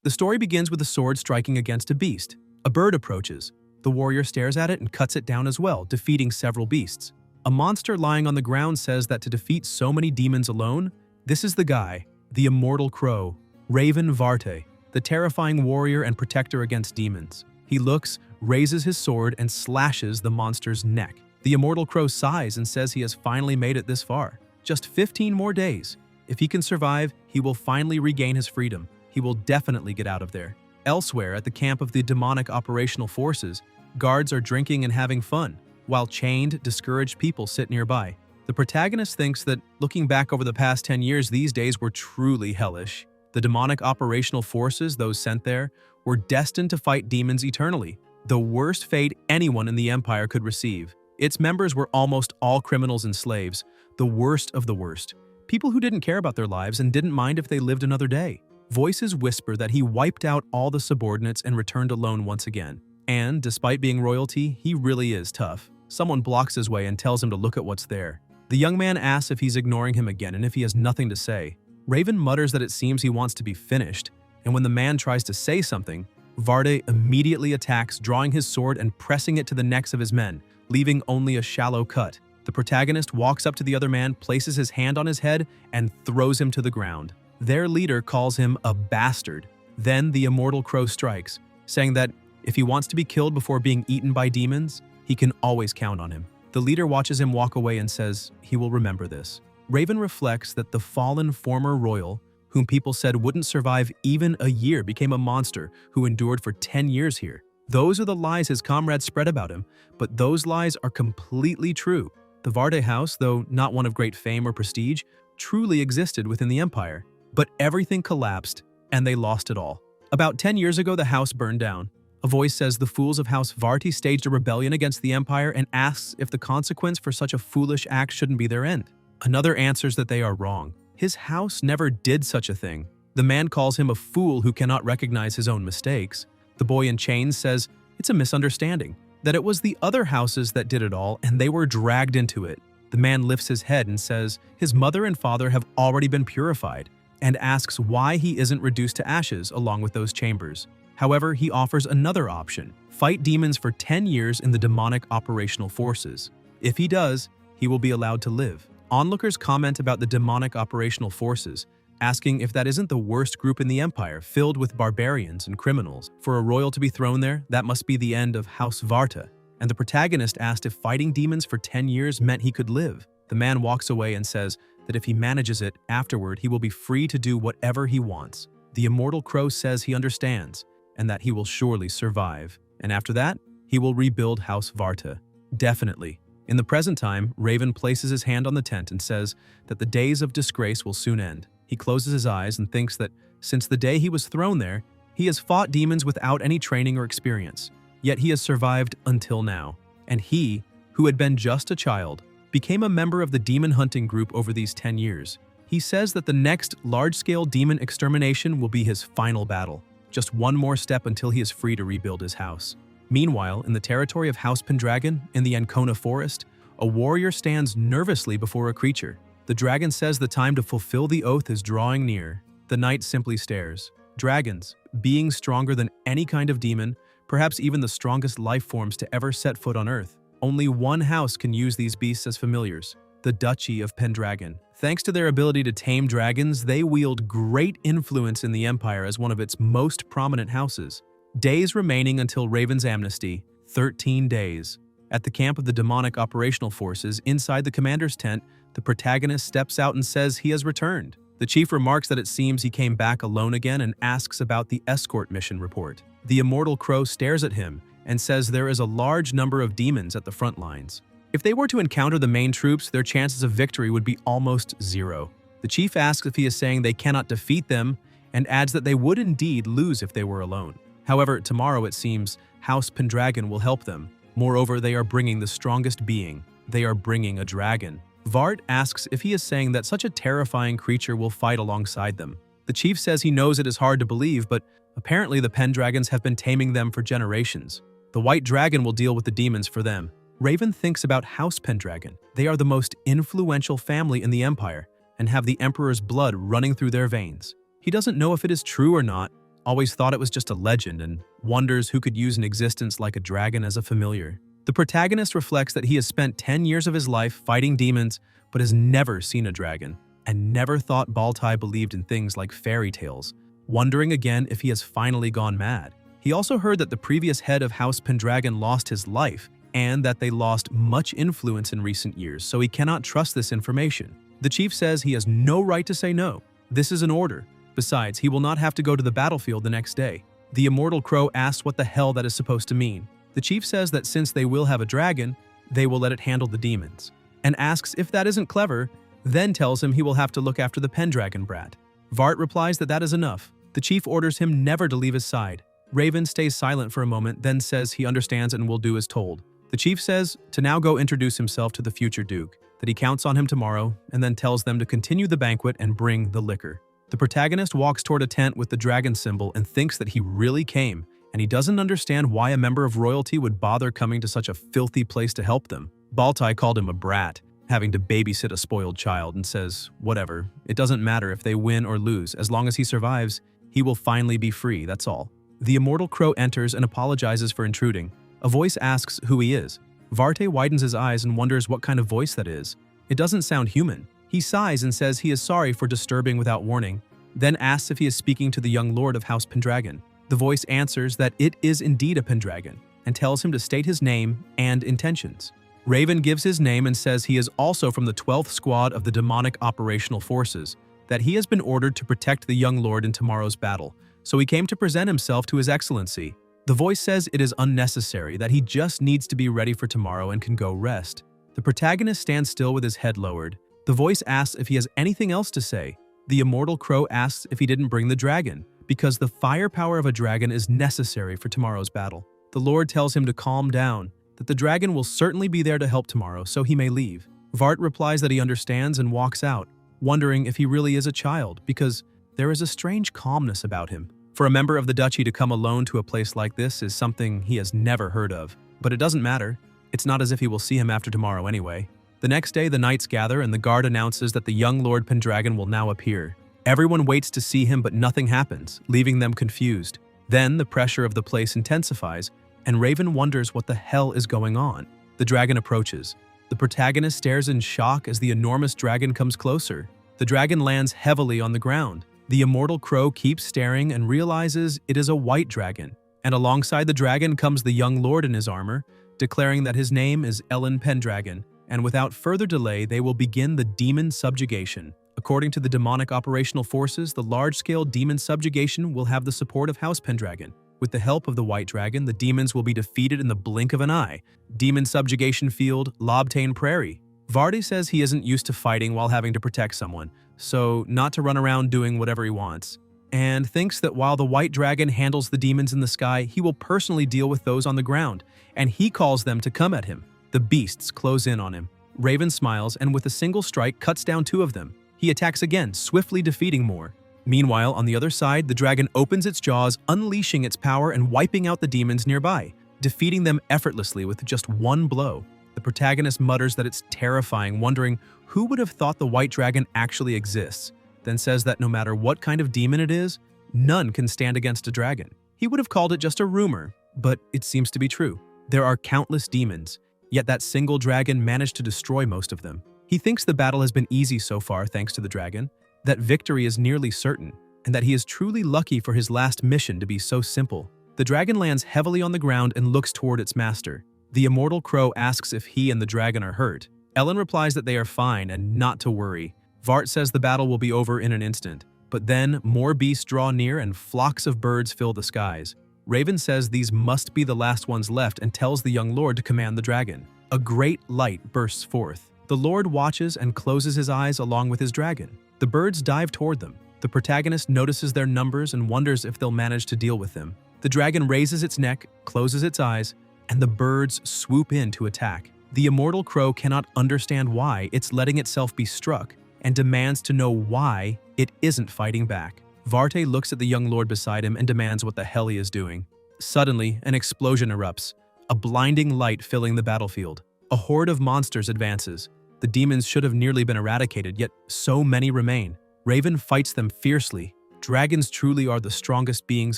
The story begins with a sword striking against a beast. A bird approaches. The warrior stares at it and cuts it down as well, defeating several beasts. A monster lying on the ground says that to defeat so many demons alone, this is the guy, the immortal crow, Raven Varte, the terrifying warrior and protector against demons. He looks, raises his sword, and slashes the monster's neck. The immortal crow sighs and says he has finally made it this far. Just 15 more days. If he can survive, he will finally regain his freedom. He will definitely get out of there. Elsewhere, at the camp of the demonic operational forces, guards are drinking and having fun, while chained, discouraged people sit nearby. The protagonist thinks that, looking back over the past 10 years, these days were truly hellish. The demonic operational forces, those sent there, were destined to fight demons eternally, the worst fate anyone in the Empire could receive. Its members were almost all criminals and slaves, the worst of the worst. People who didn't care about their lives and didn't mind if they lived another day. Voices whisper that he wiped out all the subordinates and returned alone once again. And, despite being royalty, he really is tough. Someone blocks his way and tells him to look at what's there. The young man asks if he's ignoring him again and if he has nothing to say. Raven mutters that it seems he wants to be finished, and when the man tries to say something, Varde immediately attacks, drawing his sword and pressing it to the necks of his men, leaving only a shallow cut. The protagonist walks up to the other man, places his hand on his head, and throws him to the ground. Their leader calls him a bastard. Then the immortal crow strikes, saying that if he wants to be killed before being eaten by demons, he can always count on him. The leader watches him walk away and says he will remember this. Raven reflects that the fallen former royal, whom people said wouldn't survive even a year, became a monster who endured for 10 years here. Those are the lies his comrades spread about him, but those lies are completely true. The Varde house, though not one of great fame or prestige, truly existed within the Empire. But everything collapsed, and they lost it all. About 10 years ago, the house burned down. A voice says the fools of House Varti staged a rebellion against the Empire and asks if the consequence for such a foolish act shouldn't be their end. Another answers that they are wrong. His house never did such a thing. The man calls him a fool who cannot recognize his own mistakes. The boy in chains says it's a misunderstanding, that it was the other houses that did it all and they were dragged into it. The man lifts his head and says his mother and father have already been purified, and asks why he isn't reduced to ashes along with those chambers. However, he offers another option: fight demons for 10 years in the demonic operational forces. If he does, he will be allowed to live. Onlookers comment about the demonic operational forces, asking if that isn't the worst group in the Empire, filled with barbarians and criminals. For a royal to be thrown there, that must be the end of House Varta. And the protagonist asked if fighting demons for 10 years meant he could live. The man walks away and says that if he manages it, afterward he will be free to do whatever he wants. The immortal crow says he understands, and that he will surely survive. And after that, he will rebuild House Varta. Definitely. In the present time, Raven places his hand on the tent and says that the days of disgrace will soon end. He closes his eyes and thinks that since the day he was thrown there, he has fought demons without any training or experience. Yet he has survived until now. And he, who had been just a child, became a member of the demon hunting group over these 10 years. He says that the next large-scale demon extermination will be his final battle. Just one more step until he is free to rebuild his house. Meanwhile, in the territory of House Pendragon, in the Ancona forest, a warrior stands nervously before a creature. The dragon says the time to fulfill the oath is drawing near. The knight simply stares. Dragons, beings stronger than any kind of demon, perhaps even the strongest life forms to ever set foot on Earth. Only one house can use these beasts as familiars, the Duchy of Pendragon. Thanks to their ability to tame dragons, they wield great influence in the Empire as one of its most prominent houses. Days remaining until Raven's amnesty, 13 days. At the camp of the demonic operational forces, inside the commander's tent, the protagonist steps out and says he has returned. The chief remarks that it seems he came back alone again and asks about the escort mission report. The immortal crow stares at him and says there is a large number of demons at the front lines. If they were to encounter the main troops, their chances of victory would be almost zero. The chief asks if he is saying they cannot defeat them and adds that they would indeed lose if they were alone. However, tomorrow it seems House Pendragon will help them. Moreover, they are bringing the strongest being. They are bringing a dragon. Vart asks if he is saying that such a terrifying creature will fight alongside them. The chief says he knows it is hard to believe, but apparently the Pendragons have been taming them for generations. The white dragon will deal with the demons for them. Raven thinks about House Pendragon. They are the most influential family in the Empire and have the Emperor's blood running through their veins. He doesn't know if it is true or not, always thought it was just a legend and wonders who could use an existence like a dragon as a familiar. The protagonist reflects that he has spent 10 years of his life fighting demons but has never seen a dragon, and never thought Baltai believed in things like fairy tales, wondering again if he has finally gone mad. He also heard that the previous head of House Pendragon lost his life, and that they lost much influence in recent years, so he cannot trust this information. The chief says he has no right to say no. This is an order. Besides, he will not have to go to the battlefield the next day. The immortal crow asks what the hell that is supposed to mean. The chief says that since they will have a dragon, they will let it handle the demons, and asks if that isn't clever, then tells him he will have to look after the Pendragon brat. Vart replies that is enough. The chief orders him never to leave his side. Raven stays silent for a moment, then says he understands and will do as told. The chief says to now go introduce himself to the future duke, that he counts on him tomorrow, and then tells them to continue the banquet and bring the liquor. The protagonist walks toward a tent with the dragon symbol and thinks that he really came, and he doesn't understand why a member of royalty would bother coming to such a filthy place to help them. Baltai called him a brat, having to babysit a spoiled child, and says, whatever, it doesn't matter if they win or lose, as long as he survives, he will finally be free, that's all. The immortal crow enters and apologizes for intruding. A voice asks who he is. Varte widens his eyes and wonders what kind of voice that is. It doesn't sound human. He sighs and says he is sorry for disturbing without warning, then asks if he is speaking to the young lord of House Pendragon. The voice answers that it is indeed a Pendragon, and tells him to state his name and intentions. Raven gives his name and says he is also from the 12th Squad of the Demonic Operational Forces, that he has been ordered to protect the young lord in tomorrow's battle, so he came to present himself to His Excellency. The voice says it is unnecessary, that he just needs to be ready for tomorrow and can go rest. The protagonist stands still with his head lowered. The voice asks if he has anything else to say. The immortal crow asks if he didn't bring the dragon, because the firepower of a dragon is necessary for tomorrow's battle. The Lord tells him to calm down, that the dragon will certainly be there to help tomorrow, so he may leave. Vart replies that he understands and walks out, wondering if he really is a child, because there is a strange calmness about him. For a member of the duchy to come alone to a place like this is something he has never heard of. But it doesn't matter. It's not as if he will see him after tomorrow anyway. The next day, the knights gather and the guard announces that the young Lord Pendragon will now appear. Everyone waits to see him, but nothing happens, leaving them confused. Then the pressure of the place intensifies, and Raven wonders what the hell is going on. The dragon approaches. The protagonist stares in shock as the enormous dragon comes closer. The dragon lands heavily on the ground. The immortal crow keeps staring and realizes it is a white dragon, and alongside the dragon comes the young lord in his armor, declaring that his name is Ellen Pendragon, and without further delay they will begin the demon subjugation. According to the demonic operational forces, the large-scale demon subjugation will have the support of House Pendragon. With the help of the white dragon, the demons will be defeated in the blink of an eye. Demon subjugation field, Lobtane Prairie. Vardy says he isn't used to fighting while having to protect someone, so not to run around doing whatever he wants, and thinks that while the white dragon handles the demons in the sky, he will personally deal with those on the ground, and he calls them to come at him. The beasts close in on him. Raven smiles and with a single strike cuts down 2 of them. He attacks again, swiftly defeating more. Meanwhile, on the other side, the dragon opens its jaws, unleashing its power and wiping out the demons nearby, defeating them effortlessly with just 1 blow. The protagonist mutters that it's terrifying, wondering who would have thought the white dragon actually exists, then says that no matter what kind of demon it is, none can stand against a dragon. He would have called it just a rumor, but it seems to be true. There are countless demons, yet that single dragon managed to destroy most of them. He thinks the battle has been easy so far thanks to the dragon, that victory is nearly certain, and that he is truly lucky for his last mission to be so simple. The dragon lands heavily on the ground and looks toward its master. The immortal crow asks if he and the dragon are hurt. Ellen replies that they are fine and not to worry. Vart says the battle will be over in an instant, but then more beasts draw near and flocks of birds fill the skies. Raven says these must be the last ones left and tells the young lord to command the dragon. A great light bursts forth. The lord watches and closes his eyes along with his dragon. The birds dive toward them. The protagonist notices their numbers and wonders if they'll manage to deal with them. The dragon raises its neck, closes its eyes, and the birds swoop in to attack. The immortal crow cannot understand why it's letting itself be struck and demands to know why it isn't fighting back. Varte looks at the young lord beside him and demands what the hell he is doing. Suddenly, an explosion erupts, a blinding light filling the battlefield. A horde of monsters advances. The demons should have nearly been eradicated, yet so many remain. Raven fights them fiercely, Dragons truly are the strongest beings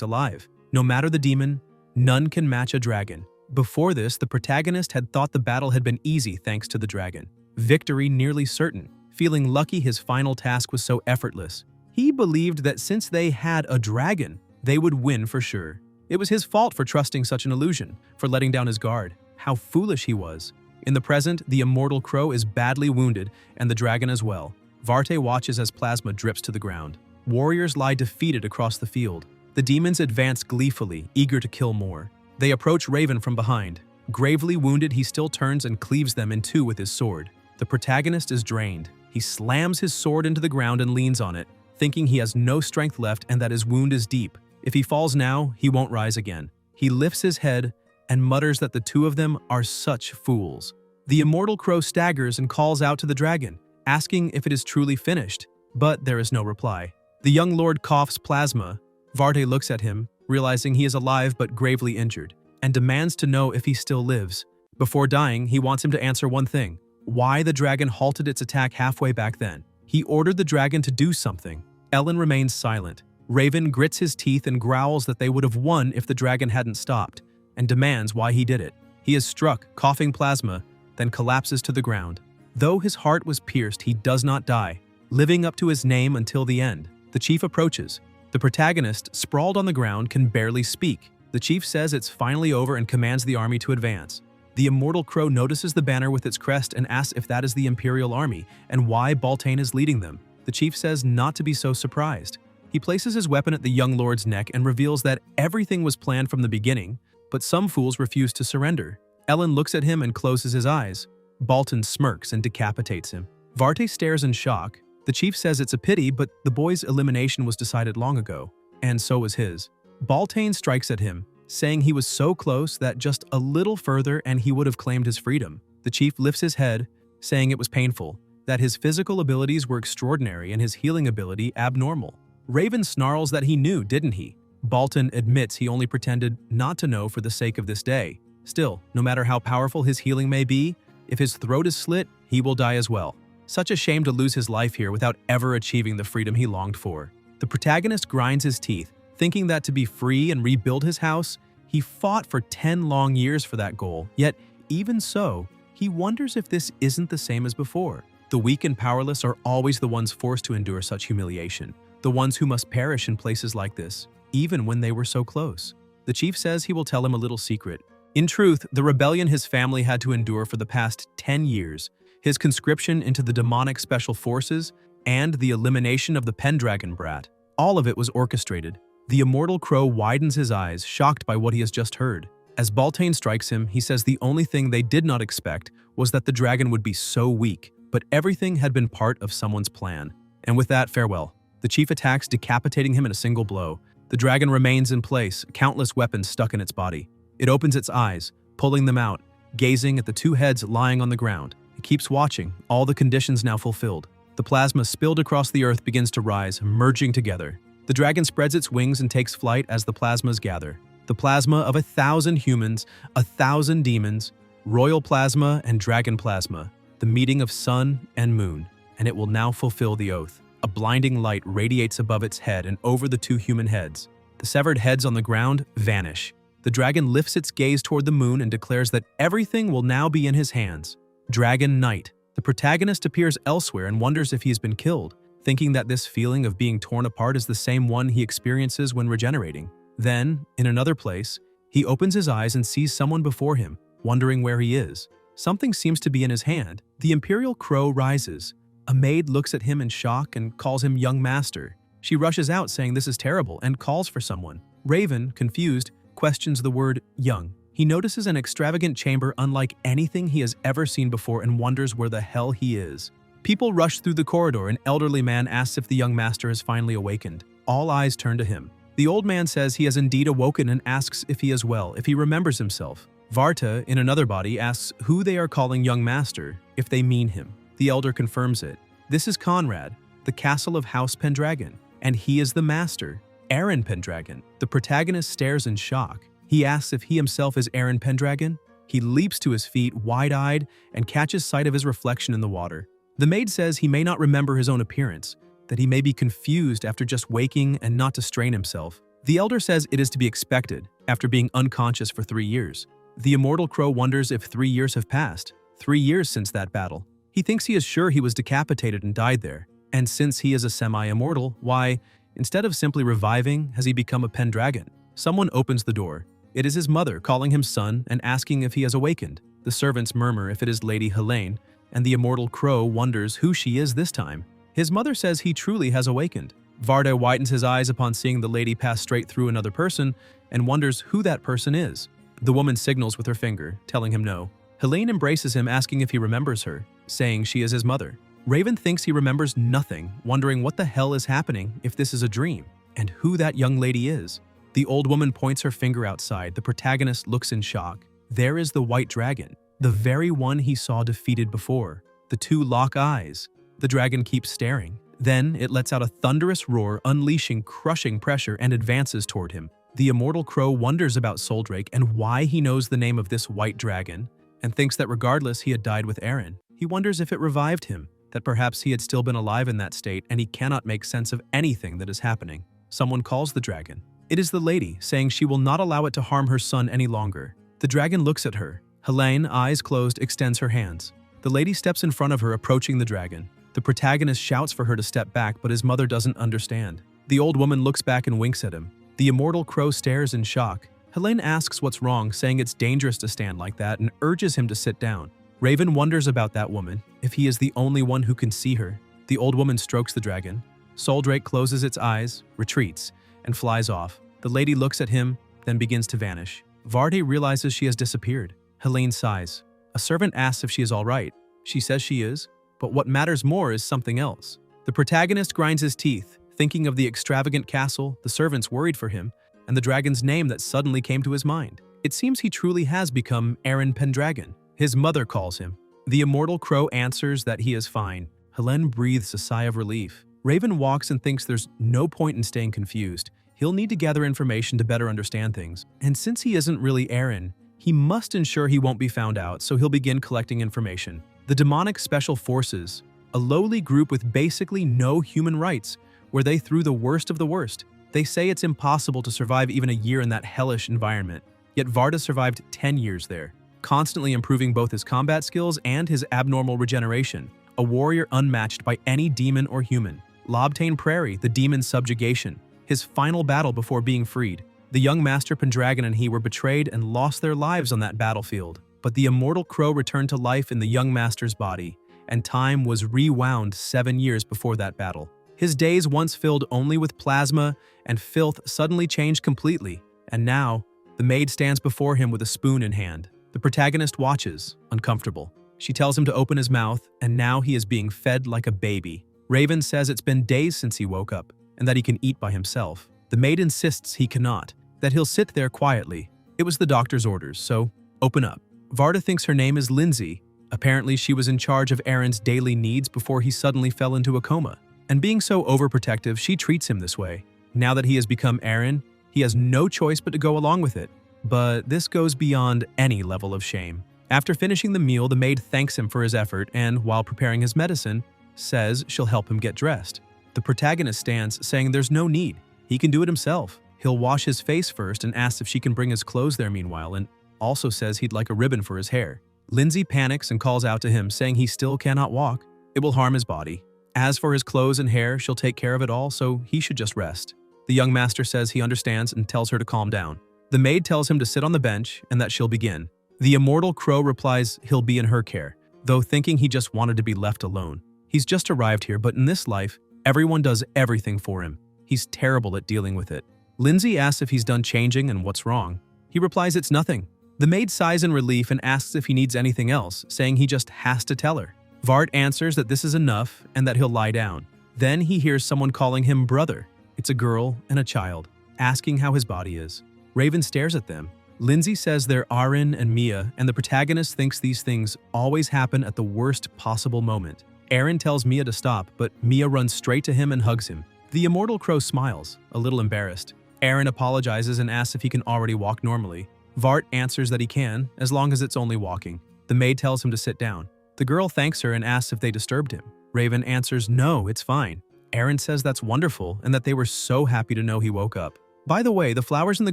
alive. No matter the demon, none can match a dragon. Before this, the protagonist had thought the battle had been easy thanks to the dragon. Victory nearly certain. Feeling lucky his final task was so effortless. He believed that since they had a dragon, they would win for sure. It was his fault for trusting such an illusion, for letting down his guard. How foolish he was. In the present, the immortal crow is badly wounded, and the dragon as well. Varte watches as plasma drips to the ground. Warriors lie defeated across the field. The demons advance gleefully, eager to kill more. They approach Raven from behind. Gravely wounded, he still turns and cleaves them in two with his sword. The protagonist is drained. He slams his sword into the ground and leans on it, thinking he has no strength left and that his wound is deep. If he falls now, he won't rise again. He lifts his head and mutters that the two of them are such fools. The immortal crow staggers and calls out to the dragon, asking if it is truly finished, but there is no reply. The young lord coughs plasma. Varte looks at him, realizing he is alive but gravely injured, and demands to know if he still lives. Before dying, he wants him to answer one thing: why the dragon halted its attack halfway back then. He ordered the dragon to do something. Ellen remains silent. Raven grits his teeth and growls that they would have won if the dragon hadn't stopped, and demands why he did it. He is struck, coughing plasma, then collapses to the ground. Though his heart was pierced, he does not die, living up to his name until the end. The chief approaches. The protagonist, sprawled on the ground, can barely speak. The chief says it's finally over and commands the army to advance. The immortal crow notices the banner with its crest and asks if that is the Imperial Army and why Baltaine is leading them. The chief says not to be so surprised. He places his weapon at the young lord's neck and reveals that everything was planned from the beginning, but some fools refuse to surrender. Ellen looks at him and closes his eyes. Baltaine smirks and decapitates him. Varte stares in shock. The chief says it's a pity, but the boy's elimination was decided long ago, and so was his. Baltaine strikes at him, saying he was so close that just a little further and he would have claimed his freedom. The chief lifts his head, saying it was painful, that his physical abilities were extraordinary and his healing ability abnormal. Raven snarls that he knew, didn't he? Baltaine admits he only pretended not to know for the sake of this day. Still, no matter how powerful his healing may be, if his throat is slit, he will die as well. Such a shame to lose his life here without ever achieving the freedom he longed for. The protagonist grinds his teeth, thinking that to be free and rebuild his house, he fought for 10 long years for that goal. Yet, even so, he wonders if this isn't the same as before. The weak and powerless are always the ones forced to endure such humiliation, the ones who must perish in places like this, even when they were so close. The chief says he will tell him a little secret. In truth, the rebellion his family had to endure for the past 10 years, his conscription into the demonic special forces, and the elimination of the Pendragon brat, all of it was orchestrated. The immortal crow widens his eyes, shocked by what he has just heard. As Baltaine strikes him, he says the only thing they did not expect was that the dragon would be so weak, but everything had been part of someone's plan. And with that, farewell. The chief attacks, decapitating him in a single blow. The dragon remains in place, countless weapons stuck in its body. It opens its eyes, pulling them out, gazing at the two heads lying on the ground. It keeps watching, all the conditions now fulfilled. The plasma spilled across the earth begins to rise, merging together. The dragon spreads its wings and takes flight as the plasmas gather. The plasma of 1,000 humans, 1,000 demons, royal plasma and dragon plasma, the meeting of sun and moon, and it will now fulfill the oath. A blinding light radiates above its head and over the two human heads. The severed heads on the ground vanish. The dragon lifts its gaze toward the moon and declares that everything will now be in his hands. Dragon Night. The protagonist appears elsewhere and wonders if he has been killed, thinking that this feeling of being torn apart is the same one he experiences when regenerating. Then, in another place, he opens his eyes and sees someone before him, wondering where he is. Something seems to be in his hand. The Imperial Crow rises. A maid looks at him in shock and calls him young master. She rushes out saying this is terrible and calls for someone. Raven, confused, questions the word young. He notices an extravagant chamber unlike anything he has ever seen before and wonders where the hell he is. People rush through the corridor. An elderly man asks if the young master has finally awakened. All eyes turn to him. The old man says he has indeed awoken and asks if he is well, if he remembers himself. Varta, in another body, asks who they are calling young master, if they mean him. The elder confirms it. This is Conrad, the castle of House Pendragon, and he is the master, Aaron Pendragon. The protagonist stares in shock. He asks if he himself is Aaron Pendragon. He leaps to his feet, wide-eyed, and catches sight of his reflection in the water. The maid says he may not remember his own appearance, that he may be confused after just waking and not to strain himself. The elder says it is to be expected after being unconscious for 3 years. The immortal crow wonders if 3 years have passed, 3 years since that battle. He thinks he is sure he was decapitated and died there. And since he is a semi-immortal, why, instead of simply reviving, has he become a Pendragon? Someone opens the door. It is his mother calling him son and asking if he has awakened. The servants murmur if it is Lady Helene, and the immortal crow wonders who she is this time. His mother says he truly has awakened. Varda widens his eyes upon seeing the lady pass straight through another person and wonders who that person is. The woman signals with her finger, telling him no. Helene embraces him, asking if he remembers her, saying she is his mother. Raven thinks he remembers nothing, wondering what the hell is happening if this is a dream, and who that young lady is. The old woman points her finger outside. The protagonist looks in shock. There is the white dragon, the very one he saw defeated before. The two lock eyes. The dragon keeps staring. Then it lets out a thunderous roar, unleashing crushing pressure, and advances toward him. The immortal crow wonders about Soldrake and why he knows the name of this white dragon, and thinks that regardless he had died with Eren. He wonders if it revived him, that perhaps he had still been alive in that state and he cannot make sense of anything that is happening. Someone calls the dragon. It is the lady, saying she will not allow it to harm her son any longer. The dragon looks at her. Helene, eyes closed, extends her hands. The lady steps in front of her, approaching the dragon. The protagonist shouts for her to step back, but his mother doesn't understand. The old woman looks back and winks at him. The immortal crow stares in shock. Helene asks what's wrong, saying it's dangerous to stand like that, and urges him to sit down. Raven wonders about that woman, if he is the only one who can see her. The old woman strokes the dragon. Soldrake closes its eyes, retreats, and flies off. The lady looks at him, then begins to vanish. Varde realizes she has disappeared. Helene sighs. A servant asks if she is all right. She says she is, but what matters more is something else. The protagonist grinds his teeth, thinking of the extravagant castle, the servants worried for him, and the dragon's name that suddenly came to his mind. It seems he truly has become Eren Pendragon. His mother calls him. The immortal crow answers that he is fine. Helene breathes a sigh of relief. Raven walks and thinks there's no point in staying confused. He'll need to gather information to better understand things. And since he isn't really Eren, he must ensure he won't be found out, so he'll begin collecting information. The demonic special forces, a lowly group with basically no human rights, where they threw the worst of the worst. They say it's impossible to survive even a year in that hellish environment. Yet Varda survived 10 years there, constantly improving both his combat skills and his abnormal regeneration, a warrior unmatched by any demon or human. Lobtane Prairie, the demon's subjugation, his final battle before being freed. The young Master Pendragon and he were betrayed and lost their lives on that battlefield, but the immortal crow returned to life in the young master's body, and time was rewound 7 years before that battle. His days, once filled only with plasma and filth, suddenly changed completely, and now, the maid stands before him with a spoon in hand. The protagonist watches, uncomfortable. She tells him to open his mouth, and now he is being fed like a baby. Raven says it's been days since he woke up, and that he can eat by himself. The maid insists he cannot, that he'll sit there quietly. It was the doctor's orders, so open up. Varda thinks her name is Lindsay. Apparently she was in charge of Eren's daily needs before he suddenly fell into a coma. And being so overprotective, she treats him this way. Now that he has become Eren, he has no choice but to go along with it. But this goes beyond any level of shame. After finishing the meal, the maid thanks him for his effort and, while preparing his medicine, says she'll help him get dressed. The protagonist stands, saying there's no need. He can do it himself. He'll wash his face first and asks if she can bring his clothes there meanwhile, and also says he'd like a ribbon for his hair. Lindsay panics and calls out to him, saying he still cannot walk. It will harm his body. As for his clothes and hair, she'll take care of it all, so he should just rest. The young master says he understands and tells her to calm down. The maid tells him to sit on the bench and that she'll begin. The immortal crow replies he'll be in her care, though thinking he just wanted to be left alone. He's just arrived here, but in this life, everyone does everything for him. He's terrible at dealing with it. Lindsay asks if he's done changing and what's wrong. He replies it's nothing. The maid sighs in relief and asks if he needs anything else, saying he just has to tell her. Vard answers that this is enough and that he'll lie down. Then he hears someone calling him brother. It's a girl and a child, asking how his body is. Raven stares at them. Lindsay says they're Aren and Mia, and the protagonist thinks these things always happen at the worst possible moment. Eren tells Mia to stop, but Mia runs straight to him and hugs him. The immortal crow smiles, a little embarrassed. Eren apologizes and asks if he can already walk normally. Vart answers that he can, as long as it's only walking. The maid tells him to sit down. The girl thanks her and asks if they disturbed him. Raven answers no, it's fine. Aaron says that's wonderful and that they were so happy to know he woke up. By the way, the flowers in the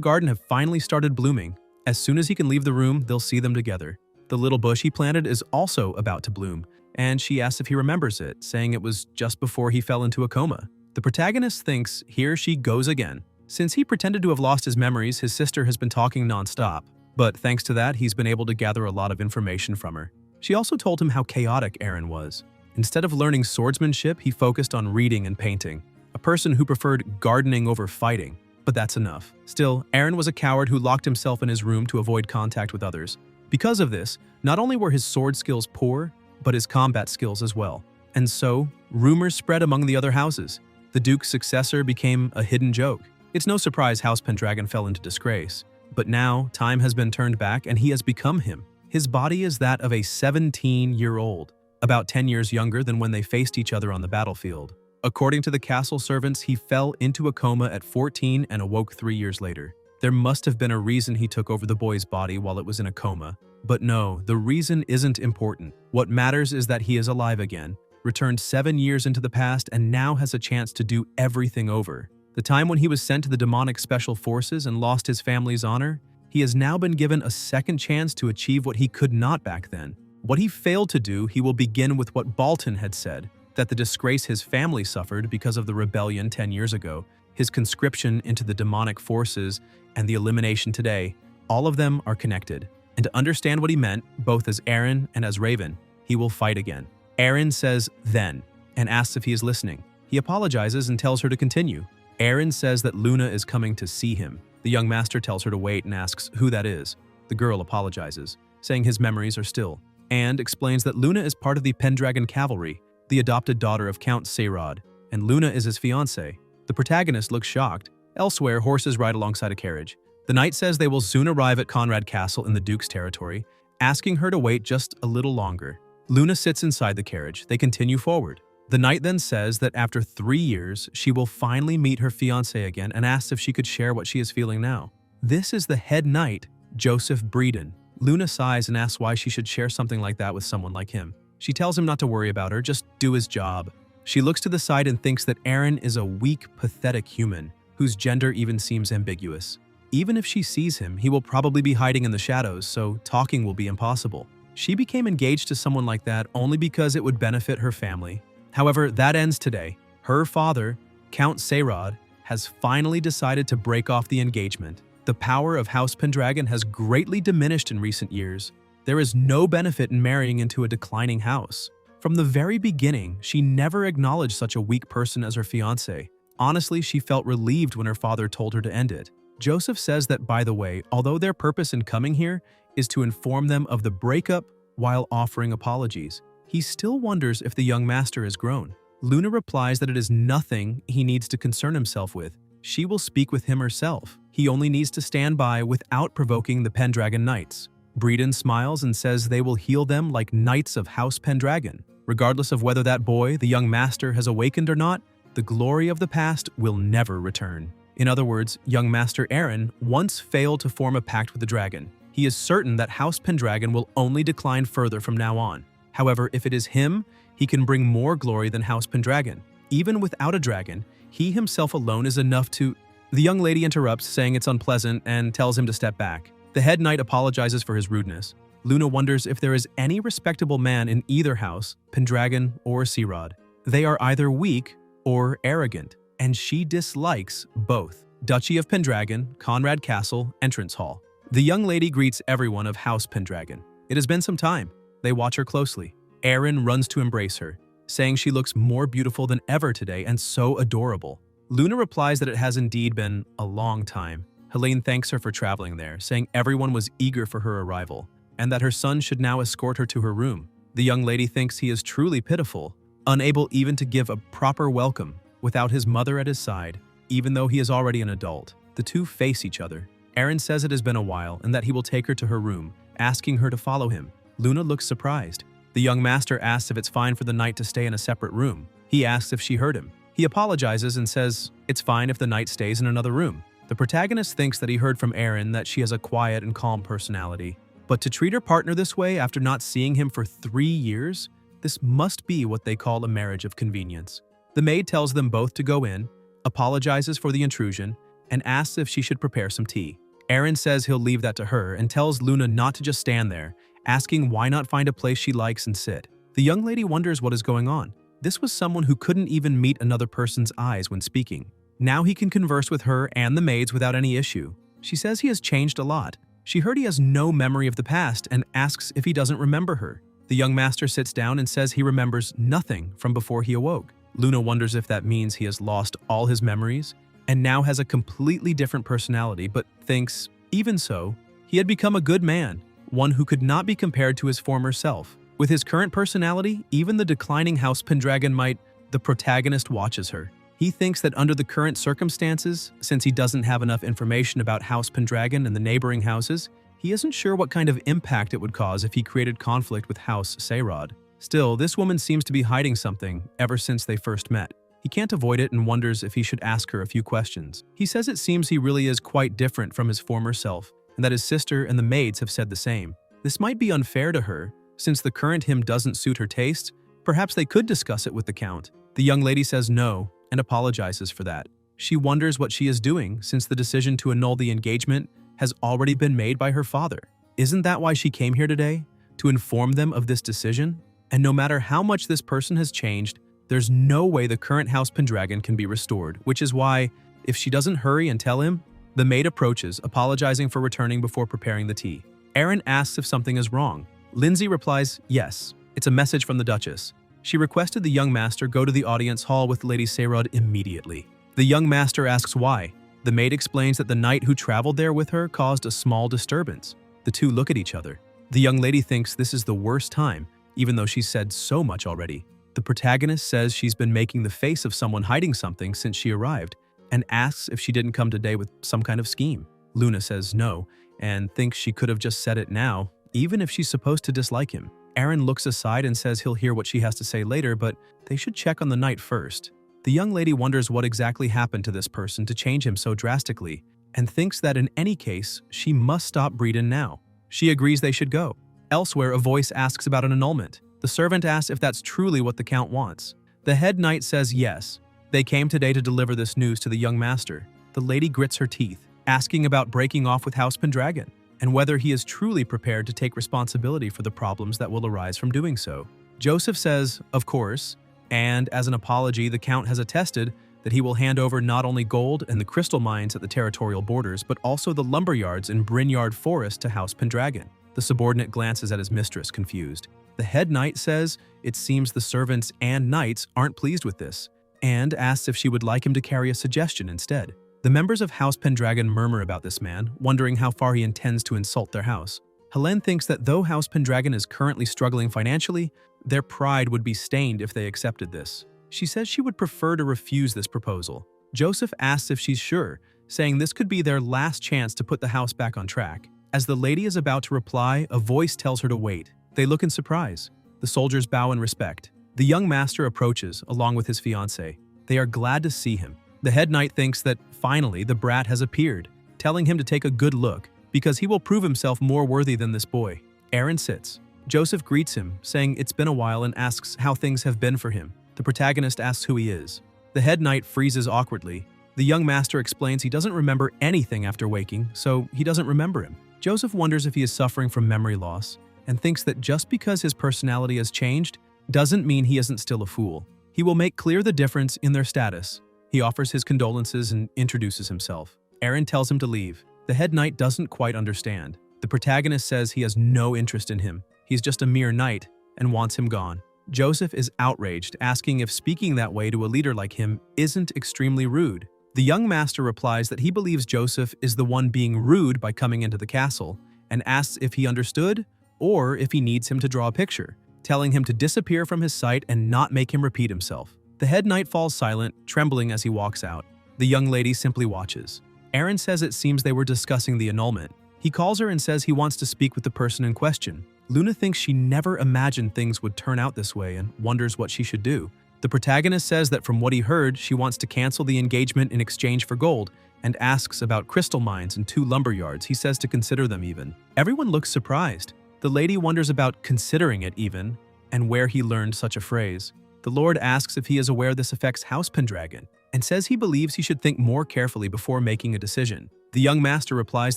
garden have finally started blooming. As soon as he can leave the room, they'll see them together. The little bush he planted is also about to bloom, and she asks if he remembers it, saying it was just before he fell into a coma. The protagonist thinks here she goes again. Since he pretended to have lost his memories, his sister has been talking non-stop. But thanks to that, he's been able to gather a lot of information from her. She also told him how chaotic Aaron was. Instead of learning swordsmanship, he focused on reading and painting. A person who preferred gardening over fighting. But that's enough. Still, Aaron was a coward who locked himself in his room to avoid contact with others. Because of this, not only were his sword skills poor, but his combat skills as well. And so, rumors spread among the other houses. The Duke's successor became a hidden joke. It's no surprise House Pendragon fell into disgrace. But now, time has been turned back and he has become him. His body is that of a 17-year-old, about 10 years younger than when they faced each other on the battlefield. According to the castle servants, he fell into a coma at 14 and awoke 3 years later. There must have been a reason he took over the boy's body while it was in a coma. But no, the reason isn't important. What matters is that he is alive again, returned 7 years into the past, and now has a chance to do everything over. The time when he was sent to the demonic special forces and lost his family's honor, he has now been given a second chance to achieve what he could not back then. What he failed to do, he will begin with what Balton had said, that the disgrace his family suffered because of the rebellion 10 years ago, his conscription into the demonic forces, and the elimination today, all of them are connected. And to understand what he meant, both as Aaron and as Raven, he will fight again. Aaron says, then, and asks if he is listening. He apologizes and tells her to continue. Aaron says that Luna is coming to see him. The young master tells her to wait and asks who that is. The girl apologizes, saying his memories are still, and explains that Luna is part of the Pendragon Cavalry, the adopted daughter of Count Seyrod, and Luna is his fiancée. The protagonist looks shocked. Elsewhere, horses ride alongside a carriage. The knight says they will soon arrive at Conrad Castle in the Duke's territory, asking her to wait just a little longer. Luna sits inside the carriage. They continue forward. The knight then says that after 3 years, she will finally meet her fiancé again and asks if she could share what she is feeling now. This is the head knight, Joseph Breeden. Luna sighs and asks why she should share something like that with someone like him. She tells him not to worry about her, just do his job. She looks to the side and thinks that Aaron is a weak, pathetic human, whose gender even seems ambiguous. Even if she sees him, he will probably be hiding in the shadows, so talking will be impossible. She became engaged to someone like that only because it would benefit her family. However, that ends today. Her father, Count Seyrod, has finally decided to break off the engagement. The power of House Pendragon has greatly diminished in recent years. There is no benefit in marrying into a declining house. From the very beginning, she never acknowledged such a weak person as her fiancé. Honestly, she felt relieved when her father told her to end it. Joseph says that, by the way, although their purpose in coming here is to inform them of the breakup while offering apologies, he still wonders if the young master has grown. Luna replies that it is nothing he needs to concern himself with. She will speak with him herself. He only needs to stand by without provoking the Pendragon Knights. Breeden smiles and says they will heal them like Knights of House Pendragon. Regardless of whether that boy, the young master, has awakened or not, the glory of the past will never return. In other words, young Master Aaron once failed to form a pact with the dragon. He is certain that House Pendragon will only decline further from now on. However, if it is him, he can bring more glory than House Pendragon. Even without a dragon, he himself alone is enough to… The young lady interrupts, saying it's unpleasant, and tells him to step back. The head knight apologizes for his rudeness. Luna wonders if there is any respectable man in either house, Pendragon or Seyrod. They are either weak or arrogant, and she dislikes both. Duchy of Pendragon, Conrad Castle, Entrance Hall. The young lady greets everyone of House Pendragon. It has been some time. They watch her closely. Aaron runs to embrace her, saying she looks more beautiful than ever today and so adorable. Luna replies that it has indeed been a long time. Helene thanks her for traveling there, saying everyone was eager for her arrival, and that her son should now escort her to her room. The young lady thinks he is truly pitiful, unable even to give a proper welcome without his mother at his side, even though he is already an adult. The two face each other. Aaron says it has been a while and that he will take her to her room, asking her to follow him. Luna looks surprised. The young master asks if it's fine for the knight to stay in a separate room. He asks if she heard him. He apologizes and says it's fine if the knight stays in another room. The protagonist thinks that he heard from Aaron that she has a quiet and calm personality. But to treat her partner this way after not seeing him for 3 years, this must be what they call a marriage of convenience. The maid tells them both to go in, apologizes for the intrusion, and asks if she should prepare some tea. Aaron says he'll leave that to her and tells Luna not to just stand there, asking why not find a place she likes and sit. The young lady wonders what is going on. This was someone who couldn't even meet another person's eyes when speaking. Now he can converse with her and the maids without any issue. She says he has changed a lot. She heard he has no memory of the past and asks if he doesn't remember her. The young master sits down and says he remembers nothing from before he awoke. Luna wonders if that means he has lost all his memories and now has a completely different personality, but thinks, even so, he had become a good man, one who could not be compared to his former self. With his current personality, even the declining House Pendragon might. The protagonist watches her. He thinks that under the current circumstances, since he doesn't have enough information about House Pendragon and the neighboring houses, he isn't sure what kind of impact it would cause if he created conflict with House Sayrod. Still, this woman seems to be hiding something ever since they first met. He can't avoid it and wonders if he should ask her a few questions. He says it seems he really is quite different from his former self, and that his sister and the maids have said the same. This might be unfair to her, since the current him doesn't suit her taste. Perhaps they could discuss it with the Count. The young lady says no and apologizes for that. She wonders what she is doing since the decision to annul the engagement has already been made by her father. Isn't that why she came here today? To inform them of this decision? And no matter how much this person has changed, there's no way the current House Pendragon can be restored, which is why, if she doesn't hurry and tell him, the maid approaches, apologizing for returning before preparing the tea. Aaron asks if something is wrong. Lindsay replies, yes, it's a message from the Duchess. She requested the young master go to the audience hall with Lady Sayrod immediately. The young master asks why. The maid explains that the knight who traveled there with her caused a small disturbance. The two look at each other. The young lady thinks this is the worst time, even though she's said so much already. The protagonist says she's been making the face of someone hiding something since she arrived, and asks if she didn't come today with some kind of scheme. Luna says no, and thinks she could have just said it now, even if she's supposed to dislike him. Aaron looks aside and says he'll hear what she has to say later, but they should check on the knight first. The young lady wonders what exactly happened to this person to change him so drastically, and thinks that in any case, she must stop Breeden now. She agrees they should go. Elsewhere, a voice asks about an annulment. The servant asks if that's truly what the Count wants. The head knight says yes. They came today to deliver this news to the young master. The lady grits her teeth, asking about breaking off with House Pendragon, and whether he is truly prepared to take responsibility for the problems that will arise from doing so. Joseph says, of course, and as an apology, the Count has attested that he will hand over not only gold and the crystal mines at the territorial borders, but also the lumber yards in Brynjard Forest to House Pendragon. The subordinate glances at his mistress, confused. The head knight says it seems the servants and knights aren't pleased with this, and asks if she would like him to carry a suggestion instead. The members of House Pendragon murmur about this man, wondering how far he intends to insult their house. Helene thinks that though House Pendragon is currently struggling financially, their pride would be stained if they accepted this. She says she would prefer to refuse this proposal. Joseph asks if she's sure, saying this could be their last chance to put the house back on track. As the lady is about to reply, a voice tells her to wait. They look in surprise. The soldiers bow in respect. The young master approaches, along with his fiancée. They are glad to see him. The head knight thinks that, finally, the brat has appeared, telling him to take a good look, because he will prove himself more worthy than this boy. Aaron sits. Joseph greets him, saying it's been a while and asks how things have been for him. The protagonist asks who he is. The head knight freezes awkwardly. The young master explains he doesn't remember anything after waking, so he doesn't remember him. Joseph wonders if he is suffering from memory loss, and thinks that just because his personality has changed, doesn't mean he isn't still a fool. He will make clear the difference in their status. He offers his condolences and introduces himself. Aaron tells him to leave. The head knight doesn't quite understand. The protagonist says he has no interest in him. He's just a mere knight and wants him gone. Joseph is outraged, asking if speaking that way to a leader like him isn't extremely rude. The young master replies that he believes Joseph is the one being rude by coming into the castle, and asks if he understood or if he needs him to draw a picture, telling him to disappear from his sight and not make him repeat himself. The head knight falls silent, trembling as he walks out. The young lady simply watches. Aaron says it seems they were discussing the annulment. He calls her and says he wants to speak with the person in question. Luna thinks she never imagined things would turn out this way and wonders what she should do. The protagonist says that from what he heard, she wants to cancel the engagement in exchange for gold, and asks about crystal mines and 2 lumber yards. He says to consider them even. Everyone looks surprised. The lady wonders about considering it even, and where he learned such a phrase. The Lord asks if he is aware this affects House Pendragon, and says he believes he should think more carefully before making a decision. The young master replies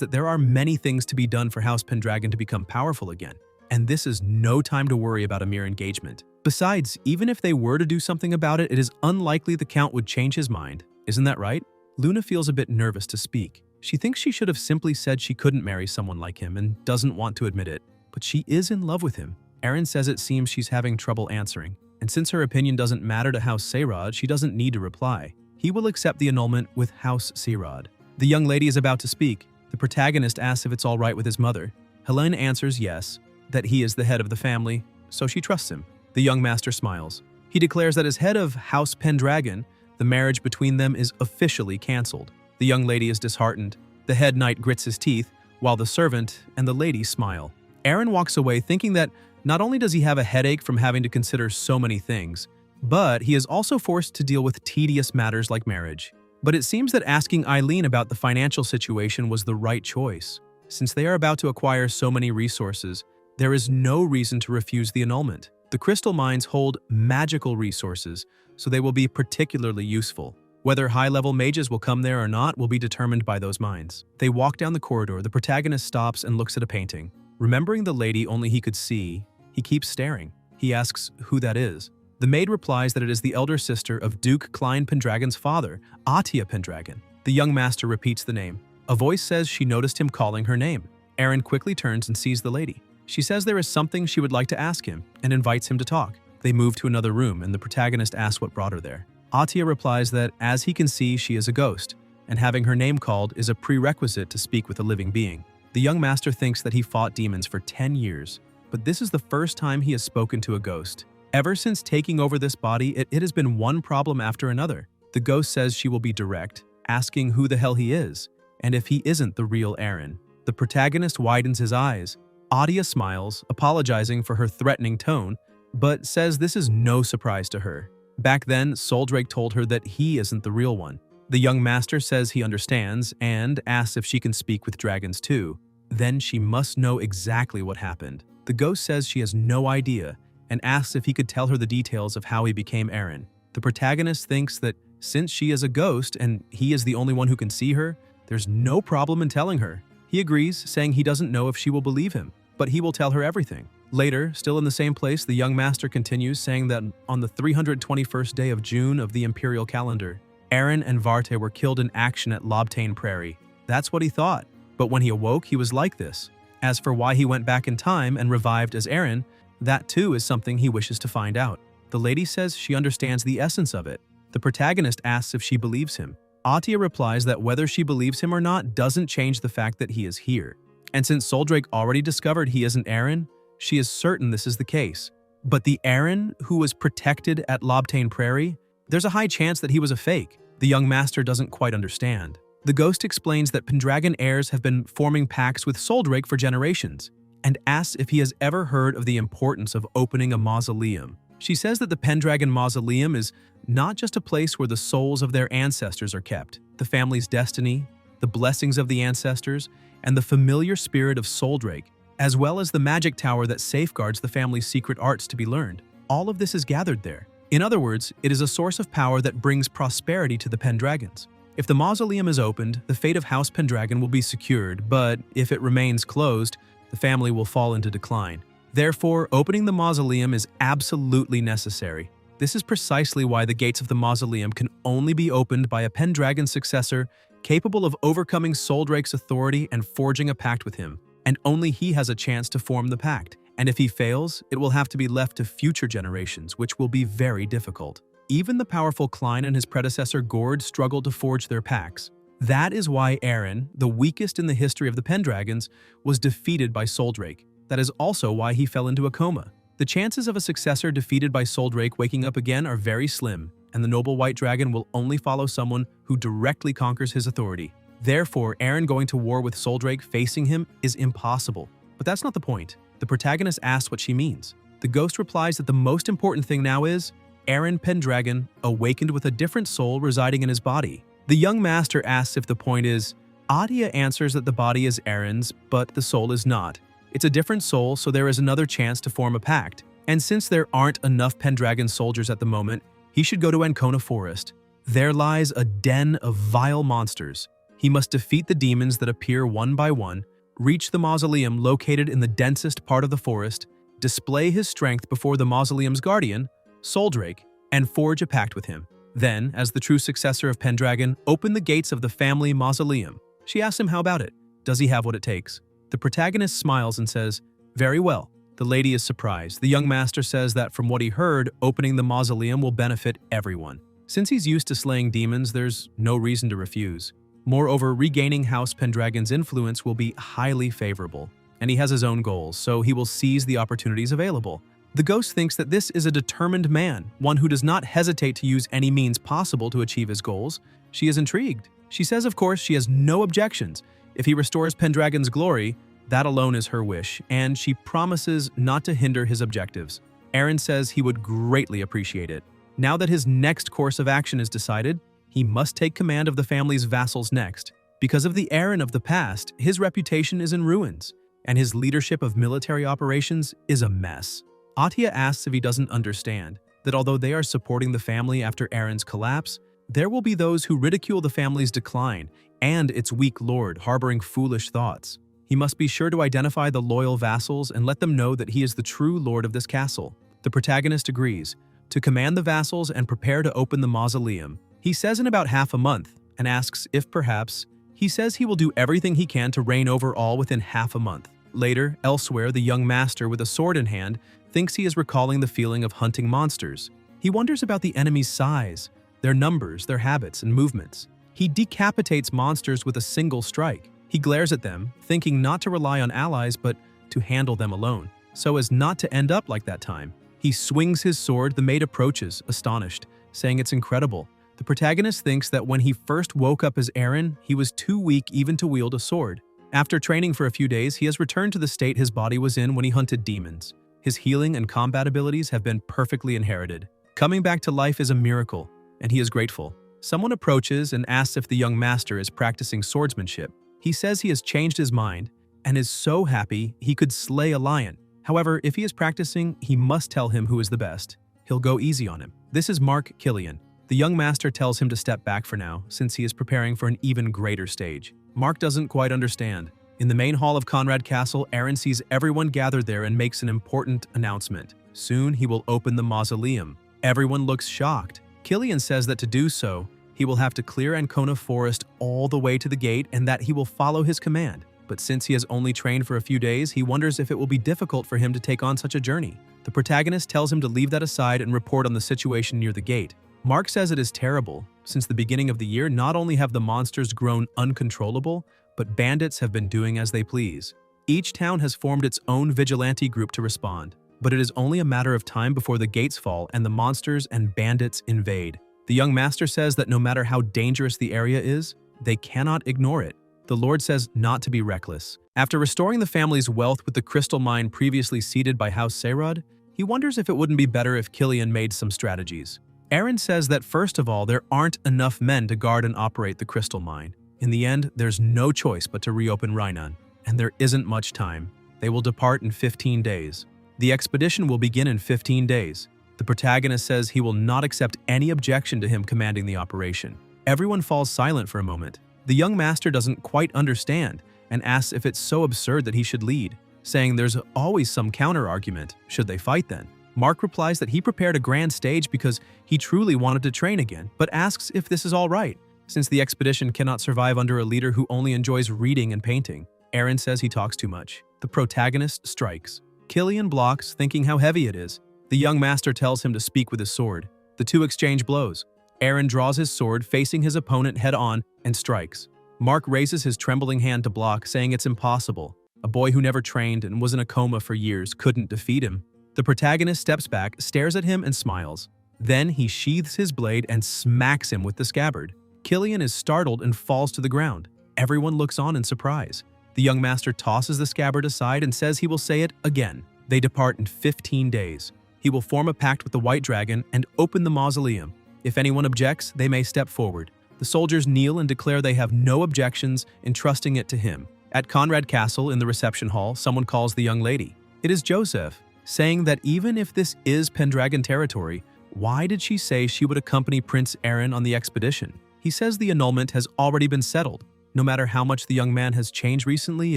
that there are many things to be done for House Pendragon to become powerful again, and this is no time to worry about a mere engagement. Besides, even if they were to do something about it, it is unlikely the Count would change his mind. Isn't that right? Luna feels a bit nervous to speak. She thinks she should have simply said she couldn't marry someone like him and doesn't want to admit it, but she is in love with him. Aaron says it seems she's having trouble answering, and since her opinion doesn't matter to House Seirod, she doesn't need to reply. He will accept the annulment with House Seirod. The young lady is about to speak. The protagonist asks if it's all right with his mother. Helene answers yes, that he is the head of the family, so she trusts him. The young master smiles. He declares that as head of House Pendragon, the marriage between them is officially cancelled. The young lady is disheartened. The head knight grits his teeth, while the servant and the lady smile. Aaron walks away thinking that not only does he have a headache from having to consider so many things, but he is also forced to deal with tedious matters like marriage. But it seems that asking Eileen about the financial situation was the right choice. Since they are about to acquire so many resources, there is no reason to refuse the annulment. The crystal mines hold magical resources, so they will be particularly useful. Whether high-level mages will come there or not will be determined by those mines. They walk down the corridor. The protagonist stops and looks at a painting. Remembering the lady only he could see, he keeps staring. He asks who that is. The maid replies that it is the elder sister of Duke Klein Pendragon's father, Atia Pendragon. The young master repeats the name. A voice says she noticed him calling her name. Aaron quickly turns and sees the lady. She says there is something she would like to ask him and invites him to talk. They move to another room and the protagonist asks what brought her there. Atia replies that as he can see, she is a ghost, and having her name called is a prerequisite to speak with a living being. The young master thinks that he fought demons for 10 years, but this is the first time he has spoken to a ghost. Ever since taking over this body, it has been one problem after another. The ghost says she will be direct, asking who the hell he is, and if he isn't the real Aaron. The protagonist widens his eyes. Atia smiles, apologizing for her threatening tone, but says this is no surprise to her. Back then, Soldrake told her that he isn't the real one. The young master says he understands and asks if she can speak with dragons too. Then she must know exactly what happened. The ghost says she has no idea and asks if he could tell her the details of how he became Aaron. The protagonist thinks that since she is a ghost and he is the only one who can see her, there's no problem in telling her. He agrees, saying he doesn't know if she will believe him, but he will tell her everything. Later, still in the same place, the young master continues, saying that on the 321st day of June of the imperial calendar, Aaron and Varte were killed in action at Lobtane Prairie. That's what he thought, but when he awoke, he was like this. As for why he went back in time and revived as Aaron, that too is something he wishes to find out. The lady says she understands the essence of it. The protagonist asks if she believes him. Atia replies that whether she believes him or not doesn't change the fact that he is here. And since Soldrake already discovered he isn't Aaron, she is certain this is the case. But the Aaron who was protected at Lobtane Prairie, there's a high chance that he was a fake. The young master doesn't quite understand. The ghost explains that Pendragon heirs have been forming pacts with Soldrake for generations, and asks if he has ever heard of the importance of opening a mausoleum. She says that the Pendragon Mausoleum is not just a place where the souls of their ancestors are kept, the family's destiny, the blessings of the ancestors, and the familiar spirit of Soldrake, as well as the magic tower that safeguards the family's secret arts to be learned. All of this is gathered there. In other words, it is a source of power that brings prosperity to the Pendragons. If the mausoleum is opened, the fate of House Pendragon will be secured, but if it remains closed, the family will fall into decline. Therefore, opening the mausoleum is absolutely necessary. This is precisely why the gates of the mausoleum can only be opened by a Pendragon successor capable of overcoming Soldrake's authority and forging a pact with him. And only he has a chance to form the pact. And if he fails, it will have to be left to future generations, which will be very difficult. Even the powerful Klein and his predecessor Gord struggled to forge their pacts. That is why Aaron, the weakest in the history of the Pendragons, was defeated by Soldrake. That is also why he fell into a coma. The chances of a successor defeated by Soldrake waking up again are very slim, and the noble white dragon will only follow someone who directly conquers his authority. Therefore, Aaron going to war with Soldrake facing him is impossible. But that's not the point. The protagonist asks what she means. The ghost replies that the most important thing now is Aaron Pendragon awakened with a different soul residing in his body. The young master asks if the point is, Atia answers that the body is Aaron's, but the soul is not. It's a different soul, so there is another chance to form a pact. And since there aren't enough Pendragon soldiers at the moment, he should go to Ancona Forest. There lies a den of vile monsters. He must defeat the demons that appear one by one, reach the mausoleum located in the densest part of the forest, display his strength before the mausoleum's guardian, Soldrake, and forge a pact with him. Then, as the true successor of Pendragon, open the gates of the family mausoleum. She asks him how about it. Does he have what it takes? The protagonist smiles and says, "Very well." The lady is surprised. The young master says that from what he heard, opening the mausoleum will benefit everyone. Since he's used to slaying demons, there's no reason to refuse. Moreover, regaining House Pendragon's influence will be highly favorable, and he has his own goals, so he will seize the opportunities available. The ghost thinks that this is a determined man, one who does not hesitate to use any means possible to achieve his goals. She is intrigued. She says, of course, she has no objections. If he restores Pendragon's glory, that alone is her wish, and she promises not to hinder his objectives. Aaron says he would greatly appreciate it. Now that his next course of action is decided, he must take command of the family's vassals next. Because of the Aaron of the past, his reputation is in ruins, and his leadership of military operations is a mess. Atia asks if he doesn't understand that although they are supporting the family after Aaron's collapse, there will be those who ridicule the family's decline and its weak lord harboring foolish thoughts. He must be sure to identify the loyal vassals and let them know that he is the true lord of this castle. The protagonist agrees to command the vassals and prepare to open the mausoleum. He says in about half a month and asks if perhaps he says he will do everything he can to reign over all within half a month. Later, elsewhere, the young master with a sword in hand thinks he is recalling the feeling of hunting monsters. He wonders about the enemy's size, their numbers, their habits, and movements. He decapitates monsters with a single strike. He glares at them, thinking not to rely on allies but to handle them alone, so as not to end up like that time. He swings his sword. The maid approaches, astonished, saying it's incredible. The protagonist thinks that when he first woke up as Aaron, he was too weak even to wield a sword. After training for a few days, he has returned to the state his body was in when he hunted demons. His healing and combat abilities have been perfectly inherited. Coming back to life is a miracle, and he is grateful. Someone approaches and asks if the young master is practicing swordsmanship. He says he has changed his mind and is so happy he could slay a lion. However, if he is practicing, he must tell him who is the best. He'll go easy on him. This is Mark Killian. The young master tells him to step back for now, since he is preparing for an even greater stage. Mark doesn't quite understand. In the main hall of Conrad Castle, Aaron sees everyone gathered there and makes an important announcement. Soon he will open the mausoleum. Everyone looks shocked. Killian says that to do so, he will have to clear Ancona Forest all the way to the gate and that he will follow his command. But since he has only trained for a few days, he wonders if it will be difficult for him to take on such a journey. The protagonist tells him to leave that aside and report on the situation near the gate. Mark says it is terrible. Since the beginning of the year, not only have the monsters grown uncontrollable, but bandits have been doing as they please. Each town has formed its own vigilante group to respond, but it is only a matter of time before the gates fall and the monsters and bandits invade. The young master says that no matter how dangerous the area is, they cannot ignore it. The Lord says not to be reckless. After restoring the family's wealth with the crystal mine previously ceded by House Seyrod, he wonders if it wouldn't be better if Killian made some strategies. Aaron says that first of all, there aren't enough men to guard and operate the crystal mine. In the end, there's no choice but to reopen Rhinon, and there isn't much time. They will depart in 15 days. The expedition will begin in 15 days. The protagonist says he will not accept any objection to him commanding the operation. Everyone falls silent for a moment. The young master doesn't quite understand and asks if it's so absurd that he should lead, saying there's always some counter-argument. Should they fight then? Mark replies that he prepared a grand stage because he truly wanted to train again, but asks if this is all right, since the expedition cannot survive under a leader who only enjoys reading and painting. Aaron says he talks too much. The protagonist strikes. Killian blocks, thinking how heavy it is. The young master tells him to speak with his sword. The two exchange blows. Aaron draws his sword, facing his opponent head-on, and strikes. Mark raises his trembling hand to block, saying it's impossible. A boy who never trained and was in a coma for years couldn't defeat him. The protagonist steps back, stares at him, and smiles. Then he sheathes his blade and smacks him with the scabbard. Killian is startled and falls to the ground. Everyone looks on in surprise. The young master tosses the scabbard aside and says he will say it again. They depart in 15 days. He will form a pact with the White Dragon and open the mausoleum. If anyone objects, they may step forward. The soldiers kneel and declare they have no objections, entrusting it to him. At Conrad Castle, in the reception hall, someone calls the young lady. It is Joseph. saying that even if this is Pendragon territory, why did she say she would accompany Prince Aaron on the expedition? He says the annulment has already been settled. No matter how much the young man has changed recently,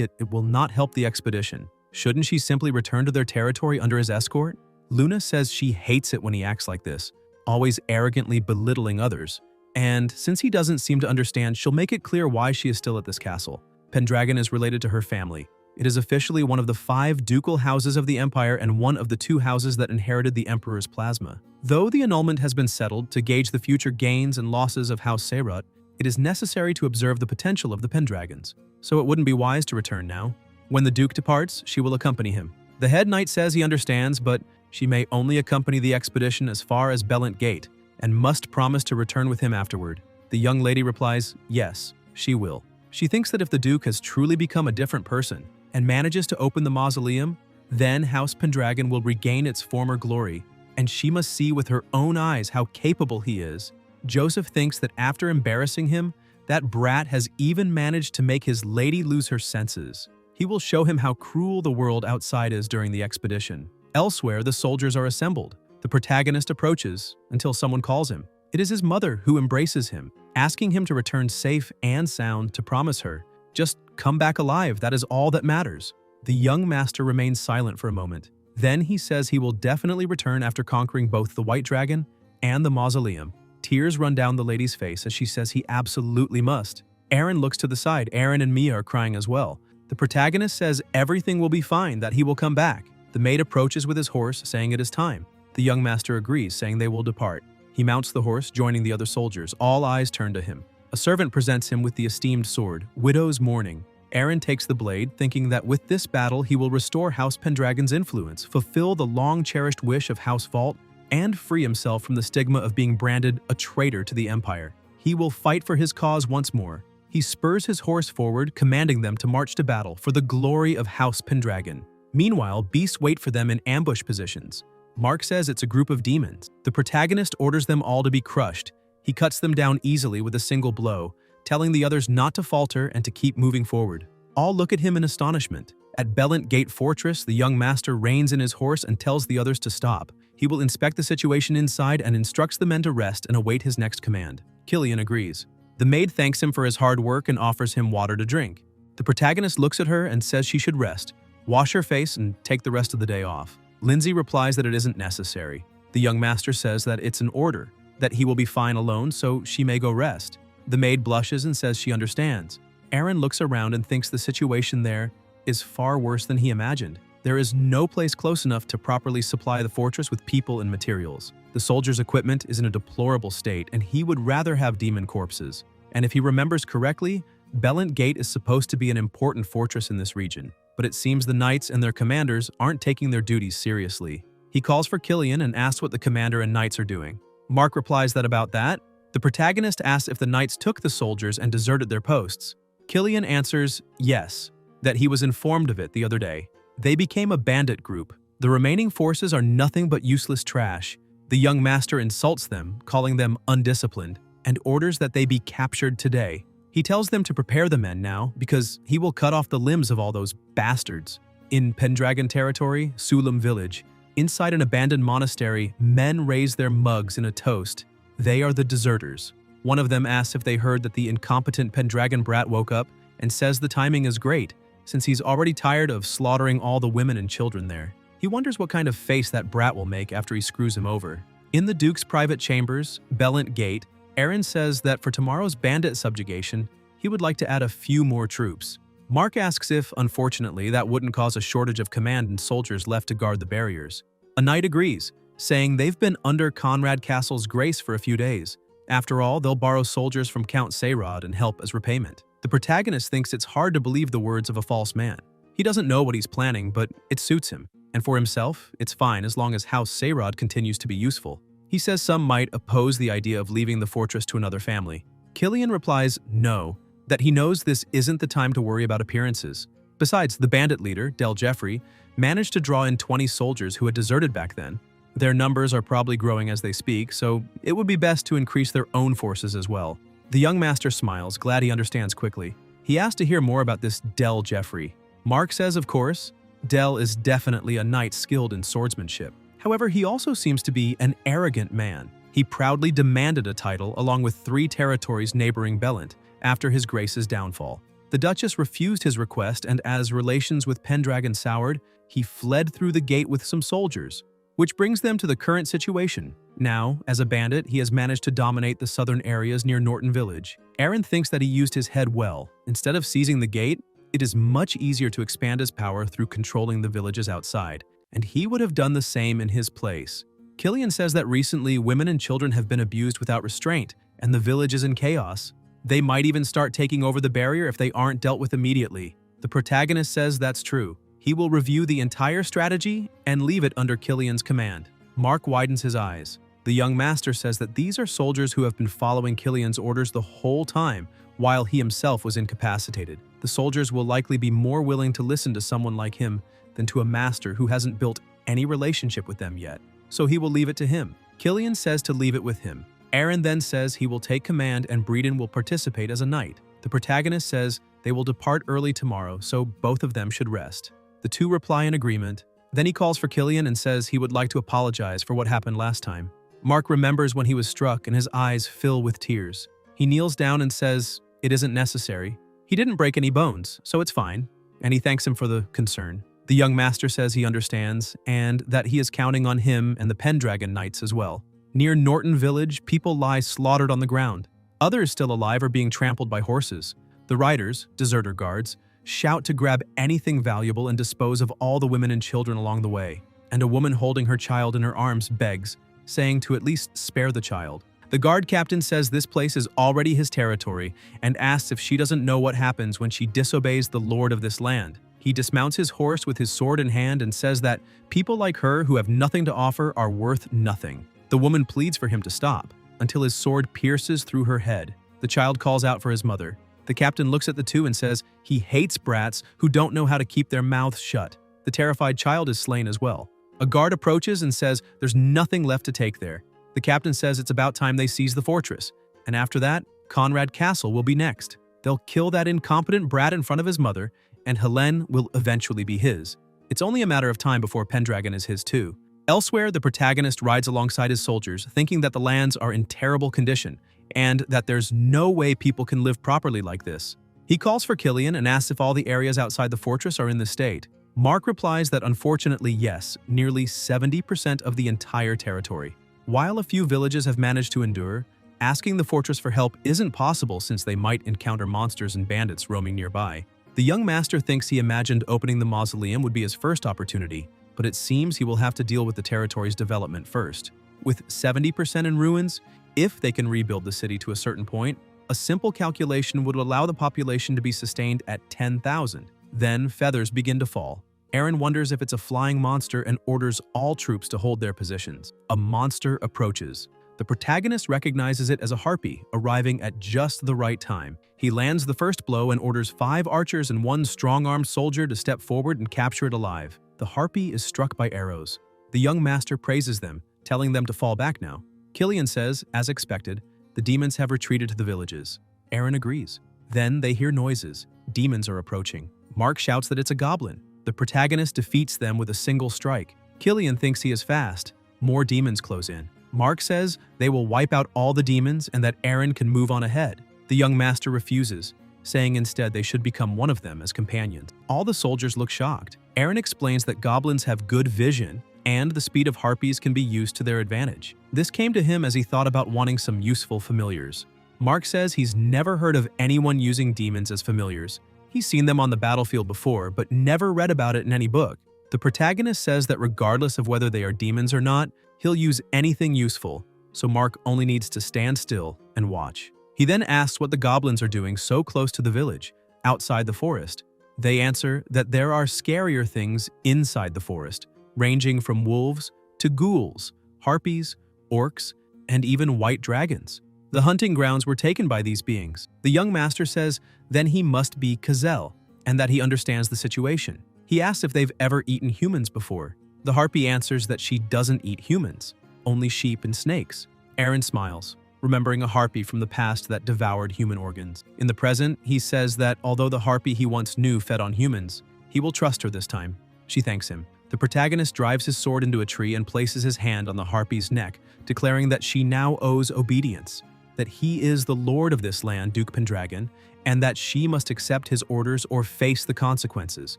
it will not help the expedition. Shouldn't she simply return to their territory under his escort? Luna says she hates it when he acts like this, always arrogantly belittling others. And since he doesn't seem to understand, she'll make it clear why she is still at this castle. Pendragon is related to her family. It is officially one of the 5 ducal houses of the Empire and one of the 2 houses that inherited the Emperor's plasma. Though the annulment has been settled to gauge the future gains and losses of House Seirot, it is necessary to observe the potential of the Pendragons, so it wouldn't be wise to return now. When the Duke departs, she will accompany him. The head knight says he understands, but she may only accompany the expedition as far as Bellant Gate, and must promise to return with him afterward. The young lady replies, yes, she will. She thinks that if the Duke has truly become a different person, and manages to open the mausoleum, then House Pendragon will regain its former glory, and she must see with her own eyes how capable he is. Joseph thinks that after embarrassing him, that brat has even managed to make his lady lose her senses. He will show him how cruel the world outside is during the expedition. Elsewhere, the soldiers are assembled. The protagonist approaches until someone calls him. It is his mother who embraces him, asking him to return safe and sound to promise her, just come back alive, that is all that matters. The young master remains silent for a moment. Then he says he will definitely return after conquering both the White Dragon and the mausoleum. Tears run down the lady's face as she says he absolutely must. Aaron looks to the side. Aaron and Mia are crying as well. The protagonist says everything will be fine, that he will come back. The maid approaches with his horse, saying it is time. The young master agrees, saying they will depart. He mounts the horse, joining the other soldiers. All eyes turn to him. A servant presents him with the esteemed sword, Widow's Mourning. Aaron takes the blade, thinking that with this battle he will restore House Pendragon's influence, fulfill the long-cherished wish of House Vault, and free himself from the stigma of being branded a traitor to the Empire. He will fight for his cause once more. He spurs his horse forward, commanding them to march to battle for the glory of House Pendragon. Meanwhile, beasts wait for them in ambush positions. Mark says it's a group of demons. The protagonist orders them all to be crushed. He cuts them down easily with a single blow, telling the others not to falter and to keep moving forward. All look at him in astonishment. At Bellant Gate Fortress, the young master reins in his horse and tells the others to stop. He will inspect the situation inside and instructs the men to rest and await his next command. Killian agrees. The maid thanks him for his hard work and offers him water to drink. The protagonist looks at her and says she should rest, wash her face, and take the rest of the day off. Lindsay replies that it isn't necessary. The young master says that it's an order, that he will be fine alone, so she may go rest. The maid blushes and says she understands. Aaron looks around and thinks the situation there is far worse than he imagined. There is no place close enough to properly supply the fortress with people and materials. The soldiers' equipment is in a deplorable state, and he would rather have demon corpses. And if he remembers correctly, Bellant Gate is supposed to be an important fortress in this region, but it seems the knights and their commanders aren't taking their duties seriously. He calls for Killian and asks what the commander and knights are doing. Mark replies that about that, the protagonist asks if the knights took the soldiers and deserted their posts. Killian answers yes, that he was informed of it the other day. They became a bandit group. The remaining forces are nothing but useless trash. The young master insults them, calling them undisciplined, and orders that they be captured today. He tells them to prepare the men now, because he will cut off the limbs of all those bastards. In Pendragon territory, Sulam village, inside an abandoned monastery, men raise their mugs in a toast. They are the deserters. One of them asks if they heard that the incompetent Pendragon brat woke up and says the timing is great, since he's already tired of slaughtering all the women and children there. He wonders what kind of face that brat will make after he screws him over. In the Duke's private chambers, Bellant Gate, Aaron says that for tomorrow's bandit subjugation, he would like to add a few more troops. Mark asks if, unfortunately, that wouldn't cause a shortage of command and soldiers left to guard the barriers. A knight agrees, saying they've been under Conrad Castle's grace for a few days. After all, they'll borrow soldiers from Count Seirod and help as repayment. The protagonist thinks it's hard to believe the words of a false man. He doesn't know what he's planning, but it suits him. And for himself, it's fine as long as House Seirod continues to be useful. He says some might oppose the idea of leaving the fortress to another family. Killian replies no, that he knows this isn't the time to worry about appearances. Besides, the bandit leader, Del Jeffrey, managed to draw in 20 soldiers who had deserted back then. Their numbers are probably growing as they speak, so it would be best to increase their own forces as well. The young master smiles, glad he understands quickly. He asks to hear more about this Del Jeffrey. Mark says, of course, Del is definitely a knight skilled in swordsmanship. However, he also seems to be an arrogant man. He proudly demanded a title along with 3 territories neighboring Bellant after his grace's downfall. The Duchess refused his request, and as relations with Pendragon soured, he fled through the gate with some soldiers, which brings them to the current situation. Now, as a bandit, he has managed to dominate the southern areas near Norton Village. Aaron thinks that he used his head well. Instead of seizing the gate, it is much easier to expand his power through controlling the villages outside, and he would have done the same in his place. Killian says that recently women and children have been abused without restraint, and the village is in chaos. They might even start taking over the barrier if they aren't dealt with immediately. The protagonist says that's true. He will review the entire strategy and leave it under Killian's command. Mark widens his eyes. The young master says that these are soldiers who have been following Killian's orders the whole time, while he himself was incapacitated. The soldiers will likely be more willing to listen to someone like him than to a master who hasn't built any relationship with them yet. So he will leave it to him. Killian says to leave it with him. Aaron then says he will take command and Breeden will participate as a knight. The protagonist says they will depart early tomorrow, so both of them should rest. The two reply in agreement. Then he calls for Killian and says he would like to apologize for what happened last time. Mark remembers when he was struck and his eyes fill with tears. He kneels down and says it isn't necessary. He didn't break any bones, so it's fine, and he thanks him for the concern. The young master says he understands and that he is counting on him and the Pendragon Knights as well. Near Norton Village, people lie slaughtered on the ground. Others still alive are being trampled by horses. The riders, deserter guards, shout to grab anything valuable and dispose of all the women and children along the way. And a woman holding her child in her arms begs, saying to at least spare the child. The guard captain says this place is already his territory and asks if she doesn't know what happens when she disobeys the lord of this land. He dismounts his horse with his sword in hand and says that people like her who have nothing to offer are worth nothing. The woman pleads for him to stop, until his sword pierces through her head. The child calls out for his mother. The captain looks at the two and says he hates brats who don't know how to keep their mouths shut. The terrified child is slain as well. A guard approaches and says there's nothing left to take there. The captain says it's about time they seize the fortress, and after that, Conrad Castle will be next. They'll kill that incompetent brat in front of his mother, and Helene will eventually be his. It's only a matter of time before Pendragon is his too. Elsewhere, the protagonist rides alongside his soldiers, thinking that the lands are in terrible condition, and that there's no way people can live properly like this. He calls for Killian and asks if all the areas outside the fortress are in this state. Mark replies that unfortunately yes, nearly 70% of the entire territory. While a few villages have managed to endure, asking the fortress for help isn't possible since they might encounter monsters and bandits roaming nearby. The young master thinks he imagined opening the mausoleum would be his first opportunity, but it seems he will have to deal with the territory's development first. With 70% in ruins, if they can rebuild the city to a certain point, a simple calculation would allow the population to be sustained at 10,000. Then feathers begin to fall. Aaron wonders if it's a flying monster and orders all troops to hold their positions. A monster approaches. The protagonist recognizes it as a harpy, arriving at just the right time. He lands the first blow and orders 5 archers and 1 strong-armed soldier to step forward and capture it alive. The harpy is struck by arrows. The young master praises them, telling them to fall back now. Killian says, as expected, the demons have retreated to the villages. Aaron agrees. Then they hear noises. Demons are approaching. Mark shouts that it's a goblin. The protagonist defeats them with a single strike. Killian thinks he is fast. More demons close in. Mark says they will wipe out all the demons and that Aaron can move on ahead. The young master refuses, saying instead they should become one of them as companions. All the soldiers look shocked. Aaron explains that goblins have good vision and the speed of harpies can be used to their advantage. This came to him as he thought about wanting some useful familiars. Mark says he's never heard of anyone using demons as familiars. He's seen them on the battlefield before, but never read about it in any book. The protagonist says that regardless of whether they are demons or not, he'll use anything useful, so Mark only needs to stand still and watch. He then asks what the goblins are doing so close to the village, outside the forest. They answer that there are scarier things inside the forest, ranging from wolves to ghouls, harpies, orcs, and even white dragons. The hunting grounds were taken by these beings. The young master says then he must be Kazel, and that he understands the situation. He asks if they've ever eaten humans before. The harpy answers that she doesn't eat humans, only sheep and snakes. Aaron smiles, remembering a harpy from the past that devoured human organs. In the present, he says that although the harpy he once knew fed on humans, he will trust her this time. She thanks him. The protagonist drives his sword into a tree and places his hand on the harpy's neck, declaring that she now owes obedience, that he is the lord of this land, Duke Pendragon, and that she must accept his orders or face the consequences.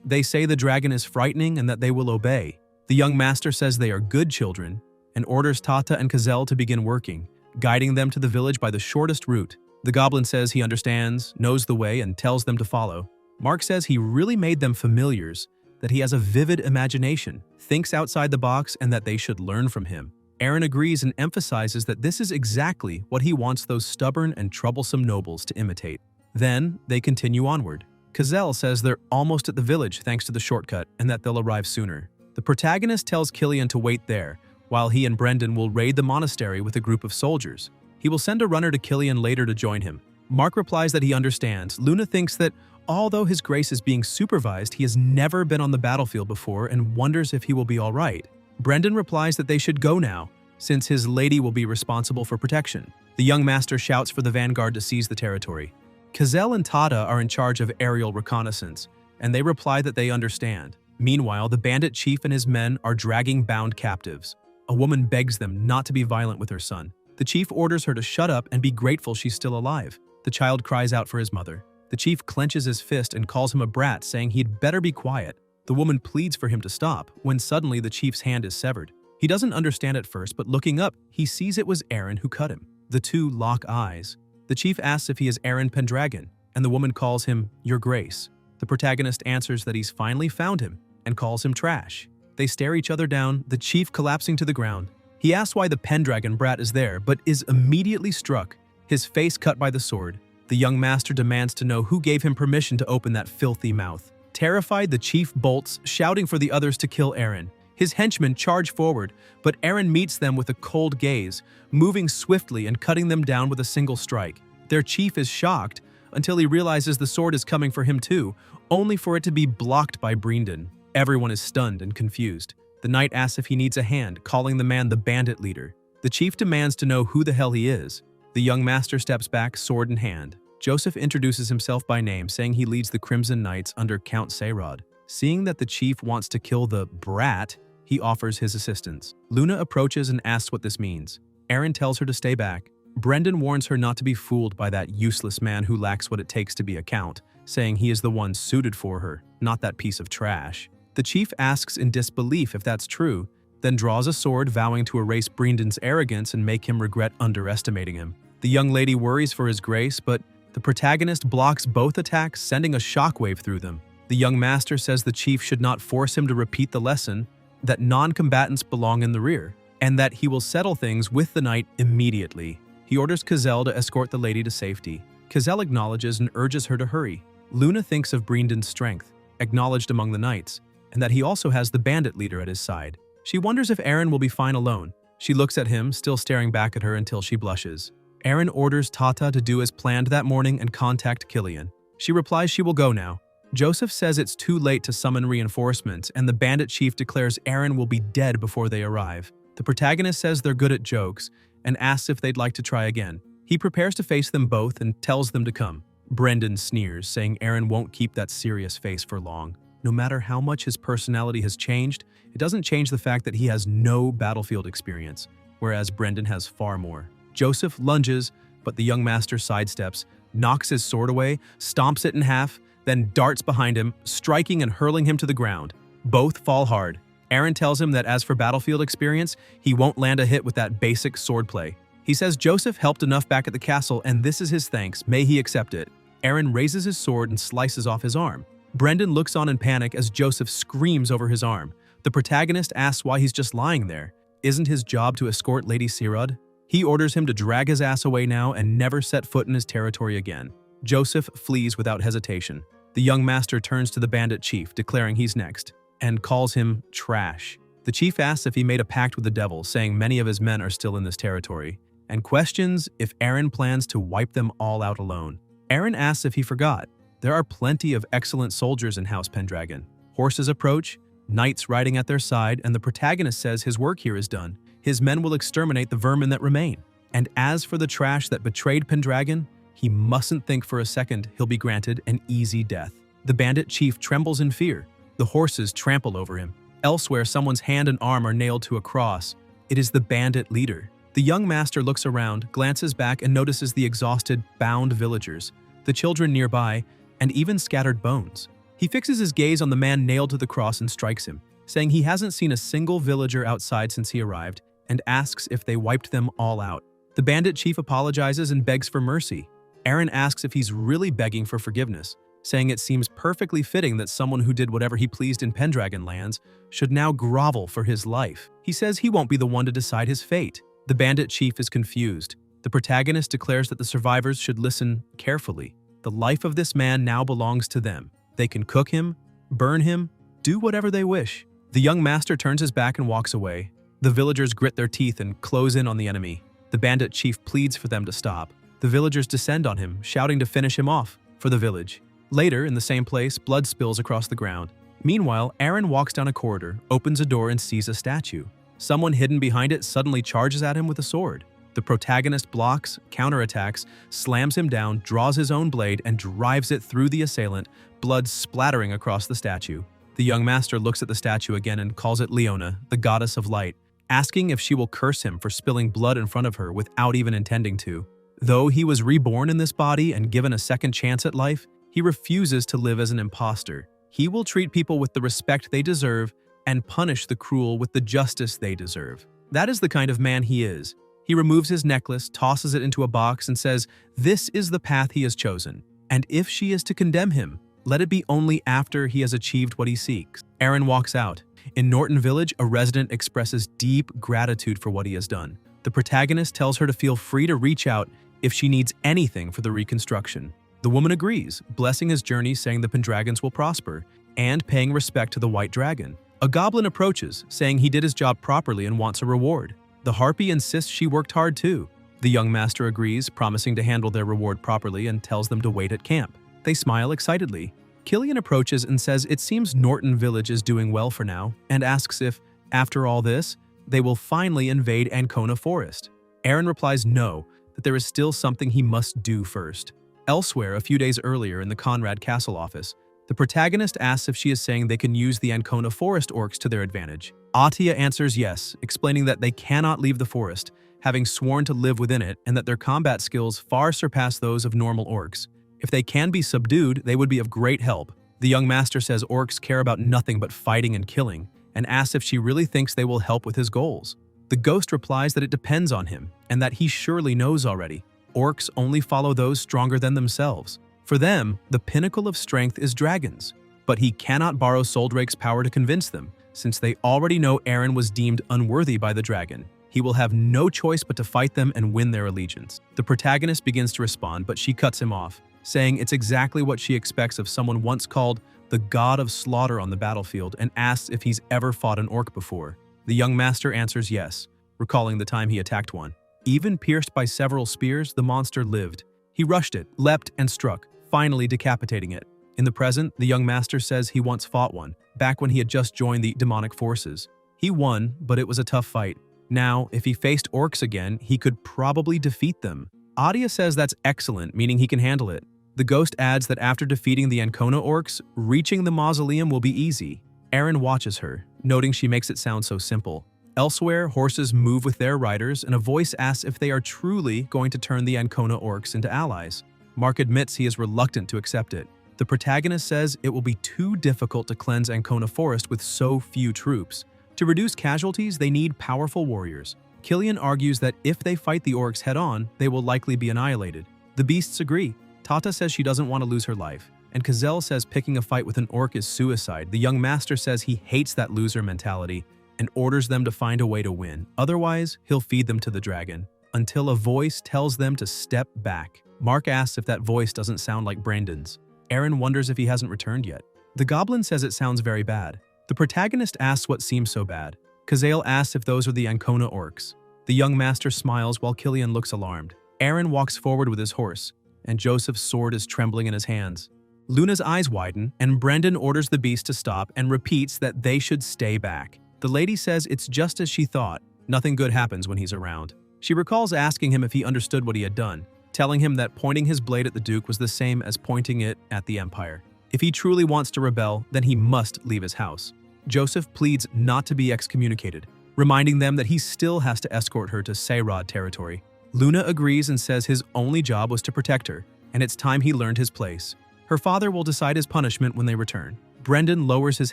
They say the dragon is frightening and that they will obey. The young master says they are good children and orders Tata and Kazel to begin working, guiding them to the village by the shortest route. The goblin says he understands, knows the way, and tells them to follow. Mark says he really made them familiars, that he has a vivid imagination, thinks outside the box, and that they should learn from him. Aaron agrees and emphasizes that this is exactly what he wants those stubborn and troublesome nobles to imitate. Then, they continue onward. Kazel says they're almost at the village thanks to the shortcut and that they'll arrive sooner. The protagonist tells Killian to wait there, while he and Brendan will raid the monastery with a group of soldiers. He will send a runner to Killian later to join him. Mark replies that he understands. Luna thinks that although his grace is being supervised, he has never been on the battlefield before and wonders if he will be all right. Brendan replies that they should go now, since his lady will be responsible for protection. The young master shouts for the vanguard to seize the territory. Kazel and Tata are in charge of aerial reconnaissance, and they reply that they understand. Meanwhile, the bandit chief and his men are dragging bound captives. A woman begs them not to be violent with her son. The chief orders her to shut up and be grateful she's still alive. The child cries out for his mother. The chief clenches his fist and calls him a brat, saying he'd better be quiet. The woman pleads for him to stop, when suddenly the chief's hand is severed. He doesn't understand at first, but looking up, he sees it was Aaron who cut him. The two lock eyes. The chief asks if he is Aaron Pendragon, and the woman calls him Your Grace. The protagonist answers that he's finally found him and calls him trash. They stare each other down, the chief collapsing to the ground. He asks why the Pendragon brat is there, but is immediately struck, his face cut by the sword. The young master demands to know who gave him permission to open that filthy mouth. Terrified, the chief bolts, shouting for the others to kill Aaron. His henchmen charge forward, but Aaron meets them with a cold gaze, moving swiftly and cutting them down with a single strike. Their chief is shocked until he realizes the sword is coming for him too, only for it to be blocked by Brendan. Everyone is stunned and confused. The knight asks if he needs a hand, calling the man the bandit leader. The chief demands to know who the hell he is. The young master steps back, sword in hand. Joseph introduces himself by name, saying he leads the Crimson Knights under Count Sayrod. Seeing that the chief wants to kill the brat, he offers his assistance. Luna approaches and asks what this means. Aaron tells her to stay back. Brendan warns her not to be fooled by that useless man who lacks what it takes to be a count, saying he is the one suited for her, not that piece of trash. The chief asks in disbelief if that's true, then draws a sword, vowing to erase Brendan's arrogance and make him regret underestimating him. The young lady worries for his grace, but the protagonist blocks both attacks, sending a shockwave through them. The young master says the chief should not force him to repeat the lesson, that non-combatants belong in the rear, and that he will settle things with the knight immediately. He orders Kazel to escort the lady to safety. Kazel acknowledges and urges her to hurry. Luna thinks of Brendan's strength, acknowledged among the knights, and that he also has the bandit leader at his side. She wonders if Aaron will be fine alone. She looks at him, still staring back at her until she blushes. Aaron orders Tata to do as planned that morning and contact Killian. She replies she will go now. Joseph says it's too late to summon reinforcements, and the bandit chief declares Aaron will be dead before they arrive. The protagonist says they're good at jokes and asks if they'd like to try again. He prepares to face them both and tells them to come. Brendan sneers, saying Aaron won't keep that serious face for long. No matter how much his personality has changed, it doesn't change the fact that he has no battlefield experience, whereas Brendan has far more. Joseph lunges, but the young master sidesteps, knocks his sword away, stomps it in half, then darts behind him, striking and hurling him to the ground. Both fall hard. Aaron tells him that as for battlefield experience, he won't land a hit with that basic swordplay. He says Joseph helped enough back at the castle and this is his thanks, may he accept it. Aaron raises his sword and slices off his arm. Brendan looks on in panic as Joseph screams over his arm. The protagonist asks why he's just lying there. Isn't his job to escort Lady Sirod? He orders him to drag his ass away now and never set foot in his territory again. Joseph flees without hesitation. The young master turns to the bandit chief, declaring he's next, and calls him trash. The chief asks if he made a pact with the devil, saying many of his men are still in this territory, and questions if Aaron plans to wipe them all out alone. Aaron asks if he forgot. There are plenty of excellent soldiers in House Pendragon. Horses approach, knights riding at their side, and the protagonist says his work here is done. His men will exterminate the vermin that remain. And as for the trash that betrayed Pendragon, he mustn't think for a second he'll be granted an easy death. The bandit chief trembles in fear. The horses trample over him. Elsewhere, someone's hand and arm are nailed to a cross. It is the bandit leader. The young master looks around, glances back, and notices the exhausted, bound villagers, the children nearby, and even scattered bones. He fixes his gaze on the man nailed to the cross and strikes him, saying he hasn't seen a single villager outside since he arrived, and asks if they wiped them all out. The bandit chief apologizes and begs for mercy. Eren asks if he's really begging for forgiveness, saying it seems perfectly fitting that someone who did whatever he pleased in Pendragon lands should now grovel for his life. He says he won't be the one to decide his fate. The bandit chief is confused. The protagonist declares that the survivors should listen carefully. The life of this man now belongs to them. They can cook him, burn him, do whatever they wish. The young master turns his back and walks away. The villagers grit their teeth and close in on the enemy. The bandit chief pleads for them to stop. The villagers descend on him, shouting to finish him off for the village. Later, in the same place, blood spills across the ground. Meanwhile, Eren walks down a corridor, opens a door, and sees a statue. Someone hidden behind it suddenly charges at him with a sword. The protagonist blocks, counterattacks, slams him down, draws his own blade, and drives it through the assailant, blood splattering across the statue. The young master looks at the statue again and calls it Leona, the goddess of light, asking if she will curse him for spilling blood in front of her without even intending to. Though he was reborn in this body and given a second chance at life, he refuses to live as an imposter. He will treat people with the respect they deserve and punish the cruel with the justice they deserve. That is the kind of man he is. He removes his necklace, tosses it into a box, and says, "This is the path he has chosen. And if she is to condemn him, let it be only after he has achieved what he seeks." Eren walks out. In Norton Village, a resident expresses deep gratitude for what he has done. The protagonist tells her to feel free to reach out if she needs anything for the reconstruction. The woman agrees, blessing his journey, saying the Pendragons will prosper, and paying respect to the White Dragon. A goblin approaches, saying he did his job properly and wants a reward. The harpy insists she worked hard too. The young master agrees, promising to handle their reward properly, and tells them to wait at camp. They smile excitedly. Killian approaches and says it seems Norton Village is doing well for now, and asks if, after all this, they will finally invade Ancona Forest. Eren replies no, that there is still something he must do first. Elsewhere, a few days earlier in the Conrad Castle office, the protagonist asks if she is saying they can use the Ancona Forest orcs to their advantage. Atia answers yes, explaining that they cannot leave the forest, having sworn to live within it, and that their combat skills far surpass those of normal orcs. If they can be subdued, they would be of great help. The young master says orcs care about nothing but fighting and killing, and asks if she really thinks they will help with his goals. The ghost replies that it depends on him, and that he surely knows already. Orcs only follow those stronger than themselves. For them, the pinnacle of strength is dragons, but he cannot borrow Soldrake's power to convince them, since they already know Eren was deemed unworthy by the dragon. He will have no choice but to fight them and win their allegiance. The protagonist begins to respond, but she cuts him off, saying it's exactly what she expects of someone once called the god of slaughter on the battlefield, and asks if he's ever fought an orc before. The young master answers yes, recalling the time he attacked one. Even pierced by several spears, the monster lived. He rushed it, leapt, and struck, finally decapitating it. In the present, the young master says he once fought one, back when he had just joined the demonic forces. He won, but it was a tough fight. Now, if he faced orcs again, he could probably defeat them. Adia says that's excellent, meaning he can handle it. The ghost adds that after defeating the Ancona orcs, reaching the mausoleum will be easy. Eren watches her, noting she makes it sound so simple. Elsewhere, horses move with their riders, and a voice asks if they are truly going to turn the Ancona orcs into allies. Mark admits he is reluctant to accept it. The protagonist says it will be too difficult to cleanse Ancona Forest with so few troops. To reduce casualties, they need powerful warriors. Killian argues that if they fight the orcs head-on, they will likely be annihilated. The beasts agree. Tata says she doesn't want to lose her life, and Kazel says picking a fight with an orc is suicide. The young master says he hates that loser mentality and orders them to find a way to win. Otherwise, he'll feed them to the dragon, until a voice tells them to step back. Mark asks if that voice doesn't sound like Brandon's. Eren wonders if he hasn't returned yet. The goblin says it sounds very bad. The protagonist asks what seems so bad. Kazel asks if those are the Ancona orcs. The young master smiles while Killian looks alarmed. Eren walks forward with his horse, and Joseph's sword is trembling in his hands. Luna's eyes widen, and Brendan orders the beast to stop and repeats that they should stay back. The lady says it's just as she thought. Nothing good happens when he's around. She recalls asking him if he understood what he had done, telling him that pointing his blade at the Duke was the same as pointing it at the Empire. If he truly wants to rebel, then he must leave his house. Joseph pleads not to be excommunicated, reminding them that he still has to escort her to Seirod territory. Luna agrees and says his only job was to protect her, and it's time he learned his place. Her father will decide his punishment when they return. Brendan lowers his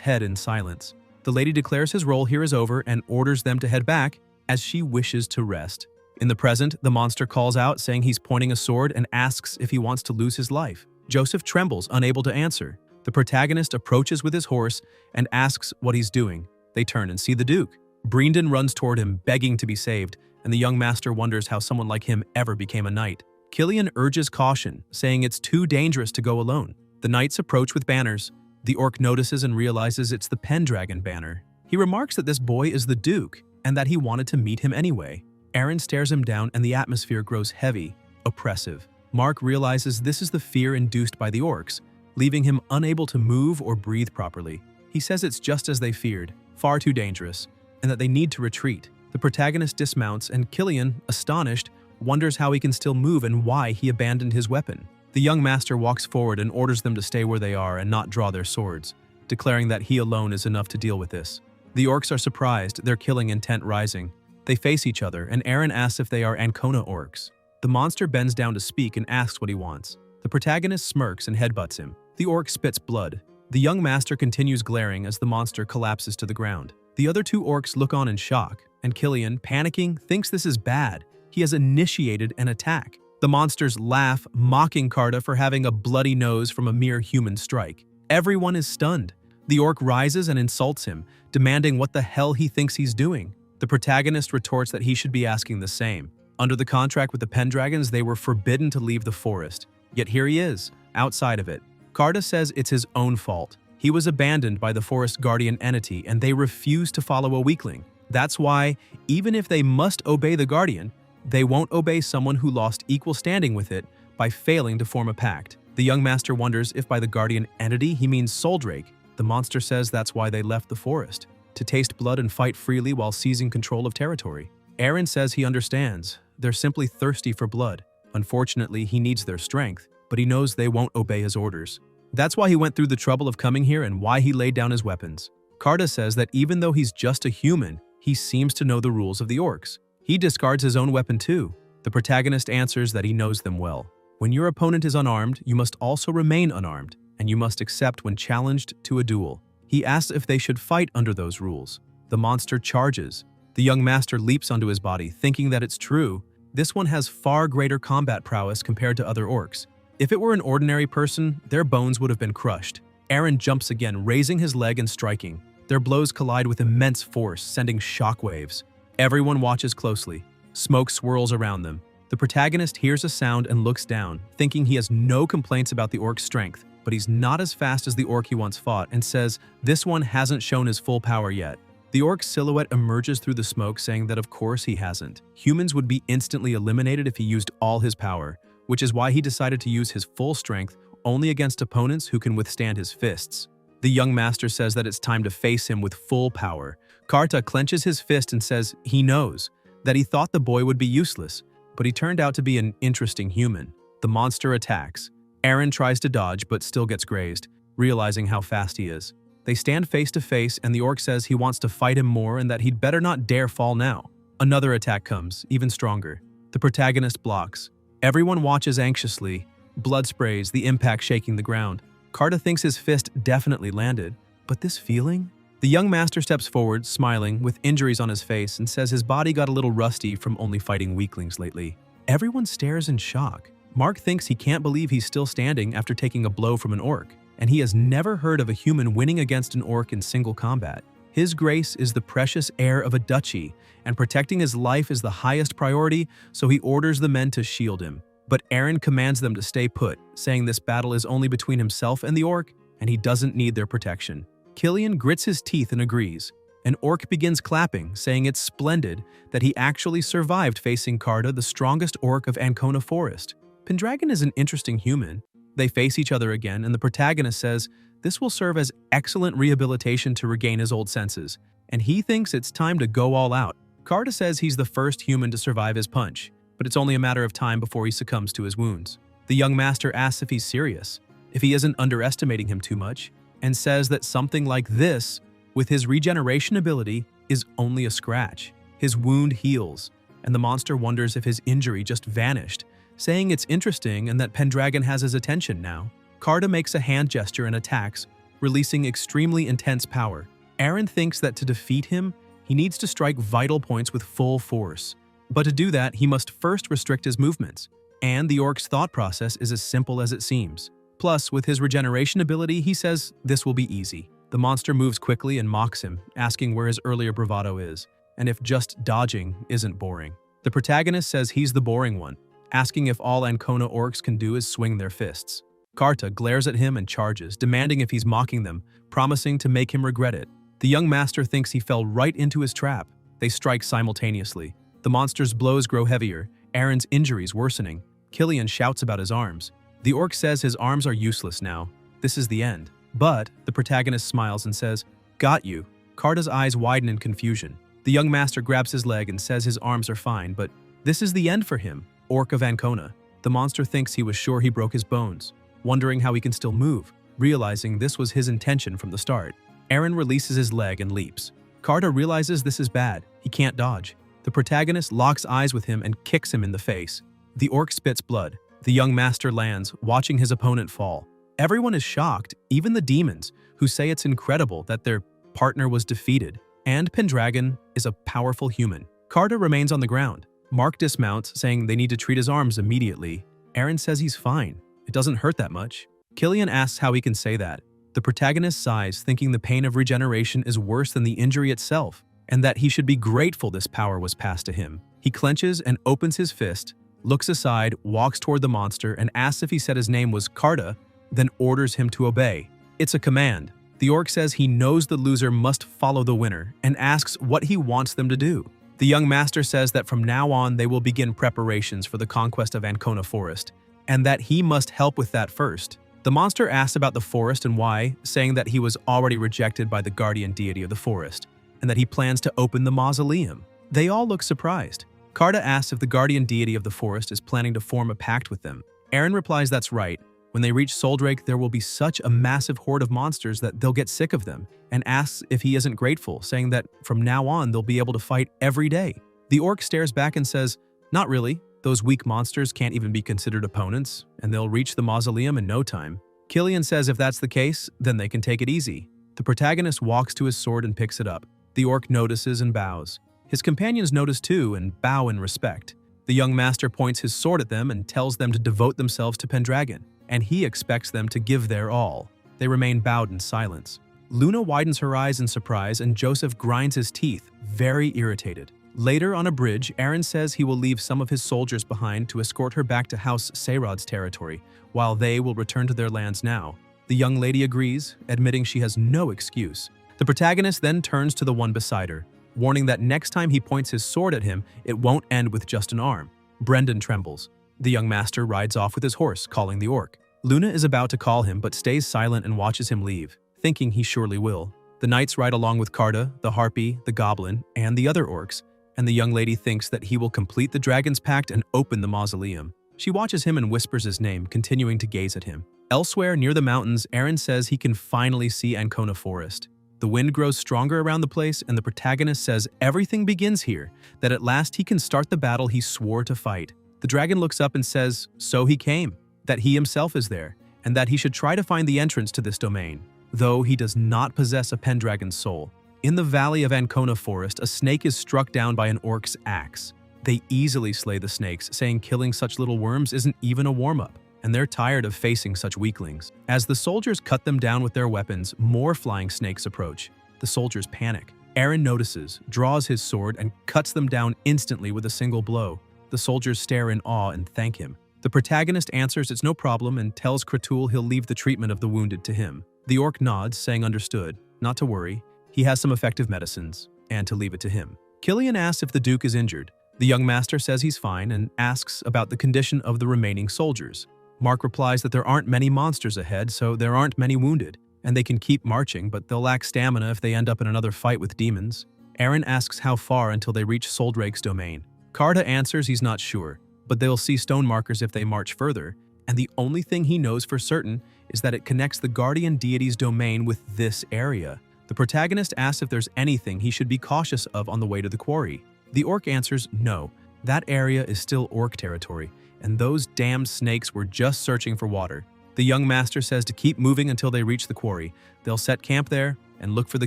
head in silence. The lady declares his role here is over and orders them to head back as she wishes to rest. In the present, the monster calls out saying he's pointing a sword and asks if he wants to lose his life. Joseph trembles, unable to answer. The protagonist approaches with his horse and asks what he's doing. They turn and see the Duke. Brendan runs toward him, begging to be saved, and the young master wonders how someone like him ever became a knight. Killian urges caution, saying it's too dangerous to go alone. The knights approach with banners. The orc notices and realizes it's the Pendragon banner. He remarks that this boy is the Duke, and that he wanted to meet him anyway. Aaron stares him down and the atmosphere grows heavy, oppressive. Mark realizes this is the fear induced by the orcs, leaving him unable to move or breathe properly. He says it's just as they feared, far too dangerous, and that they need to retreat. The protagonist dismounts and Killian, astonished, wonders how he can still move and why he abandoned his weapon. The young master walks forward and orders them to stay where they are and not draw their swords, declaring that he alone is enough to deal with this. The orcs are surprised, their killing intent rising. They face each other, and Aaron asks if they are Ancona orcs. The monster bends down to speak and asks what he wants. The protagonist smirks and headbutts him. The orc spits blood. The young master continues glaring as the monster collapses to the ground. The other two orcs look on in shock, and Killian, panicking, thinks this is bad. He has initiated an attack. The monsters laugh, mocking Carta for having a bloody nose from a mere human strike. Everyone is stunned. The orc rises and insults him, demanding what the hell he thinks he's doing. The protagonist retorts that he should be asking the same. Under the contract with the Pendragons, they were forbidden to leave the forest. Yet here he is, outside of it. Carta says it's his own fault. He was abandoned by the forest guardian entity and they refuse to follow a weakling. That's why, even if they must obey the guardian, they won't obey someone who lost equal standing with it by failing to form a pact. The young master wonders if by the guardian entity he means Soldrake. The monster says that's why they left the forest, to taste blood and fight freely while seizing control of territory. Aaron says he understands. They're simply thirsty for blood. Unfortunately, he needs their strength, but he knows they won't obey his orders. That's why he went through the trouble of coming here and why he laid down his weapons. Carta says that even though he's just a human, he seems to know the rules of the orcs. He discards his own weapon too. The protagonist answers that he knows them well. When your opponent is unarmed, you must also remain unarmed, and you must accept when challenged to a duel. He asks if they should fight under those rules. The monster charges. The young master leaps onto his body, thinking that it's true. This one has far greater combat prowess compared to other orcs. If it were an ordinary person, their bones would have been crushed. Aaron jumps again, raising his leg and striking. Their blows collide with immense force, sending shockwaves. Everyone watches closely. Smoke swirls around them. The protagonist hears a sound and looks down, thinking he has no complaints about the orc's strength, but he's not as fast as the orc he once fought and says this one hasn't shown his full power yet. The orc's silhouette emerges through the smoke, saying that of course he hasn't. Humans would be instantly eliminated if he used all his power, which is why he decided to use his full strength only against opponents who can withstand his fists. The young master says that it's time to face him with full power. Carta clenches his fist and says he knows, that he thought the boy would be useless, but he turned out to be an interesting human. The monster attacks. Aaron tries to dodge but still gets grazed, realizing how fast he is. They stand face to face and the orc says he wants to fight him more and that he'd better not dare fall now. Another attack comes, even stronger. The protagonist blocks. Everyone watches anxiously. Blood sprays, the impact shaking the ground. Carta thinks his fist definitely landed, but this feeling? The young master steps forward, smiling, with injuries on his face, and says his body got a little rusty from only fighting weaklings lately. Everyone stares in shock. Mark thinks he can't believe he's still standing after taking a blow from an orc, and he has never heard of a human winning against an orc in single combat. His grace is the precious heir of a duchy, and protecting his life is the highest priority, so he orders the men to shield him. But Aaron commands them to stay put, saying this battle is only between himself and the orc, and he doesn't need their protection. Killian grits his teeth and agrees. An orc begins clapping, saying it's splendid that he actually survived facing Carta, the strongest orc of Ancona Forest. Pendragon is an interesting human. They face each other again, and the protagonist says this will serve as excellent rehabilitation to regain his old senses, and he thinks it's time to go all out. Carta says he's the first human to survive his punch, but it's only a matter of time before he succumbs to his wounds. The young master asks if he's serious. if he isn't underestimating him too much, and says that something like this, with his regeneration ability, is only a scratch. His wound heals, and the monster wonders if his injury just vanished, saying it's interesting and that Pendragon has his attention now. Carta makes a hand gesture and attacks, releasing extremely intense power. Eren thinks that to defeat him, he needs to strike vital points with full force. But to do that, he must first restrict his movements. And the orc's thought process is as simple as it seems. Plus, with his regeneration ability, he says this will be easy. The monster moves quickly and mocks him, asking where his earlier bravado is, and if just dodging isn't boring. The protagonist says he's the boring one, asking if all Ancona orcs can do is swing their fists. Carta glares at him and charges, demanding if he's mocking them, promising to make him regret it. The young master thinks he fell right into his trap. They strike simultaneously. The monster's blows grow heavier, Eren's injuries worsening. Killian shouts about his arms. The orc says his arms are useless now. This is the end. But the protagonist smiles and says, "Got you." Carta's eyes widen in confusion. The young master grabs his leg and says his arms are fine, but this is the end for him, Orc of Ancona. The monster thinks he was sure he broke his bones, wondering how he can still move, realizing this was his intention from the start. Eren releases his leg and leaps. Carta realizes this is bad. He can't dodge. The protagonist locks eyes with him and kicks him in the face. The orc spits blood. The young master lands, watching his opponent fall. Everyone is shocked, even the demons, who say it's incredible that their partner was defeated. And Pendragon is a powerful human. Carta remains on the ground. Mark dismounts, saying they need to treat his arms immediately. Eren says he's fine. It doesn't hurt that much. Killian asks how he can say that. The protagonist sighs, thinking the pain of regeneration is worse than the injury itself, and that he should be grateful this power was passed to him. He clenches and opens his fist, looks aside, walks toward the monster, and asks if he said his name was Carta, then orders him to obey. It's a command. The orc says he knows the loser must follow the winner, and asks what he wants them to do. The young master says that from now on they will begin preparations for the conquest of Ancona Forest, and that he must help with that first. The monster asks about the forest and why, saying that he was already rejected by the guardian deity of the forest, and that he plans to open the mausoleum. They all look surprised. Carta asks if the guardian deity of the forest is planning to form a pact with them. Eren replies that's right. When they reach Soldrake, there will be such a massive horde of monsters that they'll get sick of them, and asks if he isn't grateful, saying that from now on they'll be able to fight every day. The orc stares back and says, "Not really. Those weak monsters can't even be considered opponents, and they'll reach the mausoleum in no time." Killian says if that's the case, then they can take it easy. The protagonist walks to his sword and picks it up. The orc notices and bows. His companions notice too and bow in respect. The young master points his sword at them and tells them to devote themselves to Pendragon, and he expects them to give their all. They remain bowed in silence. Luna widens her eyes in surprise, and Joseph grinds his teeth, very irritated. Later on a bridge, Eren says he will leave some of his soldiers behind to escort her back to House Seyrod's territory, while they will return to their lands now. The young lady agrees, admitting she has no excuse. The protagonist then turns to the one beside her, warning that next time he points his sword at him, it won't end with just an arm. Brendan trembles. The young master rides off with his horse, calling the orc. Luna is about to call him but stays silent and watches him leave, thinking he surely will. The knights ride along with Carta, the harpy, the goblin, and the other orcs, and the young lady thinks that he will complete the dragon's pact and open the mausoleum. She watches him and whispers his name, continuing to gaze at him. Elsewhere, near the mountains, Eren says he can finally see Ancona Forest. The wind grows stronger around the place, and the protagonist says everything begins here, that at last he can start the battle he swore to fight. The dragon looks up and says, so he came, that he himself is there, and that he should try to find the entrance to this domain, though he does not possess a Pendragon's soul. In the valley of Ancona Forest, a snake is struck down by an orc's axe. They easily slay the snakes, saying killing such little worms isn't even a warm-up, and they're tired of facing such weaklings. As the soldiers cut them down with their weapons, more flying snakes approach. The soldiers panic. Eren notices, draws his sword, and cuts them down instantly with a single blow. The soldiers stare in awe and thank him. The protagonist answers it's no problem and tells Kratul he'll leave the treatment of the wounded to him. The orc nods, saying understood, not to worry. He has some effective medicines, and to leave it to him. Killian asks if the Duke is injured. The young master says he's fine and asks about the condition of the remaining soldiers. Mark replies that there aren't many monsters ahead, so there aren't many wounded, and they can keep marching, but they'll lack stamina if they end up in another fight with demons. Eren asks how far until they reach Soldrake's domain. Carta answers he's not sure, but they'll see stone markers if they march further, and the only thing he knows for certain is that it connects the guardian deity's domain with this area. The protagonist asks if there's anything he should be cautious of on the way to the quarry. The orc answers no, that area is still orc territory, and those damned snakes were just searching for water. The young master says to keep moving until they reach the quarry. They'll set camp there and look for the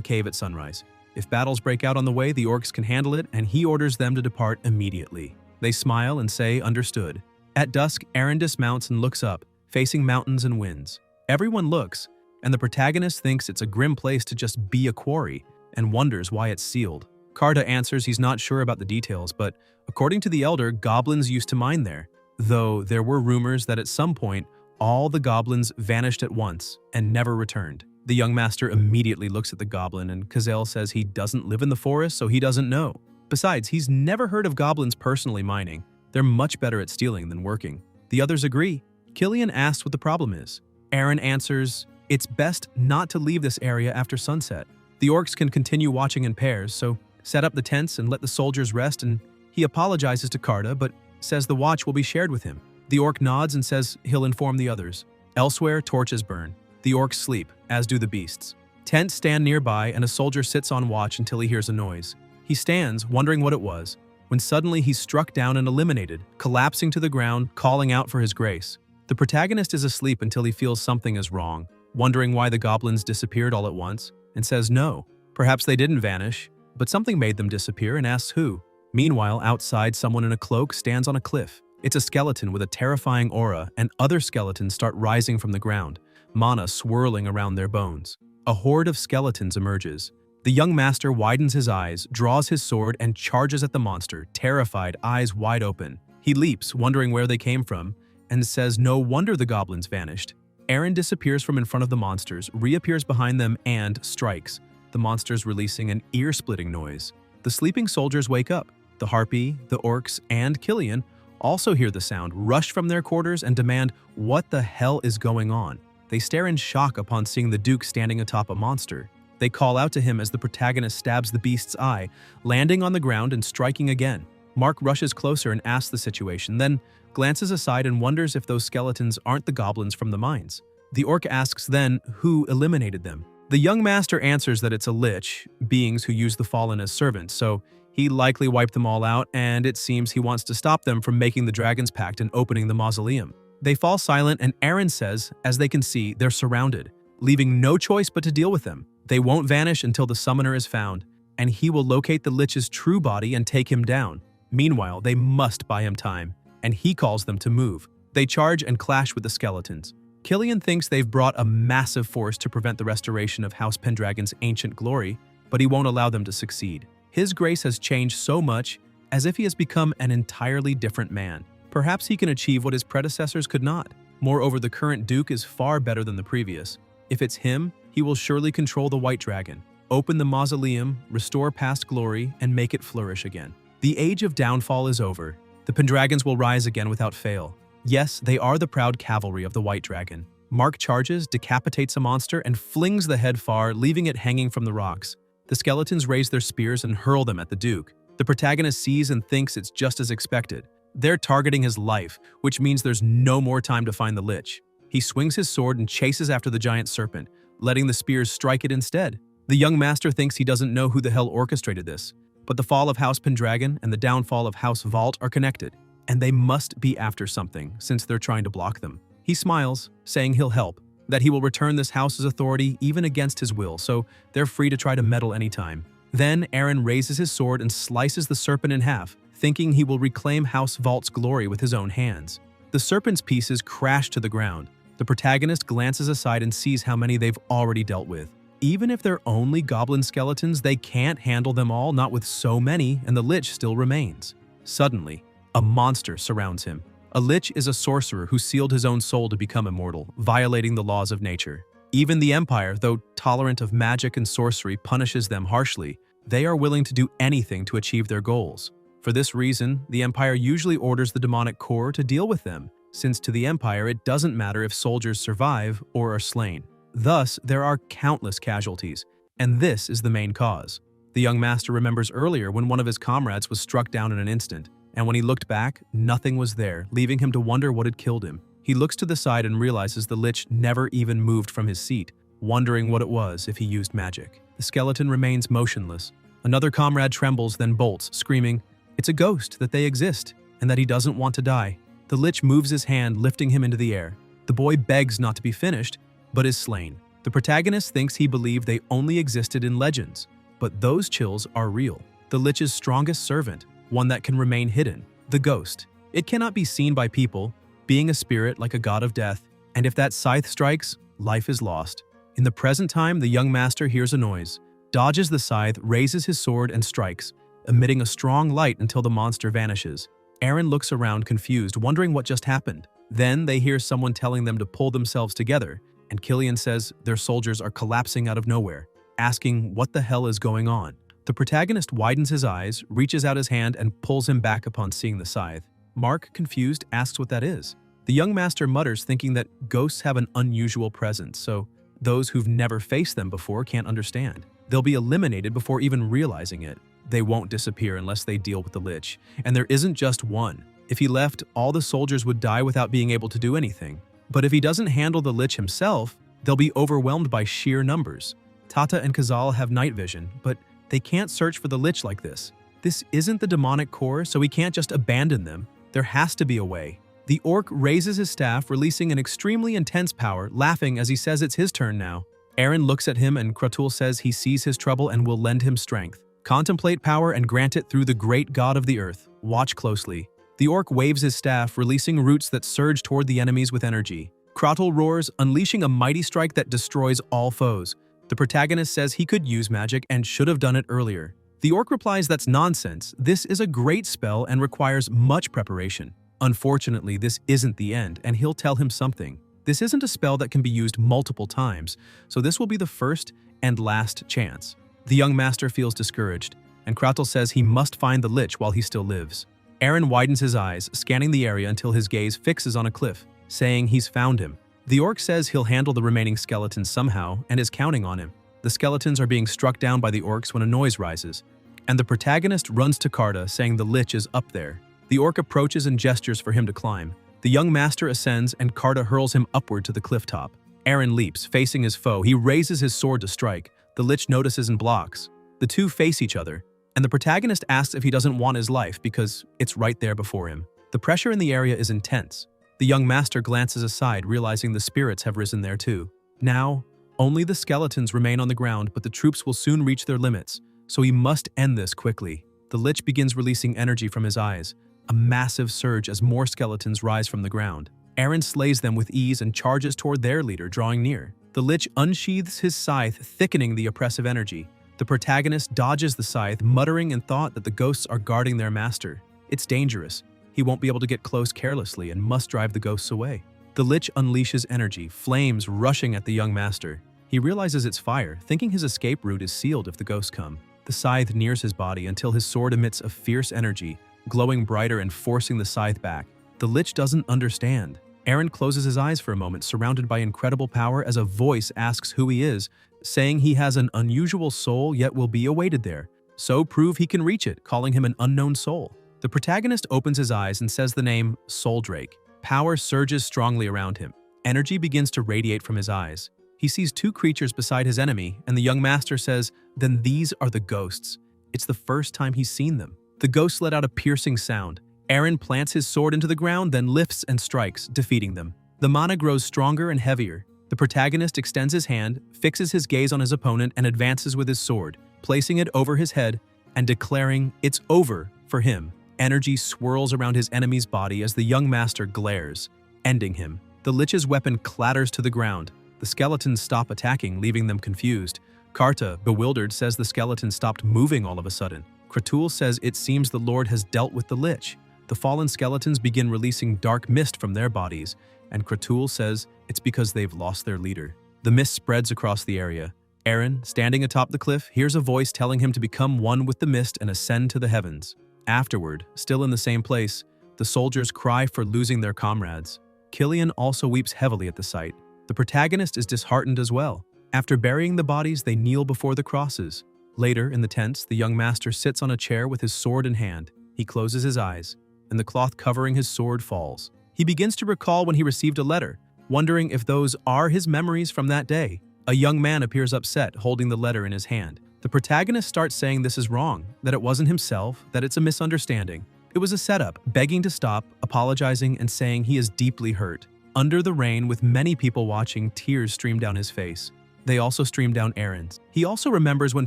cave at sunrise. If battles break out on the way, the orcs can handle it, and he orders them to depart immediately. They smile and say, understood. At dusk, Eren dismounts and looks up, facing mountains and winds. Everyone looks, and the protagonist thinks it's a grim place to just be a quarry, and wonders why it's sealed. Karda answers he's not sure about the details, but according to the elder, goblins used to mine there, though there were rumors that at some point, all the goblins vanished at once and never returned. The young master immediately looks at the goblin, and Kazel says he doesn't live in the forest, so he doesn't know. Besides, he's never heard of goblins personally mining. They're much better at stealing than working. The others agree. Killian asks what the problem is. Eren answers, it's best not to leave this area after sunset. The orcs can continue watching in pairs, so set up the tents and let the soldiers rest, and he apologizes to Karda, but says the watch will be shared with him. The orc nods and says he'll inform the others. Elsewhere, torches burn. The orcs sleep, as do the beasts. Tents stand nearby, and a soldier sits on watch until he hears a noise. He stands, wondering what it was, when suddenly he's struck down and eliminated, collapsing to the ground, calling out for his grace. The protagonist is asleep until he feels something is wrong, wondering why the goblins disappeared all at once, and says no. Perhaps they didn't vanish, but something made them disappear and asks who. Meanwhile, outside, someone in a cloak stands on a cliff. It's a skeleton with a terrifying aura, and other skeletons start rising from the ground, mana swirling around their bones. A horde of skeletons emerges. The young master widens his eyes, draws his sword, and charges at the monster, terrified, eyes wide open. He leaps, wondering where they came from, and says no wonder the goblins vanished. Eren disappears from in front of the monsters, reappears behind them, and strikes, the monsters releasing an ear-splitting noise. The sleeping soldiers wake up. The Harpy, the orcs, and Killian also hear the sound, rush from their quarters, and demand, what the hell is going on? They stare in shock upon seeing the Duke standing atop a monster. They call out to him as the protagonist stabs the beast's eye, landing on the ground and striking again. Mark rushes closer and asks the situation, then glances aside and wonders if those skeletons aren't the goblins from the mines. The orc asks then who eliminated them. The young master answers that it's a lich, beings who use the fallen as servants, so he likely wiped them all out, and it seems he wants to stop them from making the Dragon's Pact and opening the mausoleum. They fall silent, and Eren says, as they can see, they're surrounded, leaving no choice but to deal with them. They won't vanish until the summoner is found, and he will locate the lich's true body and take him down. Meanwhile, they must buy him time, and he calls them to move. They charge and clash with the skeletons. Killian thinks they've brought a massive force to prevent the restoration of House Pendragon's ancient glory, but he won't allow them to succeed. His grace has changed so much, as if he has become an entirely different man. Perhaps he can achieve what his predecessors could not. Moreover, the current Duke is far better than the previous. If it's him, he will surely control the White Dragon, open the mausoleum, restore past glory, and make it flourish again. The age of downfall is over. The Pendragons will rise again without fail. Yes, they are the proud cavalry of the White Dragon. Mark charges, decapitates a monster, and flings the head far, leaving it hanging from the rocks. The skeletons raise their spears and hurl them at the Duke. The protagonist sees and thinks it's just as expected. They're targeting his life, which means there's no more time to find the lich. He swings his sword and chases after the giant serpent, letting the spears strike it instead. The young master thinks he doesn't know who the hell orchestrated this, but the fall of House Pendragon and the downfall of House Vault are connected, and they must be after something since they're trying to block them. He smiles, saying he'll help, that he will return this house's authority even against his will, so they're free to try to meddle anytime. Then Eren raises his sword and slices the serpent in half, thinking he will reclaim House Vault's glory with his own hands. The serpent's pieces crash to the ground. The protagonist glances aside and sees how many they've already dealt with. Even if they're only goblin skeletons, they can't handle them all, not with so many, and the lich still remains. Suddenly, a monster surrounds him. A lich is a sorcerer who sealed his own soul to become immortal, violating the laws of nature. Even the Empire, though tolerant of magic and sorcery, punishes them harshly. They are willing to do anything to achieve their goals. For this reason, the Empire usually orders the demonic core to deal with them, since to the Empire it doesn't matter if soldiers survive or are slain. Thus, there are countless casualties, and this is the main cause. The young master remembers earlier when one of his comrades was struck down in an instant, and when he looked back, nothing was there, leaving him to wonder what had killed him. He looks to the side and realizes the lich never even moved from his seat, wondering what it was if he used magic. The skeleton remains motionless. Another comrade trembles, then bolts, screaming, "It's a ghost, that they exist, and that he doesn't want to die." The lich moves his hand, lifting him into the air. The boy begs not to be finished, but is slain. The protagonist thinks he believed they only existed in legends, but those chills are real. The lich's strongest servant, one that can remain hidden, the ghost. It cannot be seen by people, being a spirit like a god of death, and if that scythe strikes, life is lost. In the present time, the young master hears a noise, dodges the scythe, raises his sword, and strikes, emitting a strong light until the monster vanishes. Eren looks around confused, wondering what just happened. Then they hear someone telling them to pull themselves together, and Killian says their soldiers are collapsing out of nowhere, asking what the hell is going on. The protagonist widens his eyes, reaches out his hand, and pulls him back upon seeing the scythe. Mark, confused, asks what that is. The young master mutters, thinking that ghosts have an unusual presence, so those who've never faced them before can't understand. They'll be eliminated before even realizing it. They won't disappear unless they deal with the lich, and there isn't just one. If he left, all the soldiers would die without being able to do anything. But if he doesn't handle the lich himself, they'll be overwhelmed by sheer numbers. Tata and Kazal have night vision, but they can't search for the lich like this. This isn't the demonic core, so he can't just abandon them. There has to be a way. The orc raises his staff, releasing an extremely intense power, laughing as he says it's his turn now. Eren looks at him and Kratul says he sees his trouble and will lend him strength. Contemplate power and grant it through the great god of the earth. Watch closely. The orc waves his staff, releasing roots that surge toward the enemies with energy. Kratul roars, unleashing a mighty strike that destroys all foes. The protagonist says he could use magic and should have done it earlier. The orc replies that's nonsense. This is a great spell and requires much preparation. Unfortunately, this isn't the end, and he'll tell him something. This isn't a spell that can be used multiple times, so this will be the first and last chance. The young master feels discouraged, and Kratul says he must find the lich while he still lives. Eren widens his eyes, scanning the area until his gaze fixes on a cliff, saying he's found him. The orc says he'll handle the remaining skeletons somehow and is counting on him. The skeletons are being struck down by the orcs when a noise rises, and the protagonist runs to Karta, saying the lich is up there. The orc approaches and gestures for him to climb. The young master ascends and Karta hurls him upward to the cliff top. Eren leaps, facing his foe. He raises his sword to strike. The lich notices and blocks. The two face each other, and the protagonist asks if he doesn't want his life because it's right there before him. The pressure in the area is intense. The young master glances aside, realizing the spirits have risen there too. Now, only the skeletons remain on the ground, but the troops will soon reach their limits, so he must end this quickly. The lich begins releasing energy from his eyes, a massive surge as more skeletons rise from the ground. Eren slays them with ease and charges toward their leader, drawing near. The lich unsheathes his scythe, thickening the oppressive energy. The protagonist dodges the scythe, muttering in thought that the ghosts are guarding their master. It's dangerous. He won't be able to get close carelessly and must drive the ghosts away. The lich unleashes energy, flames rushing at the young master. He realizes it's fire, thinking his escape route is sealed if the ghosts come. The scythe nears his body until his sword emits a fierce energy, glowing brighter and forcing the scythe back. The lich doesn't understand. Eren closes his eyes for a moment, surrounded by incredible power, as a voice asks who he is, saying he has an unusual soul yet will be awaited there. So prove he can reach it, calling him an unknown soul. The protagonist opens his eyes and says the name Soul Drake. Power surges strongly around him. Energy begins to radiate from his eyes. He sees two creatures beside his enemy, and the young master says, "Then these are the ghosts." It's the first time he's seen them. The ghosts let out a piercing sound. Eren plants his sword into the ground, then lifts and strikes, defeating them. The mana grows stronger and heavier. The protagonist extends his hand, fixes his gaze on his opponent, and advances with his sword, placing it over his head and declaring it's over for him. Energy swirls around his enemy's body as the young master glares, ending him. The lich's weapon clatters to the ground. The skeletons stop attacking, leaving them confused. Karta, bewildered, says the skeleton stopped moving all of a sudden. Kratul says it seems the Lord has dealt with the lich. The fallen skeletons begin releasing dark mist from their bodies, and Kratul says it's because they've lost their leader. The mist spreads across the area. Eren, standing atop the cliff, hears a voice telling him to become one with the mist and ascend to the heavens. Afterward, still in the same place, the soldiers cry for losing their comrades. Killian also weeps heavily at the sight. The protagonist is disheartened as well. After burying the bodies, they kneel before the crosses. Later, in the tents, the young master sits on a chair with his sword in hand. He closes his eyes, and the cloth covering his sword falls. He begins to recall when he received a letter, wondering if those are his memories from that day. A young man appears upset, holding the letter in his hand. The protagonist starts saying this is wrong, that it wasn't himself, that it's a misunderstanding. It was a setup, begging to stop, apologizing, and saying he is deeply hurt. Under the rain, with many people watching, tears stream down his face. They also stream down Aaron's. He also remembers when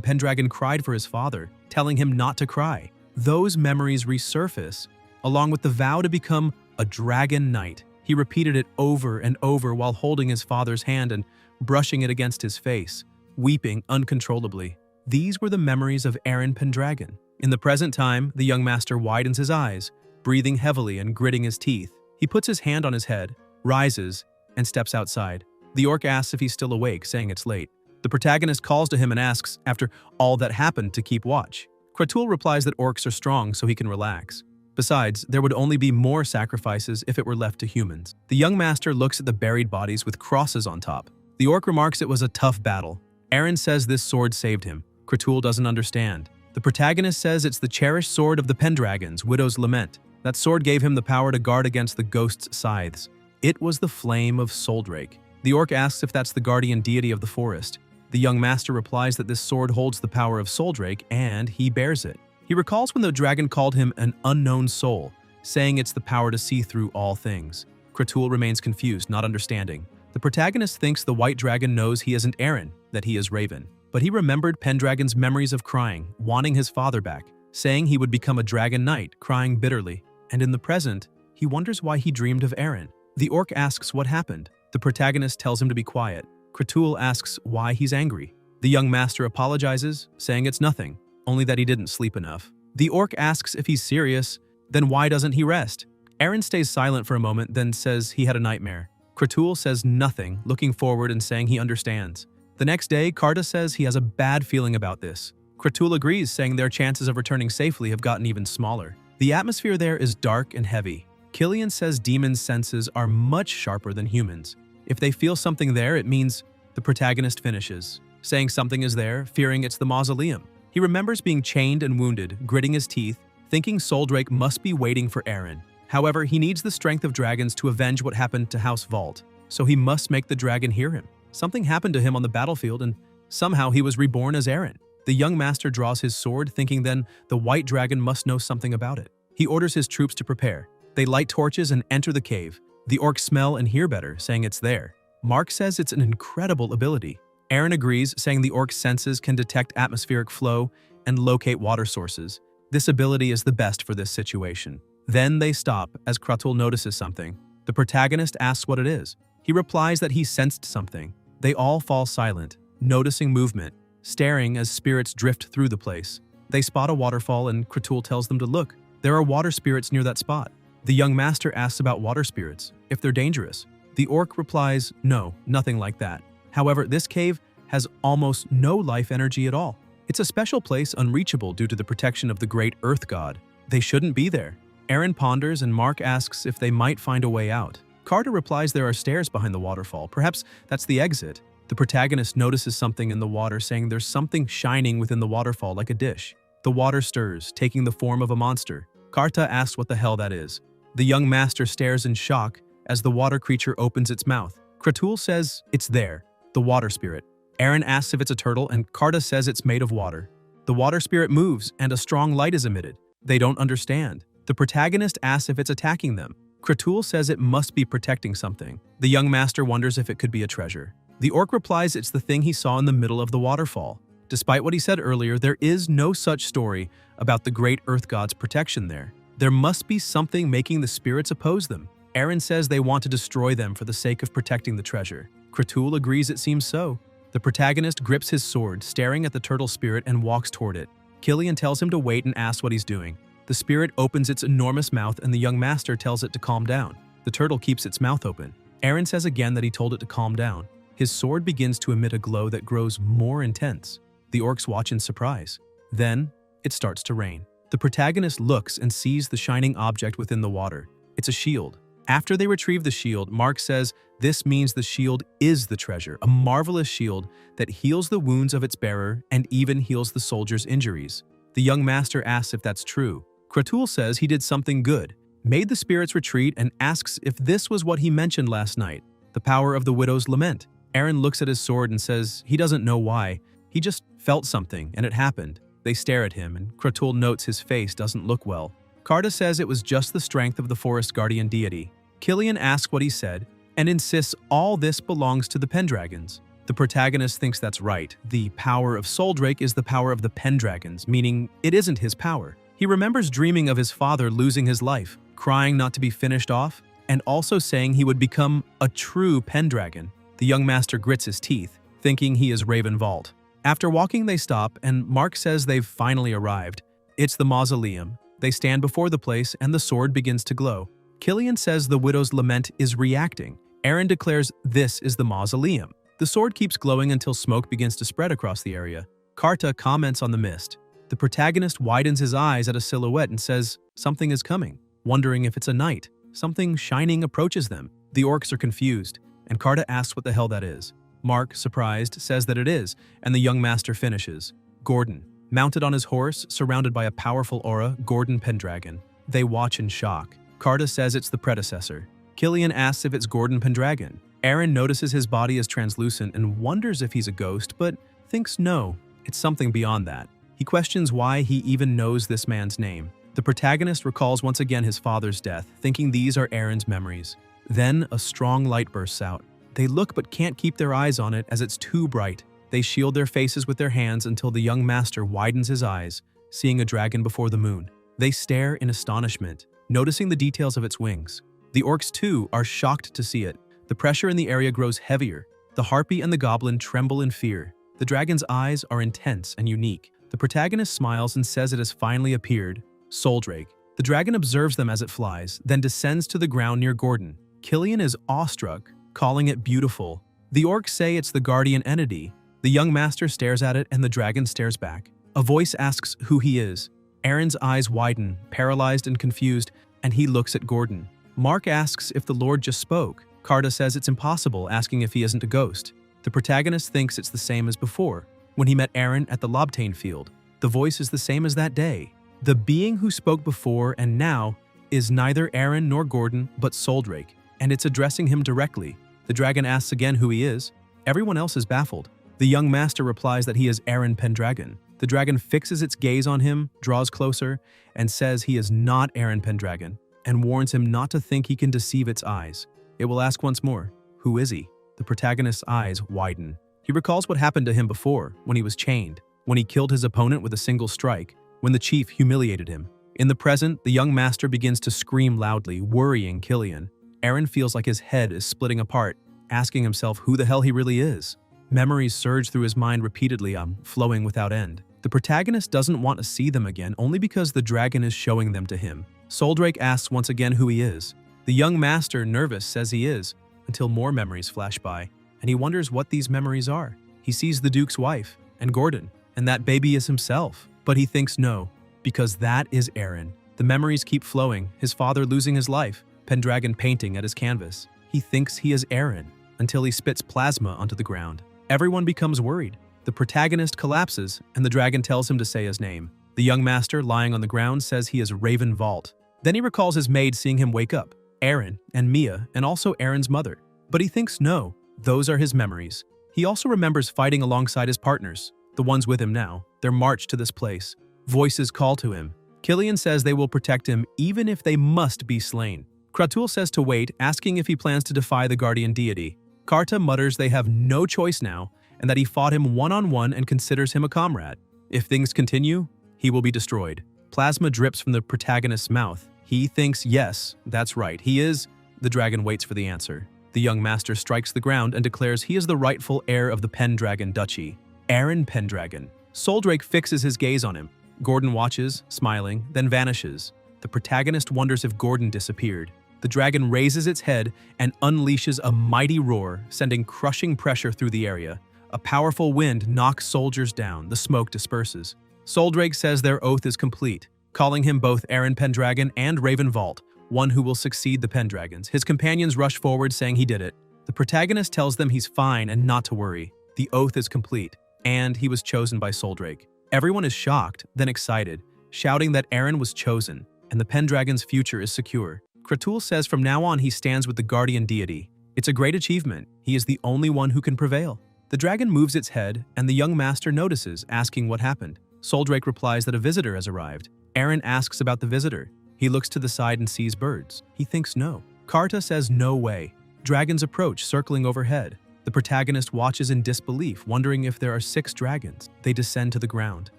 Pendragon cried for his father, telling him not to cry. Those memories resurface, along with the vow to become a dragon knight. He repeated it over and over while holding his father's hand and brushing it against his face, weeping uncontrollably. These were the memories of Aaron Pendragon. In the present time, the young master widens his eyes, breathing heavily and gritting his teeth. He puts his hand on his head, rises, and steps outside. The orc asks if he's still awake, saying it's late. The protagonist calls to him and asks, after all that happened, to keep watch. Kratul replies that orcs are strong so he can relax. Besides, there would only be more sacrifices if it were left to humans. The young master looks at the buried bodies with crosses on top. The orc remarks it was a tough battle. Aaron says this sword saved him. Kratul doesn't understand. The protagonist says it's the cherished sword of the Pendragons, Widow's Lament. That sword gave him the power to guard against the ghost's scythes. It was the flame of Soldrake. The orc asks if that's the guardian deity of the forest. The young master replies that this sword holds the power of Soldrake, and he bears it. He recalls when the dragon called him an unknown soul, saying it's the power to see through all things. Kratul remains confused, not understanding. The protagonist thinks the white dragon knows he isn't Aaron, that he is Raven. But he remembered Pendragon's memories of crying, wanting his father back, saying he would become a dragon knight, crying bitterly. And in the present, he wonders why he dreamed of Aaron. The orc asks what happened. The protagonist tells him to be quiet. Kratul asks why he's angry. The young master apologizes, saying it's nothing, only that he didn't sleep enough. The orc asks if he's serious, then why doesn't he rest? Aaron stays silent for a moment, then says he had a nightmare. Kratul says nothing, looking forward and saying he understands. The next day, Karta says he has a bad feeling about this. Kratul agrees, saying their chances of returning safely have gotten even smaller. The atmosphere there is dark and heavy. Killian says demons' senses are much sharper than humans. If they feel something there, it means the protagonist finishes, saying something is there, fearing it's the mausoleum. He remembers being chained and wounded, gritting his teeth, thinking Soldrake must be waiting for Aaron. However, he needs the strength of dragons to avenge what happened to House Vault, so he must make the dragon hear him. Something happened to him on the battlefield, and somehow he was reborn as Aaron. The young master draws his sword, thinking then the white dragon must know something about it. He orders his troops to prepare. They light torches and enter the cave. The orcs smell and hear better, saying it's there. Mark says it's an incredible ability. Aaron agrees, saying the orc's senses can detect atmospheric flow and locate water sources. This ability is the best for this situation. Then they stop as Kratul notices something. The protagonist asks what it is. He replies that he sensed something. They all fall silent, noticing movement, staring as spirits drift through the place. They spot a waterfall and Kratul tells them to look. There are water spirits near that spot. The young master asks about water spirits, if they're dangerous. The orc replies, no, nothing like that. However, this cave has almost no life energy at all. It's a special place unreachable due to the protection of the great earth god. They shouldn't be there. Aaron ponders and Mark asks if they might find a way out. Carter replies there are stairs behind the waterfall. Perhaps that's the exit. The protagonist notices something in the water, saying there's something shining within the waterfall like a dish. The water stirs, taking the form of a monster. Karta asks what the hell that is. The young master stares in shock as the water creature opens its mouth. Kratul says it's there, the water spirit. Aaron asks if it's a turtle and Karta says it's made of water. The water spirit moves and a strong light is emitted. They don't understand. The protagonist asks if it's attacking them. Kratul says it must be protecting something. The young master wonders if it could be a treasure. The orc replies it's the thing he saw in the middle of the waterfall. Despite what he said earlier, there is no such story about the great earth god's protection there. There must be something making the spirits oppose them. Aaron says they want to destroy them for the sake of protecting the treasure. Kratul agrees it seems so. The protagonist grips his sword, staring at the turtle spirit and walks toward it. Killian tells him to wait and asks what he's doing. The spirit opens its enormous mouth and the young master tells it to calm down. The turtle keeps its mouth open. Aaron says again that he told it to calm down. His sword begins to emit a glow that grows more intense. The orcs watch in surprise. Then, it starts to rain. The protagonist looks and sees the shining object within the water. It's a shield. After they retrieve the shield, Mark says this means the shield is the treasure, a marvelous shield that heals the wounds of its bearer and even heals the soldier's injuries. The young master asks if that's true. Kratul says he did something good. made the spirits retreat and asks if this was what he mentioned last night, the power of the widow's lament. Eren looks at his sword and says he doesn't know why. He just felt something, and it happened. They stare at him, and Kratul notes his face doesn't look well. Karta says it was just the strength of the forest guardian deity. Killian asks what he said, and insists all this belongs to the Pendragons. The protagonist thinks that's right. The power of Soldrake is the power of the Pendragons, meaning it isn't his power. He remembers dreaming of his father losing his life, crying not to be finished off, and also saying he would become a true Pendragon. The young master grits his teeth, thinking he is Raven Vault. After walking, they stop, and Mark says they've finally arrived. It's the mausoleum. They stand before the place, and the sword begins to glow. Killian says the widow's lament is reacting. Eren declares this is the mausoleum. The sword keeps glowing until smoke begins to spread across the area. Karta comments on the mist. The protagonist widens his eyes at a silhouette and says something is coming, wondering if it's a knight. Something shining approaches them. The orcs are confused, and Karta asks what the hell that is. Mark, surprised, says that it is, and the young master finishes. Gordon, mounted on his horse, surrounded by a powerful aura, Gordon Pendragon. They watch in shock. Karta says it's the predecessor. Killian asks if it's Gordon Pendragon. Eren notices his body is translucent and wonders if he's a ghost, but thinks no, it's something beyond that. He questions why he even knows this man's name. The protagonist recalls once again his father's death, thinking these are Eren's memories. Then a strong light bursts out. They look but can't keep their eyes on it as it's too bright. They shield their faces with their hands until the young master widens his eyes, seeing a dragon before the moon. They stare in astonishment, noticing the details of its wings. The orcs too are shocked to see it. The pressure in the area grows heavier. The harpy and the goblin tremble in fear. The dragon's eyes are intense and unique. The protagonist smiles and says it has finally appeared, Soldrake. The dragon observes them as it flies, then descends to the ground near Gordon. Killian is awestruck, calling it beautiful. The orcs say it's the guardian entity. The young master stares at it and the dragon stares back. A voice asks who he is. Eren's eyes widen, paralyzed and confused, and he looks at Gordon. Mark asks if the Lord just spoke. Karta says it's impossible, asking if he isn't a ghost. The protagonist thinks it's the same as before, when he met Eren at the Lobtane field. The voice is the same as that day. The being who spoke before and now is neither Eren nor Gordon, but Soldrake, and it's addressing him directly. The dragon asks again who he is. Everyone else is baffled. The young master replies that he is Eren Pendragon. The dragon fixes its gaze on him, draws closer, and says he is not Eren Pendragon, and warns him not to think he can deceive its eyes. It will ask once more, who is he? The protagonist's eyes widen. He recalls what happened to him before, when he was chained, when he killed his opponent with a single strike, when the chief humiliated him. In the present, the young master begins to scream loudly, worrying Killian. Eren feels like his head is splitting apart, asking himself who the hell he really is. Memories surge through his mind repeatedly, flowing without end. The protagonist doesn't want to see them again only because the dragon is showing them to him. Soldrake asks once again who he is. The young master, nervous, says he is, until more memories flash by, and he wonders what these memories are. He sees the Duke's wife, and Gordon, and that baby is himself. But he thinks no, because that is Eren. The memories keep flowing, his father losing his life, Pendragon painting at his canvas. He thinks he is Eren, until he spits plasma onto the ground. Everyone becomes worried. The protagonist collapses, and the dragon tells him to say his name. The young master, lying on the ground, says he is Raven Vault. Then he recalls his maid seeing him wake up, Eren and Mia, and also Eren's mother. But he thinks no, those are his memories. He also remembers fighting alongside his partners, the ones with him now, their march to this place. Voices call to him. Killian says they will protect him even if they must be slain. Kratul says to wait, asking if he plans to defy the guardian deity. Karta mutters they have no choice now, and that he fought him one-on-one and considers him a comrade. If things continue, he will be destroyed. Plasma drips from the protagonist's mouth. He thinks yes, that's right, he is. The dragon waits for the answer. The young master strikes the ground and declares he is the rightful heir of the Pendragon Duchy, Eren Pendragon. Soldrake fixes his gaze on him. Gordon watches, smiling, then vanishes. The protagonist wonders if Gordon disappeared. The dragon raises its head and unleashes a mighty roar, sending crushing pressure through the area. A powerful wind knocks soldiers down, the smoke disperses. Soldrake says their oath is complete, calling him both Eren Pendragon and Raven Vault, one who will succeed the Pendragons. His companions rush forward saying he did it. The protagonist tells them he's fine and not to worry. The oath is complete, and he was chosen by Soldrake. Everyone is shocked, then excited, shouting that Eren was chosen, and the Pendragon's future is secure. Kratul says from now on he stands with the guardian deity. It's a great achievement. He is the only one who can prevail. The dragon moves its head, and the young master notices, asking what happened. Soldrake replies that a visitor has arrived. Eren asks about the visitor. He looks to the side and sees birds. He thinks no. Karta says no way. Dragons approach, circling overhead. The protagonist watches in disbelief, wondering if there are 6 dragons. They descend to the ground.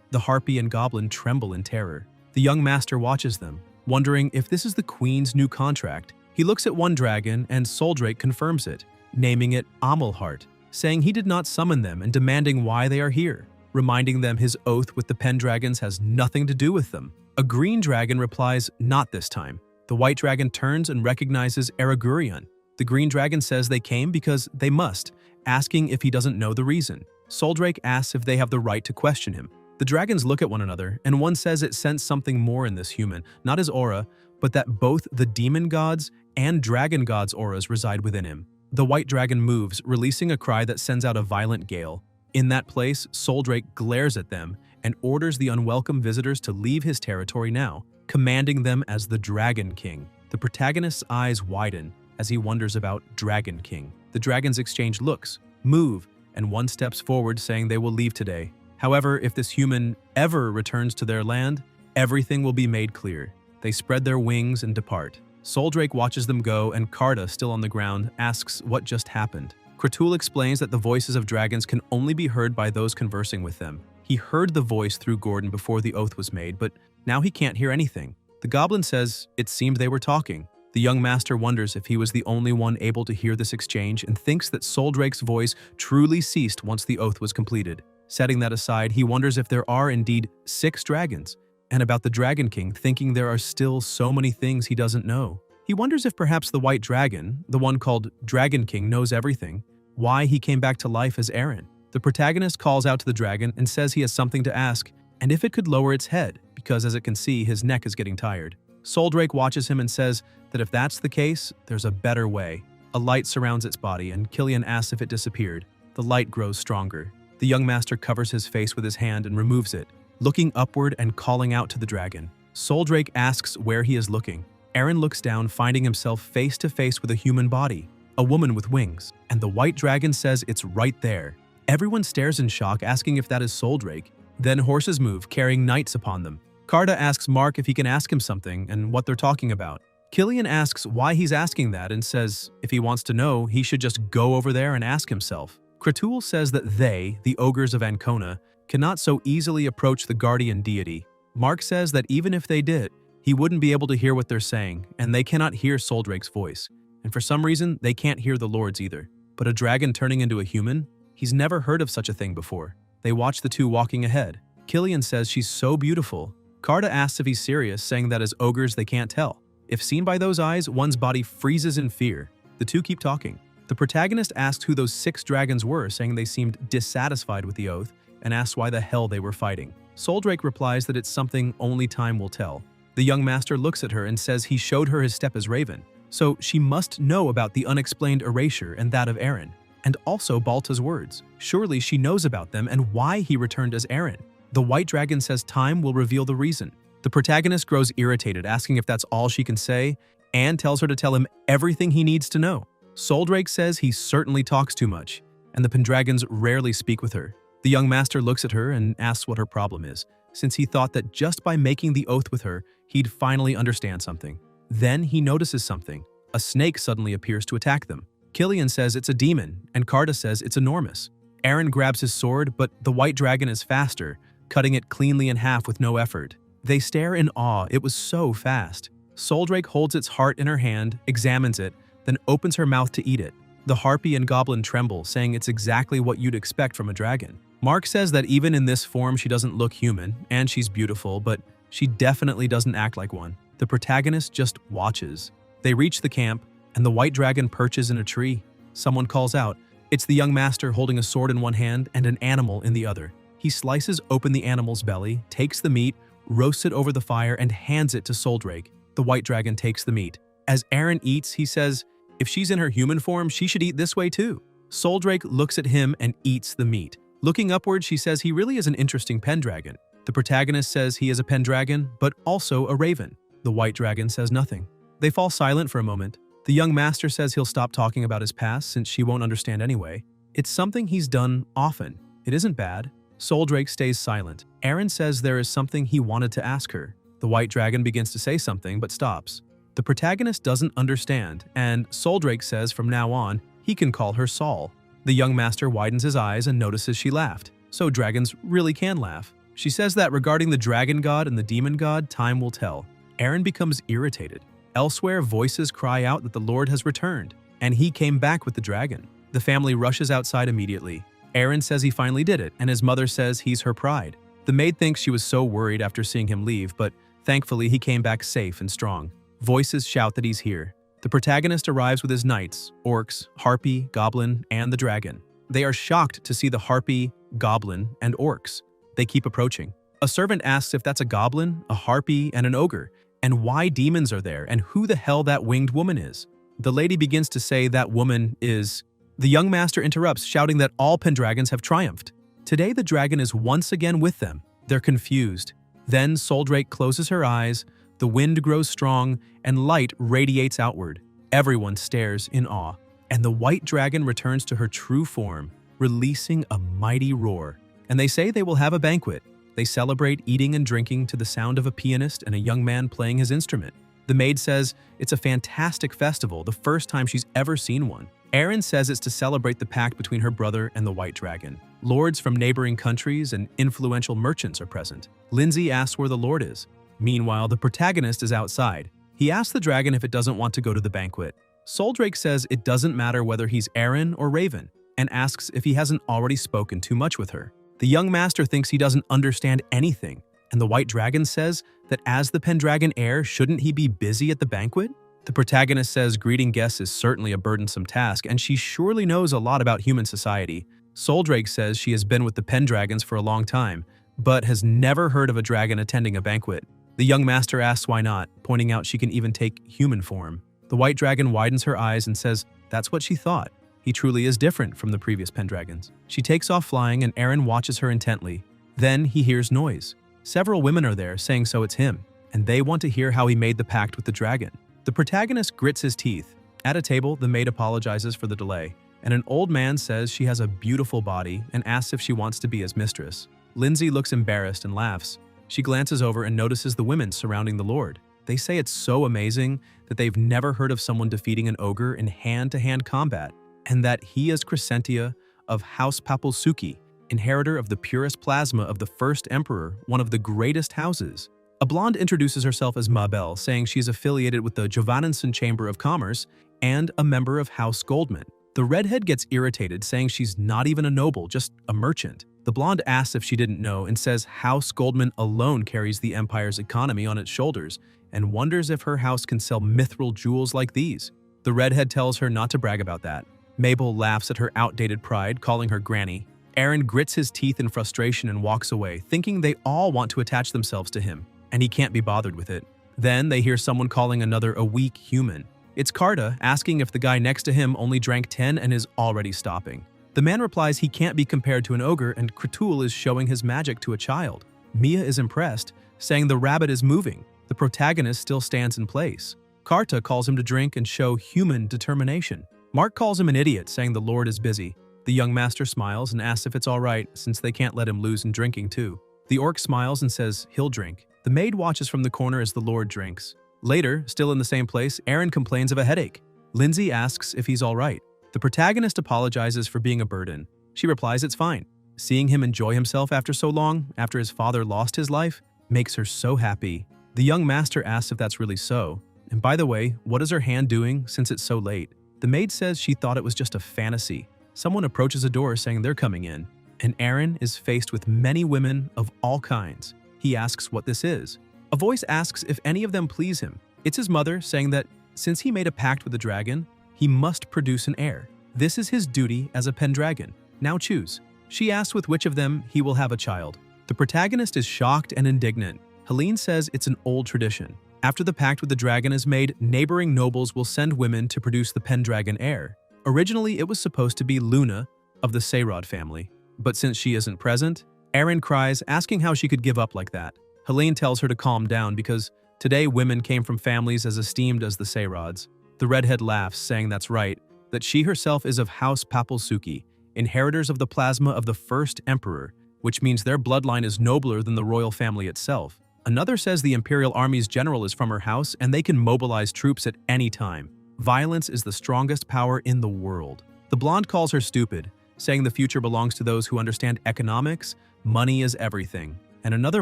The harpy and goblin tremble in terror. The young master watches them, wondering if this is the queen's new contract. He looks at one dragon, and Soldrake confirms it, naming it Amelheart, saying he did not summon them and demanding why they are here, reminding them his oath with the Pendragons has nothing to do with them. A green dragon replies, not this time. The white dragon turns and recognizes Aragurian. The green dragon says they came because they must, asking if he doesn't know the reason. Soldrake asks if they have the right to question him. The dragons look at one another, and one says it sensed something more in this human, not his aura, but that both the demon gods and dragon gods' auras reside within him. The white dragon moves, releasing a cry that sends out a violent gale. In that place, Soldrake glares at them and orders the unwelcome visitors to leave his territory now, commanding them as the Dragon King. The protagonist's eyes widen as he wonders about Dragon King. The dragons exchange looks, move, and one steps forward saying they will leave today. However, if this human ever returns to their land, everything will be made clear. They spread their wings and depart. Soldrake watches them go, and Karta, still on the ground, asks what just happened. Kratul explains that the voices of dragons can only be heard by those conversing with them. He heard the voice through Gordon before the oath was made, but now he can't hear anything. The goblin says it seemed they were talking. The young master wonders if he was the only one able to hear this exchange and thinks that Soldrake's voice truly ceased once the oath was completed. Setting that aside, he wonders if there are indeed 6 dragons, and about the Dragon King, thinking there are still so many things he doesn't know. He wonders if perhaps the white dragon, the one called Dragon King, knows everything, why he came back to life as Eren. The protagonist calls out to the dragon and says he has something to ask, and if it could lower its head, because as it can see, his neck is getting tired. Soldrake watches him and says that if that's the case, there's a better way. A light surrounds its body, and Killian asks if it disappeared. The light grows stronger. The young master covers his face with his hand and removes it, looking upward and calling out to the dragon. Soldrake asks where he is looking. Eren looks down, finding himself face to face with a human body, a woman with wings, and the white dragon says it's right there. Everyone stares in shock, asking if that is Soldrake. Then horses move, carrying knights upon them. Karta asks Mark if he can ask him something and what they're talking about. Killian asks why he's asking that and says if he wants to know, he should just go over there and ask himself. Kratul says that they, the ogres of Ancona, cannot so easily approach the guardian deity. Mark says that even if they did, he wouldn't be able to hear what they're saying, and they cannot hear Soldrake's voice. And for some reason, they can't hear the Lord's either. But a dragon turning into a human? He's never heard of such a thing before. They watch the two walking ahead. Killian says she's so beautiful. Karta asks if he's serious, saying that as ogres they can't tell. If seen by those eyes, one's body freezes in fear. The two keep talking. The protagonist asks who those 6 dragons were, saying they seemed dissatisfied with the oath, and asks why the hell they were fighting. Soldrake replies that it's something only time will tell. The young master looks at her and says he showed her his step as Raven, so she must know about the unexplained erasure and that of Eren, and also Balta's words. Surely she knows about them and why he returned as Eren. The white dragon says time will reveal the reason. The protagonist grows irritated, asking if that's all she can say, and tells her to tell him everything he needs to know. Soldrake says he certainly talks too much, and the Pendragons rarely speak with her. The young master looks at her and asks what her problem is, since he thought that just by making the oath with her, he'd finally understand something. Then he notices something. A snake suddenly appears to attack them. Killian says it's a demon, and Karta says it's enormous. Eren grabs his sword, but the white dragon is faster, cutting it cleanly in half with no effort. They stare in awe, it was so fast. Soldrake holds its heart in her hand, examines it, then opens her mouth to eat it. The harpy and goblin tremble, saying it's exactly what you'd expect from a dragon. Mark says that even in this form she doesn't look human, and she's beautiful, but she definitely doesn't act like one. The protagonist just watches. They reach the camp, and the white dragon perches in a tree. Someone calls out. It's the young master holding a sword in one hand and an animal in the other. He slices open the animal's belly, takes the meat, roasts it over the fire, and hands it to Soldrake. The white dragon takes the meat. As Eren eats, he says, if she's in her human form, she should eat this way too. Soldrake looks at him and eats the meat. Looking upward, she says he really is an interesting pendragon. The protagonist says he is a pendragon, but also a raven. The white dragon says nothing. They fall silent for a moment. The young master says he'll stop talking about his past since she won't understand anyway. It's something he's done often. It isn't bad. Soldrake stays silent. Aaron says there is something he wanted to ask her. The white dragon begins to say something but stops. The protagonist doesn't understand, and Soldrake says from now on, he can call her Saul. The young master widens his eyes and notices she laughed. So dragons really can laugh. She says that regarding the dragon god and the demon god, time will tell. Aaron becomes irritated. Elsewhere, voices cry out that the Lord has returned, and he came back with the dragon. The family rushes outside immediately. Aaron says he finally did it, and his mother says he's her pride. The maid thinks she was so worried after seeing him leave, but thankfully he came back safe and strong. Voices shout that he's here. The protagonist arrives with his knights, orcs, harpy, goblin, and the dragon. They are shocked to see the harpy, goblin, and orcs. They keep approaching. A servant asks if that's a goblin, a harpy, and an ogre, and why demons are there, and who the hell that winged woman is. The lady begins to say that woman is... The young master interrupts, shouting that all Pendragons have triumphed. Today the dragon is once again with them. They're confused. Then Soldrake closes her eyes, the wind grows strong, and light radiates outward. Everyone stares in awe, and the white dragon returns to her true form, releasing a mighty roar. And they say they will have a banquet. They celebrate eating and drinking to the sound of a pianist and a young man playing his instrument. The maid says it's a fantastic festival, the first time she's ever seen one. Aaron says it's to celebrate the pact between her brother and the white dragon. Lords from neighboring countries and influential merchants are present. Lindsay asks where the lord is. Meanwhile, the protagonist is outside. He asks the dragon if it doesn't want to go to the banquet. Soldrake says it doesn't matter whether he's Aaron or Raven, and asks if he hasn't already spoken too much with her. The young master thinks he doesn't understand anything, and the white dragon says that as the Pendragon heir, shouldn't he be busy at the banquet? The protagonist says greeting guests is certainly a burdensome task, and she surely knows a lot about human society. Soldrake says she has been with the Pendragons for a long time, but has never heard of a dragon attending a banquet. The young master asks why not, pointing out she can even take human form. The white dragon widens her eyes and says that's what she thought. He truly is different from the previous Pendragons. She takes off flying, and Aaron watches her intently. Then he hears noise. Several women are there, saying so it's him, and they want to hear how he made the pact with the dragon. The protagonist grits his teeth. At a table, the maid apologizes for the delay, and an old man says she has a beautiful body and asks if she wants to be his mistress. Lindsay looks embarrassed and laughs. She glances over and notices the women surrounding the lord. They say it's so amazing that they've never heard of someone defeating an ogre in hand-to-hand combat, and that he is Crescentia of House Papulsuki, inheritor of the purest plasma of the first emperor, one of the greatest houses. A blonde introduces herself as Mabel, saying she's affiliated with the Jovanenson Chamber of Commerce and a member of House Goldman. The redhead gets irritated, saying she's not even a noble, just a merchant. The blonde asks if she didn't know and says House Goldman alone carries the empire's economy on its shoulders and wonders if her house can sell mithril jewels like these. The redhead tells her not to brag about that. Mabel laughs at her outdated pride, calling her granny. Aaron grits his teeth in frustration and walks away, thinking they all want to attach themselves to him, and he can't be bothered with it. Then they hear someone calling another a weak human. It's Carta, asking if the guy next to him only drank 10 and is already stopping. The man replies he can't be compared to an ogre, and Kratul is showing his magic to a child. Mia is impressed, saying the rabbit is moving. The protagonist still stands in place. Carta calls him to drink and show human determination. Mark calls him an idiot, saying the lord is busy. The young master smiles and asks if it's all right, since they can't let him lose in drinking too. The orc smiles and says he'll drink. The maid watches from the corner as the lord drinks. Later, still in the same place, Aaron complains of a headache. Lindsay asks if he's all right. The protagonist apologizes for being a burden. She replies it's fine. Seeing him enjoy himself after so long, after his father lost his life, makes her so happy. The young master asks if that's really so. And by the way, what is her hand doing since it's so late? The maid says she thought it was just a fantasy. Someone approaches a door saying they're coming in, and Aaron is faced with many women of all kinds. He asks what this is. A voice asks if any of them please him. It's his mother, saying that since he made a pact with the dragon, he must produce an heir. This is his duty as a Pendragon. Now choose. She asks with which of them he will have a child. The protagonist is shocked and indignant. Helene says it's an old tradition. After the pact with the dragon is made, neighboring nobles will send women to produce the Pendragon heir. Originally, it was supposed to be Luna of the Sayrod family, but since she isn't present, Aaron cries, asking how she could give up like that. Helene tells her to calm down because Today, women came from families as esteemed as the Seirods. The redhead laughs, saying that's right, that she herself is of House Papalsuki, inheritors of the plasma of the first emperor, which means their bloodline is nobler than the royal family itself. Another says the imperial army's general is from her house and they can mobilize troops at any time. Violence is the strongest power in the world. The blonde calls her stupid, saying the future belongs to those who understand economics, money is everything. And another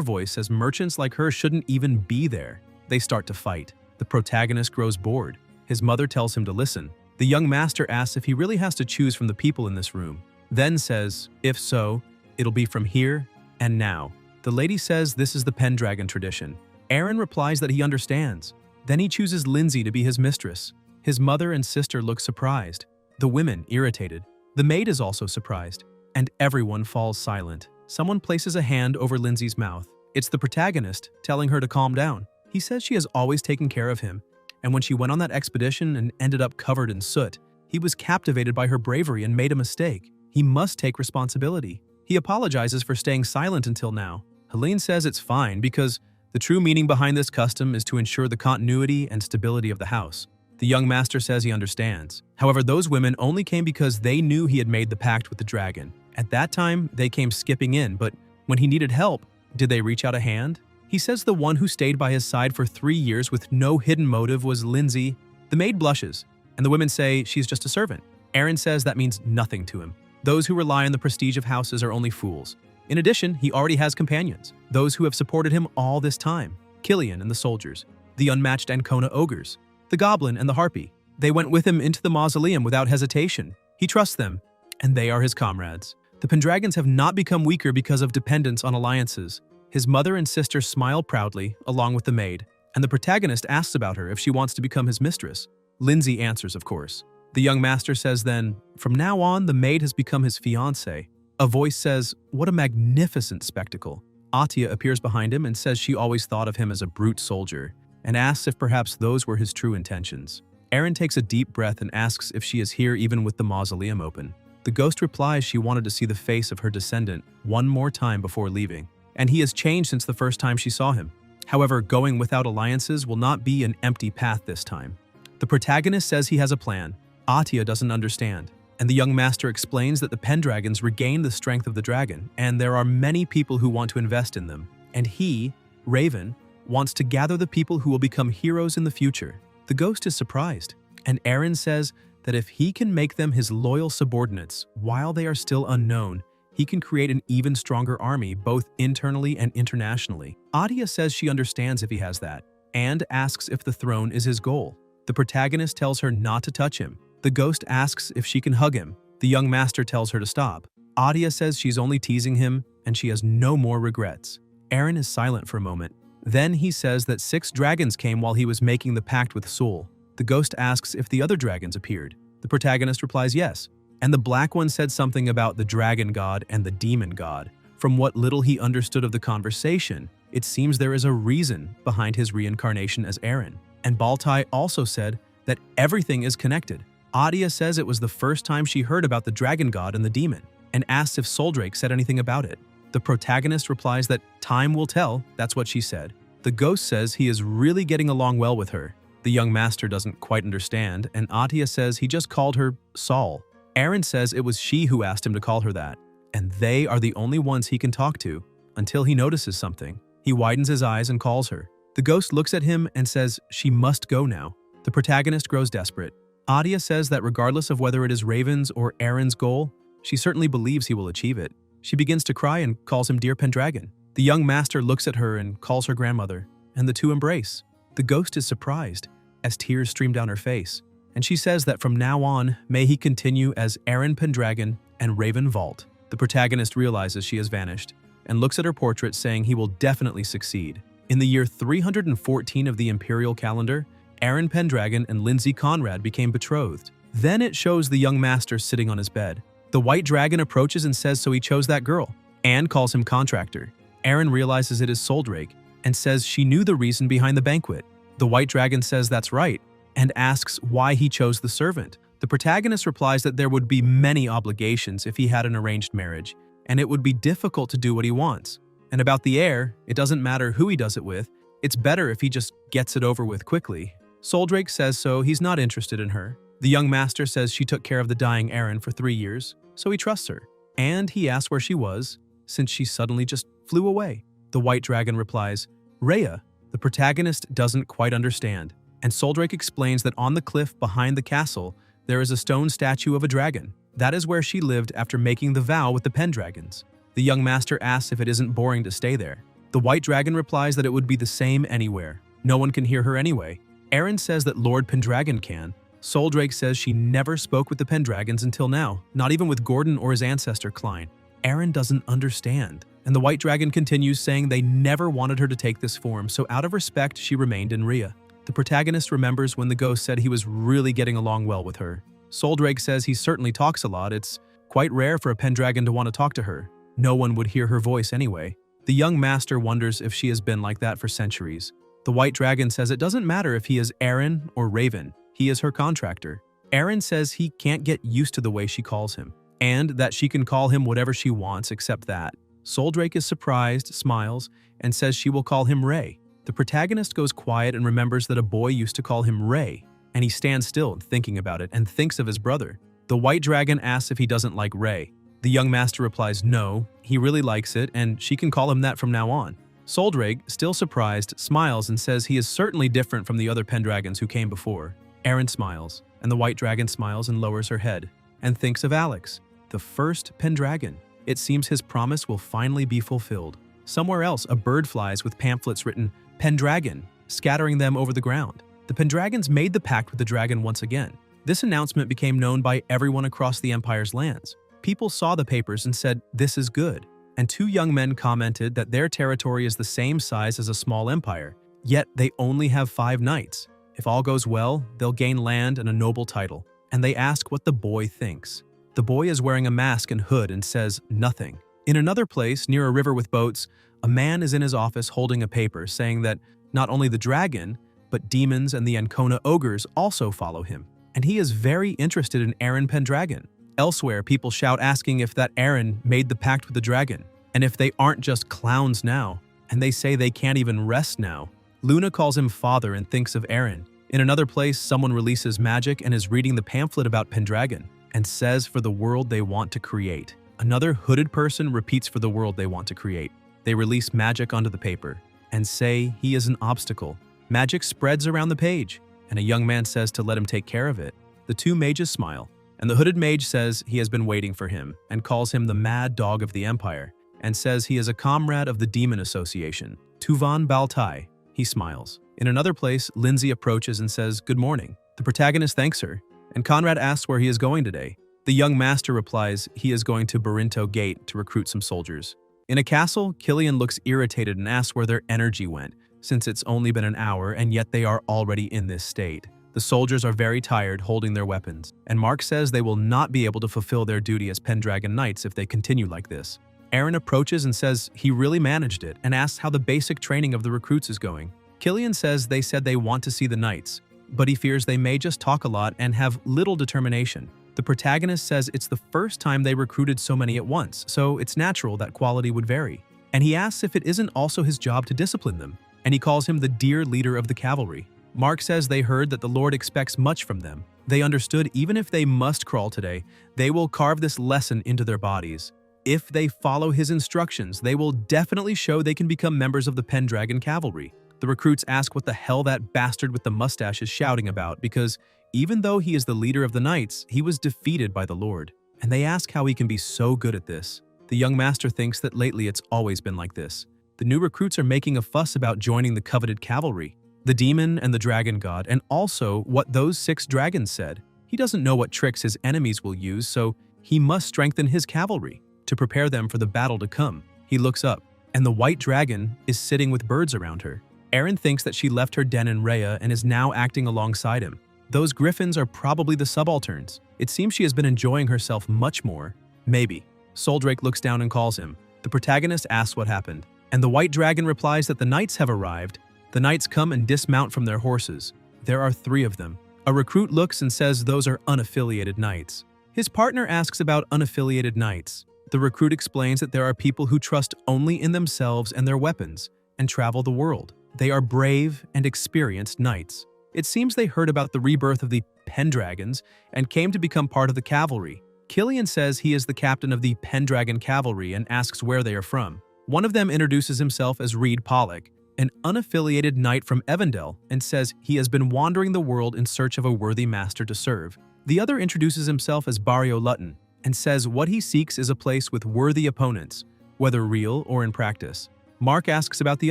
voice says merchants like her shouldn't even be there. They start to fight. The protagonist grows bored. His mother tells him to listen. The young master asks if he really has to choose from the people in this room. Then says, if so, it'll be from here and now. The lady says this is the Pendragon tradition. Aaron replies that he understands. Then he chooses Lindsay to be his mistress. His mother and sister look surprised. The women irritated. The maid is also surprised. And everyone falls silent. Someone places a hand over Lindsay's mouth. It's the protagonist telling her to calm down. He says she has always taken care of him. And when she went on that expedition and ended up covered in soot, he was captivated by her bravery and made a mistake. He must take responsibility. He apologizes for staying silent until now. Helene says it's fine because the true meaning behind this custom is to ensure the continuity and stability of the house. The young master says he understands. However, those women only came because they knew he had made the pact with the dragon. At that time, they came skipping in, but when he needed help, did they reach out a hand? He says the one who stayed by his side for 3 years with no hidden motive was Lindsay. The maid blushes, and the women say she's just a servant. Aaron says that means nothing to him. Those who rely on the prestige of houses are only fools. In addition, he already has companions, those who have supported him all this time. Killian and the soldiers, the unmatched Ancona ogres, the goblin and the harpy. They went with him into the mausoleum without hesitation. He trusts them, and they are his comrades. The Pendragons have not become weaker because of dependence on alliances. His mother and sister smile proudly, along with the maid, and the protagonist asks about her if she wants to become his mistress. Lindsay answers, of course. The young master says then, from now on, the maid has become his fiancée. A voice says, what a magnificent spectacle. Atia appears behind him and says she always thought of him as a brute soldier, and asks if perhaps those were his true intentions. Aaron takes a deep breath and asks if she is here even with the mausoleum open. The ghost replies she wanted to see the face of her descendant one more time before leaving, and he has changed since the first time she saw him. However, going without alliances will not be an empty path this time. The protagonist says he has a plan. Atia doesn't understand, and the young master explains that the Pendragons regain the strength of the dragon, and there are many people who want to invest in them. And he, Raven, wants to gather the people who will become heroes in the future. The ghost is surprised, and Aaron says that if he can make them his loyal subordinates while they are still unknown, he can create an even stronger army both internally and internationally. Atia says she understands if he has that, and asks if the throne is his goal. The protagonist tells her not to touch him. The ghost asks if she can hug him. The young master tells her to stop. Atia says she's only teasing him and she has no more regrets. Aaron is silent for a moment. Then he says that 6 dragons came while he was making the pact with Sul. The ghost asks if the other dragons appeared. The protagonist replies yes. And the black one said something about the dragon god and the demon god. From what little he understood of the conversation, it seems there is a reason behind his reincarnation as Aaron. And Baltai also said that everything is connected. Atia says it was the first time she heard about the dragon god and the demon, and asks if Soldrake said anything about it. The protagonist replies that time will tell, that's what she said. The ghost says he is really getting along well with her. The young master doesn't quite understand, and Atia says he just called her Saul. Aaron says it was she who asked him to call her that, and they are the only ones he can talk to, until he notices something. He widens his eyes and calls her. The ghost looks at him and says she must go now. The protagonist grows desperate. Atia says that regardless of whether it is Raven's or Aaron's goal, she certainly believes he will achieve it. She begins to cry and calls him Dear Pendragon. The young master looks at her and calls her grandmother, and the two embrace. The ghost is surprised as tears stream down her face, and she says that from now on, may he continue as Aaron Pendragon and Raven Vault. The protagonist realizes she has vanished and looks at her portrait saying he will definitely succeed. In the year 314 of the imperial calendar, Aaron Pendragon and Lindsay Conrad became betrothed. Then it shows the young master sitting on his bed. The white dragon approaches and says so he chose that girl. Anne calls him contractor. Aaron realizes it is Soldrake and says she knew the reason behind the banquet. The white dragon says that's right and asks why he chose the servant. The protagonist replies that there would be many obligations if he had an arranged marriage, and it would be difficult to do what he wants. And about the heir, it doesn't matter who he does it with, It's better if he just gets it over with quickly. Soldrake says so he's not interested in her. The young master says she took care of the dying Aaron for 3 years, so he trusts her. And he asks where she was, since she suddenly just flew away. The white dragon replies, Rhea. The protagonist doesn't quite understand, and Soldrake explains that on the cliff behind the castle, there is a stone statue of a dragon. That is where she lived after making the vow with the Pendragons. The young master asks if it isn't boring to stay there. The white dragon replies that it would be the same anywhere. No one can hear her anyway. Aaron says that Lord Pendragon can. Soldrake says she never spoke with the Pendragons until now, not even with Gordon or his ancestor Klein. Aaron doesn't understand. And the white dragon continues saying they never wanted her to take this form, so out of respect she remained in Rhea. The protagonist remembers when the ghost said he was really getting along well with her. Soldrake says he certainly talks a lot. It's quite rare for a Pendragon to want to talk to her. No one would hear her voice anyway. The young master wonders if she has been like that for centuries. The white dragon says it doesn't matter if he is Aaron or Raven. He is her contractor. Aaron says he can't get used to the way she calls him, and that she can call him whatever she wants except that. Soldrake is surprised, smiles, and says she will call him Ray. The protagonist goes quiet and remembers that a boy used to call him Ray, and he stands still thinking about it and thinks of his brother. The white dragon asks if he doesn't like Ray. The young master replies no, he really likes it, and she can call him that from now on. Soldrake, still surprised, smiles and says he is certainly different from the other Pendragons who came before. Aaron smiles, and the white dragon smiles and lowers her head, and thinks of Alex, the first Pendragon. It seems his promise will finally be fulfilled. Somewhere else, a bird flies with pamphlets written, Pendragon, scattering them over the ground. The Pendragons made the pact with the dragon once again. This announcement became known by everyone across the Empire's lands. People saw the papers and said, this is good. And 2 young men commented that their territory is the same size as a small empire, yet they only have 5 knights. If all goes well, they'll gain land and a noble title. And they ask what the boy thinks. The boy is wearing a mask and hood and says nothing. In another place, near a river with boats, a man is in his office holding a paper saying that not only the dragon, but demons and the Ancona ogres also follow him. And he is very interested in Aaron Pendragon. Elsewhere, people shout asking if that Aaron made the pact with the dragon, and if they aren't just clowns now, and they say they can't even rest now. Luna calls him father and thinks of Aaron. In another place, someone releases magic and is reading the pamphlet about Pendragon, and says for the world they want to create. Another hooded person repeats for the world they want to create. They release magic onto the paper, and say he is an obstacle. Magic spreads around the page, and a young man says to let him take care of it. The 2 mages smile, and the hooded mage says he has been waiting for him, and calls him the mad dog of the Empire, and says he is a comrade of the Demon Association, Tuvan Baltai. He smiles. In another place, Lindsay approaches and says, good morning. The protagonist thanks her, and Conrad asks where he is going today. The young master replies he is going to Barinto Gate to recruit some soldiers. In a castle, Killian looks irritated and asks where their energy went, since it's only been an hour and yet they are already in this state. The soldiers are very tired holding their weapons, and Mark says they will not be able to fulfill their duty as Pendragon Knights if they continue like this. Aaron approaches and says he really managed it and asks how the basic training of the recruits is going. Killian says they said they want to see the knights, but he fears they may just talk a lot and have little determination. The protagonist says it's the first time they recruited so many at once, so it's natural that quality would vary. And he asks if it isn't also his job to discipline them, and he calls him the dear leader of the cavalry. Mark says they heard that the Lord expects much from them. They understood even if they must crawl today, they will carve this lesson into their bodies. If they follow his instructions, they will definitely show they can become members of the Pendragon cavalry. The recruits ask what the hell that bastard with the mustache is shouting about because even though he is the leader of the knights, he was defeated by the Lord. And they ask how he can be so good at this. The young master thinks that lately it's always been like this. The new recruits are making a fuss about joining the coveted cavalry, the demon and the dragon god, and also what those 6 dragons said. He doesn't know what tricks his enemies will use, so he must strengthen his cavalry to prepare them for the battle to come. He looks up, and the white dragon is sitting with birds around her. Aaron thinks that she left her den in Rhea and is now acting alongside him. Those griffins are probably the subalterns. It seems she has been enjoying herself much more. Maybe. Soldrake looks down and calls him. The protagonist asks what happened, and the white dragon replies that the knights have arrived. The knights come and dismount from their horses. There are 3 of them. A recruit looks and says those are unaffiliated knights. His partner asks about unaffiliated knights. The recruit explains that there are people who trust only in themselves and their weapons and travel the world. They are brave and experienced knights. It seems they heard about the rebirth of the Pendragons and came to become part of the cavalry. Killian says he is the captain of the Pendragon Cavalry and asks where they are from. One of them introduces himself as Reed Pollock, an unaffiliated knight from Evandel, and says he has been wandering the world in search of a worthy master to serve. The other introduces himself as Barrio Lutton and says what he seeks is a place with worthy opponents, whether real or in practice. Mark asks about the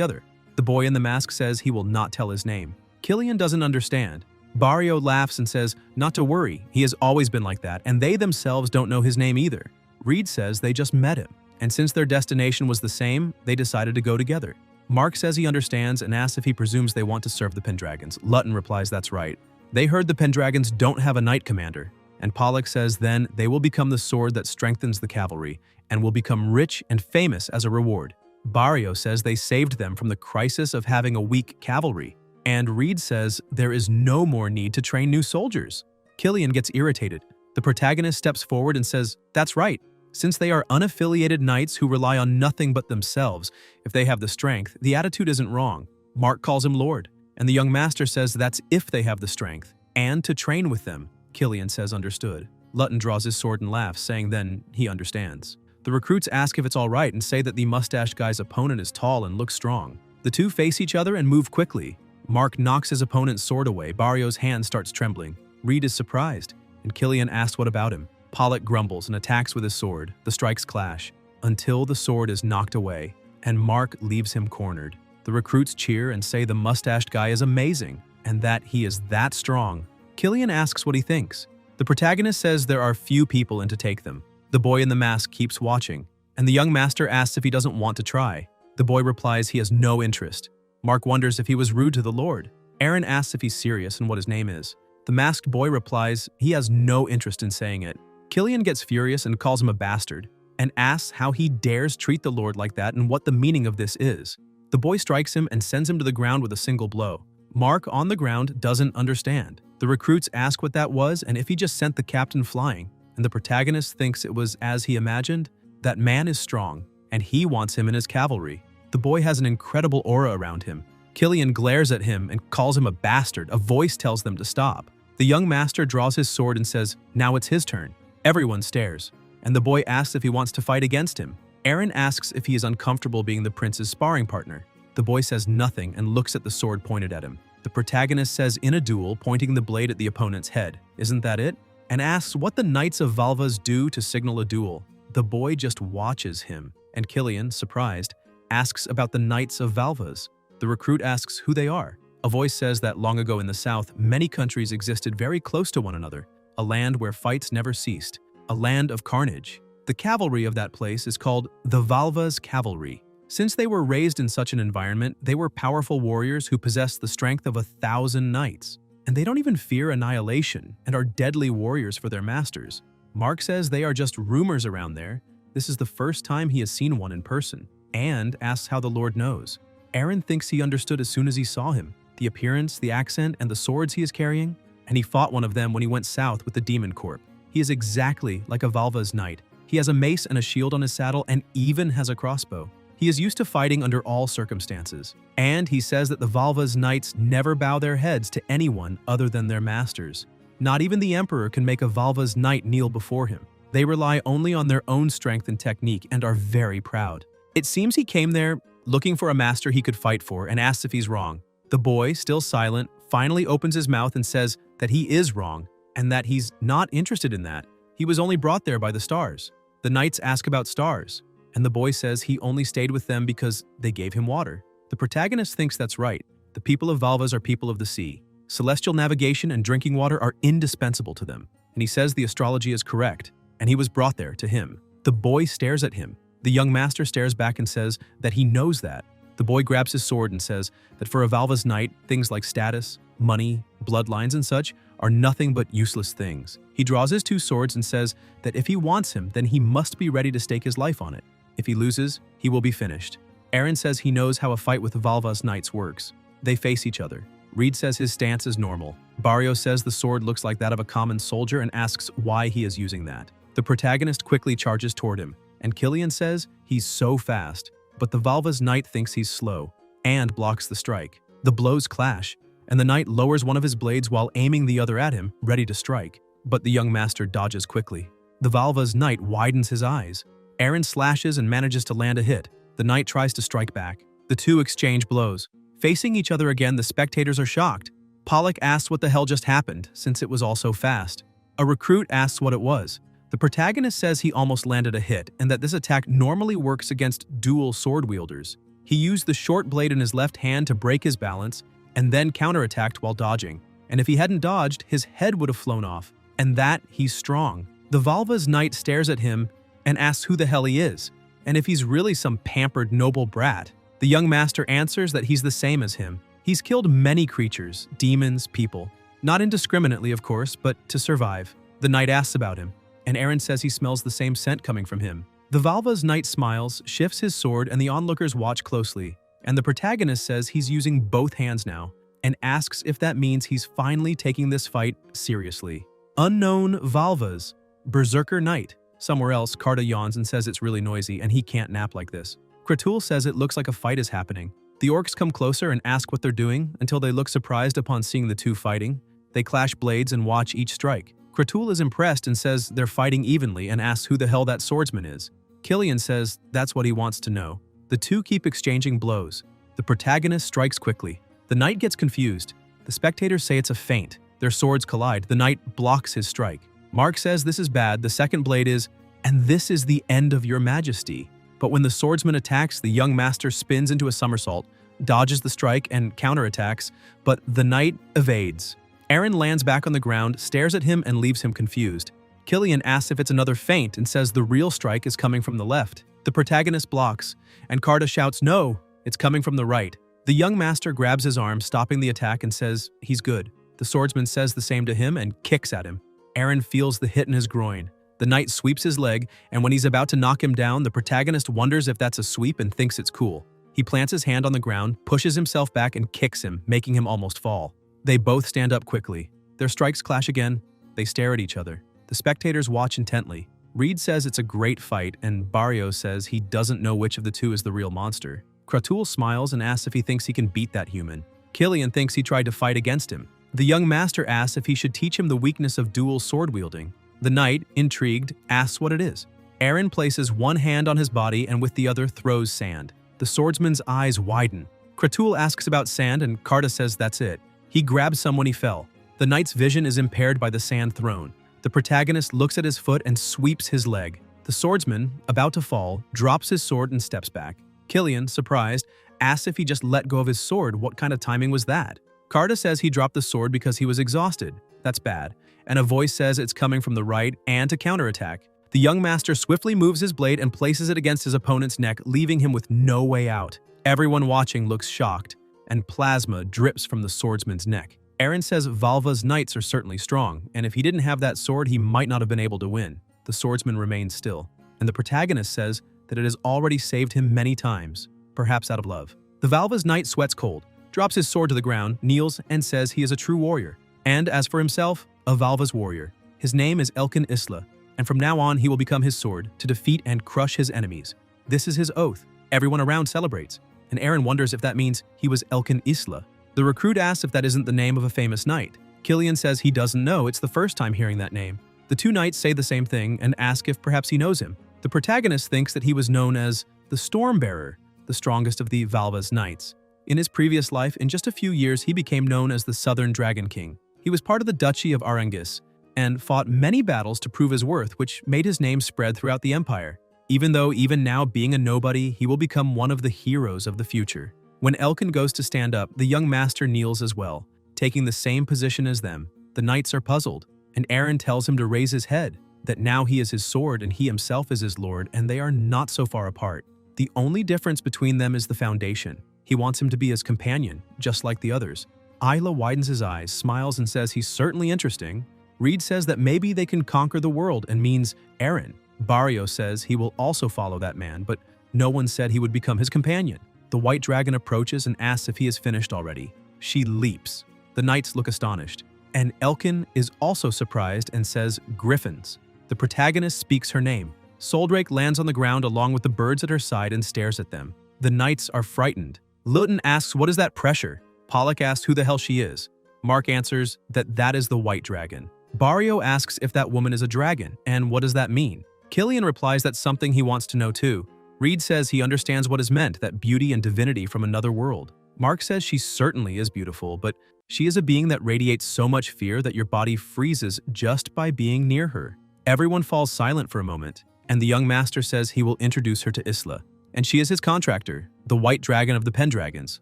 other. The boy in the mask says he will not tell his name. Killian doesn't understand. Barrio laughs and says not to worry, he has always been like that, and they themselves don't know his name either. Reed says they just met him, and since their destination was the same, they decided to go together. Mark says he understands and asks if he presumes they want to serve the Pendragons. Lutton replies that's right. They heard the Pendragons don't have a knight commander, and Pollock says then they will become the sword that strengthens the cavalry and will become rich and famous as a reward. Barrio says they saved them from the crisis of having a weak cavalry, and Reed says there is no more need to train new soldiers. Killian gets irritated. The protagonist steps forward and says, that's right. Since they are unaffiliated knights who rely on nothing but themselves, if they have the strength, the attitude isn't wrong. Mark calls him Lord, and the young master says that's if they have the strength, and to train with them. Killian says understood. Lutton draws his sword and laughs, saying then he understands. The recruits ask if it's all right and say that the mustached guy's opponent is tall and looks strong. The two face each other and move quickly. Mark knocks his opponent's sword away. Barrio's hand starts trembling. Reed is surprised, and Killian asks what about him. Pollock grumbles and attacks with his sword. The strikes clash, until the sword is knocked away, and Mark leaves him cornered. The recruits cheer and say the mustached guy is amazing, and that he is that strong. Killian asks what he thinks. The protagonist says there are few people in to take them. The boy in the mask keeps watching, and the young master asks if he doesn't want to try. The boy replies he has no interest. Mark wonders if he was rude to the Lord. Aaron asks if he's serious and what his name is. The masked boy replies he has no interest in saying it. Killian gets furious and calls him a bastard, and asks how he dares treat the Lord like that and what the meaning of this is. The boy strikes him and sends him to the ground with a single blow. Mark, on the ground, doesn't understand. The recruits ask what that was and if he just sent the captain flying, and the protagonist thinks it was as he imagined. That man is strong, and he wants him in his cavalry. The boy has an incredible aura around him. Killian glares at him and calls him a bastard. A voice tells them to stop. The young master draws his sword and says, now it's his turn. Everyone stares, and the boy asks if he wants to fight against him. Aaron asks if he is uncomfortable being the prince's sparring partner. The boy says nothing and looks at the sword pointed at him. The protagonist says in a duel, pointing the blade at the opponent's head, isn't that it? And asks what the Knights of Valvas do to signal a duel. The boy just watches him, and Killian, surprised, asks about the Knights of Valvas. The recruit asks who they are. A voice says that long ago in the south, many countries existed very close to one another, a land where fights never ceased, a land of carnage. The cavalry of that place is called the Valvas Cavalry. Since they were raised in such an environment, they were powerful warriors who possessed the strength of 1,000 knights. And they don't even fear annihilation and are deadly warriors for their masters. Mark says they are just rumors around there. This is the first time he has seen one in person, and asks how the Lord knows. Aaron thinks he understood as soon as he saw him, the appearance, the accent, and the swords he is carrying, and he fought one of them when he went south with the Demon Corp. He is exactly like a Valva's knight. He has a mace and a shield on his saddle and even has a crossbow. He is used to fighting under all circumstances, and he says that the Valva's knights never bow their heads to anyone other than their masters. Not even the Emperor can make a Valva's knight kneel before him. They rely only on their own strength and technique and are very proud. It seems he came there looking for a master he could fight for and asks if he's wrong. The boy, still silent, finally opens his mouth and says that he is wrong and that he's not interested in that. He was only brought there by the stars. The knights ask about stars, and the boy says he only stayed with them because they gave him water. The protagonist thinks that's right. The people of Valvas are people of the sea. Celestial navigation and drinking water are indispensable to them, and he says the astrology is correct, and he was brought there to him. The boy stares at him. The young master stares back and says that he knows that. The boy grabs his sword and says that for a Valva's knight, things like status, money, bloodlines, and such are nothing but useless things. He draws his two swords and says that if he wants him, then he must be ready to stake his life on it. If he loses, he will be finished. Aaron says he knows how a fight with Valva's knights works. They face each other. Reed says his stance is normal. Barrio says the sword looks like that of a common soldier and asks why he is using that. The protagonist quickly charges toward him, and Killian says he's so fast, but the Valva's knight thinks he's slow. and blocks the strike. The blows clash, and the knight lowers one of his blades while aiming the other at him, ready to strike. But the young master dodges quickly. The Valva's knight widens his eyes. Eren slashes and manages to land a hit. The knight tries to strike back. The two exchange blows. Facing each other again, the spectators are shocked. Pollock asks what the hell just happened, since it was all so fast. A recruit asks what it was. The protagonist says he almost landed a hit, and that this attack normally works against dual sword wielders. He used the short blade in his left hand to break his balance, and then counterattacked while dodging. And if he hadn't dodged, his head would have flown off. And that he's strong. The Valva's knight stares at him and asks who the hell he is, and if he's really some pampered noble brat. The young master answers that he's the same as him. He's killed many creatures, demons, people. Not indiscriminately, of course, but to survive. The knight asks about him, and Eren says he smells the same scent coming from him. The Valva's knight smiles, shifts his sword, and the onlookers watch closely. And the protagonist says he's using both hands now, and asks if that means he's finally taking this fight seriously. Unknown Valvas. Berserker Knight. Somewhere else, Carta yawns and says it's really noisy and he can't nap like this. Kratul says it looks like a fight is happening. The orcs come closer and ask what they're doing until they look surprised upon seeing the two fighting. They clash blades and watch each strike. Kratul is impressed and says they're fighting evenly and asks who the hell that swordsman is. Killian says that's what he wants to know. The two keep exchanging blows. The protagonist strikes quickly. The knight gets confused. The spectators say it's a feint. Their swords collide. The knight blocks his strike. Mark says this is bad. The second blade is, and this is the end of your majesty. But when the swordsman attacks, the young master spins into a somersault, dodges the strike, and counterattacks, but the knight evades. Eren lands back on the ground, stares at him, and leaves him confused. Killian asks if it's another feint and says the real strike is coming from the left. The protagonist blocks, and Carta shouts, "No, it's coming from the right." The young master grabs his arm, stopping the attack, and says he's good. The swordsman says the same to him and kicks at him. Eren feels the hit in his groin. The knight sweeps his leg, and when he's about to knock him down, the protagonist wonders if that's a sweep and thinks it's cool. He plants his hand on the ground, pushes himself back, and kicks him, making him almost fall. They both stand up quickly. Their strikes clash again. They stare at each other. The spectators watch intently. Reed says it's a great fight, and Barrio says he doesn't know which of the two is the real monster. Kratul smiles and asks if he thinks he can beat that human. Killian thinks he tried to fight against him. The young master asks if he should teach him the weakness of dual sword wielding. The knight, intrigued, asks what it is. Eren places one hand on his body and with the other throws sand. The swordsman's eyes widen. Kratul asks about sand and Carta says that's it. He grabs some when he fell. The knight's vision is impaired by the sand thrown. The protagonist looks at his foot and sweeps his leg. The swordsman, about to fall, drops his sword and steps back. Killian, surprised, asks if he just let go of his sword. What kind of timing was that? Carta says he dropped the sword because he was exhausted. That's bad. And a voice says it's coming from the right and to counterattack. The young master swiftly moves his blade and places it against his opponent's neck, leaving him with no way out. Everyone watching looks shocked, and plasma drips from the swordsman's neck. Eren says Valva's knights are certainly strong, and if he didn't have that sword, he might not have been able to win. The swordsman remains still, and the protagonist says that it has already saved him many times, perhaps out of love. The Valva's knight sweats cold, drops his sword to the ground, kneels, and says he is a true warrior. And as for himself, a Valva's warrior. His name is Elkin Isla, and from now on he will become his sword to defeat and crush his enemies. This is his oath. Everyone around celebrates, and Eren wonders if that means he was Elkin Isla. The recruit asks if that isn't the name of a famous knight. Killian says he doesn't know, it's the first time hearing that name. The two knights say the same thing and ask if perhaps he knows him. The protagonist thinks that he was known as the Stormbearer, the strongest of the Valva's knights. In his previous life, in just a few years, he became known as the Southern Dragon King. He was part of the Duchy of Arangis and fought many battles to prove his worth, which made his name spread throughout the empire. Even though even now being a nobody, he will become one of the heroes of the future. When Elkin goes to stand up, the young master kneels as well, taking the same position as them. The knights are puzzled, and Eren tells him to raise his head, that now he is his sword and he himself is his lord, and they are not so far apart. The only difference between them is the foundation. He wants him to be his companion, just like the others. Isla widens his eyes, smiles, and says he's certainly interesting. Reed says that maybe they can conquer the world and means Eren. Barrio says he will also follow that man, but no one said he would become his companion. The white dragon approaches and asks if he is finished already. She leaps. The knights look astonished. And Elkin is also surprised and says griffins. The protagonist speaks her name. Soldrake lands on the ground along with the birds at her side and stares at them. The knights are frightened. Luton asks what is that pressure? Pollock asks who the hell she is. Mark answers that that is the white dragon. Barrio asks if that woman is a dragon, and what does that mean? Killian replies that's something he wants to know too. Reed says he understands what is meant, that beauty and divinity from another world. Mark says she certainly is beautiful, but she is a being that radiates so much fear that your body freezes just by being near her. Everyone falls silent for a moment, and the young master says he will introduce her to Isla. And she is his contractor, the white dragon of the Pendragons,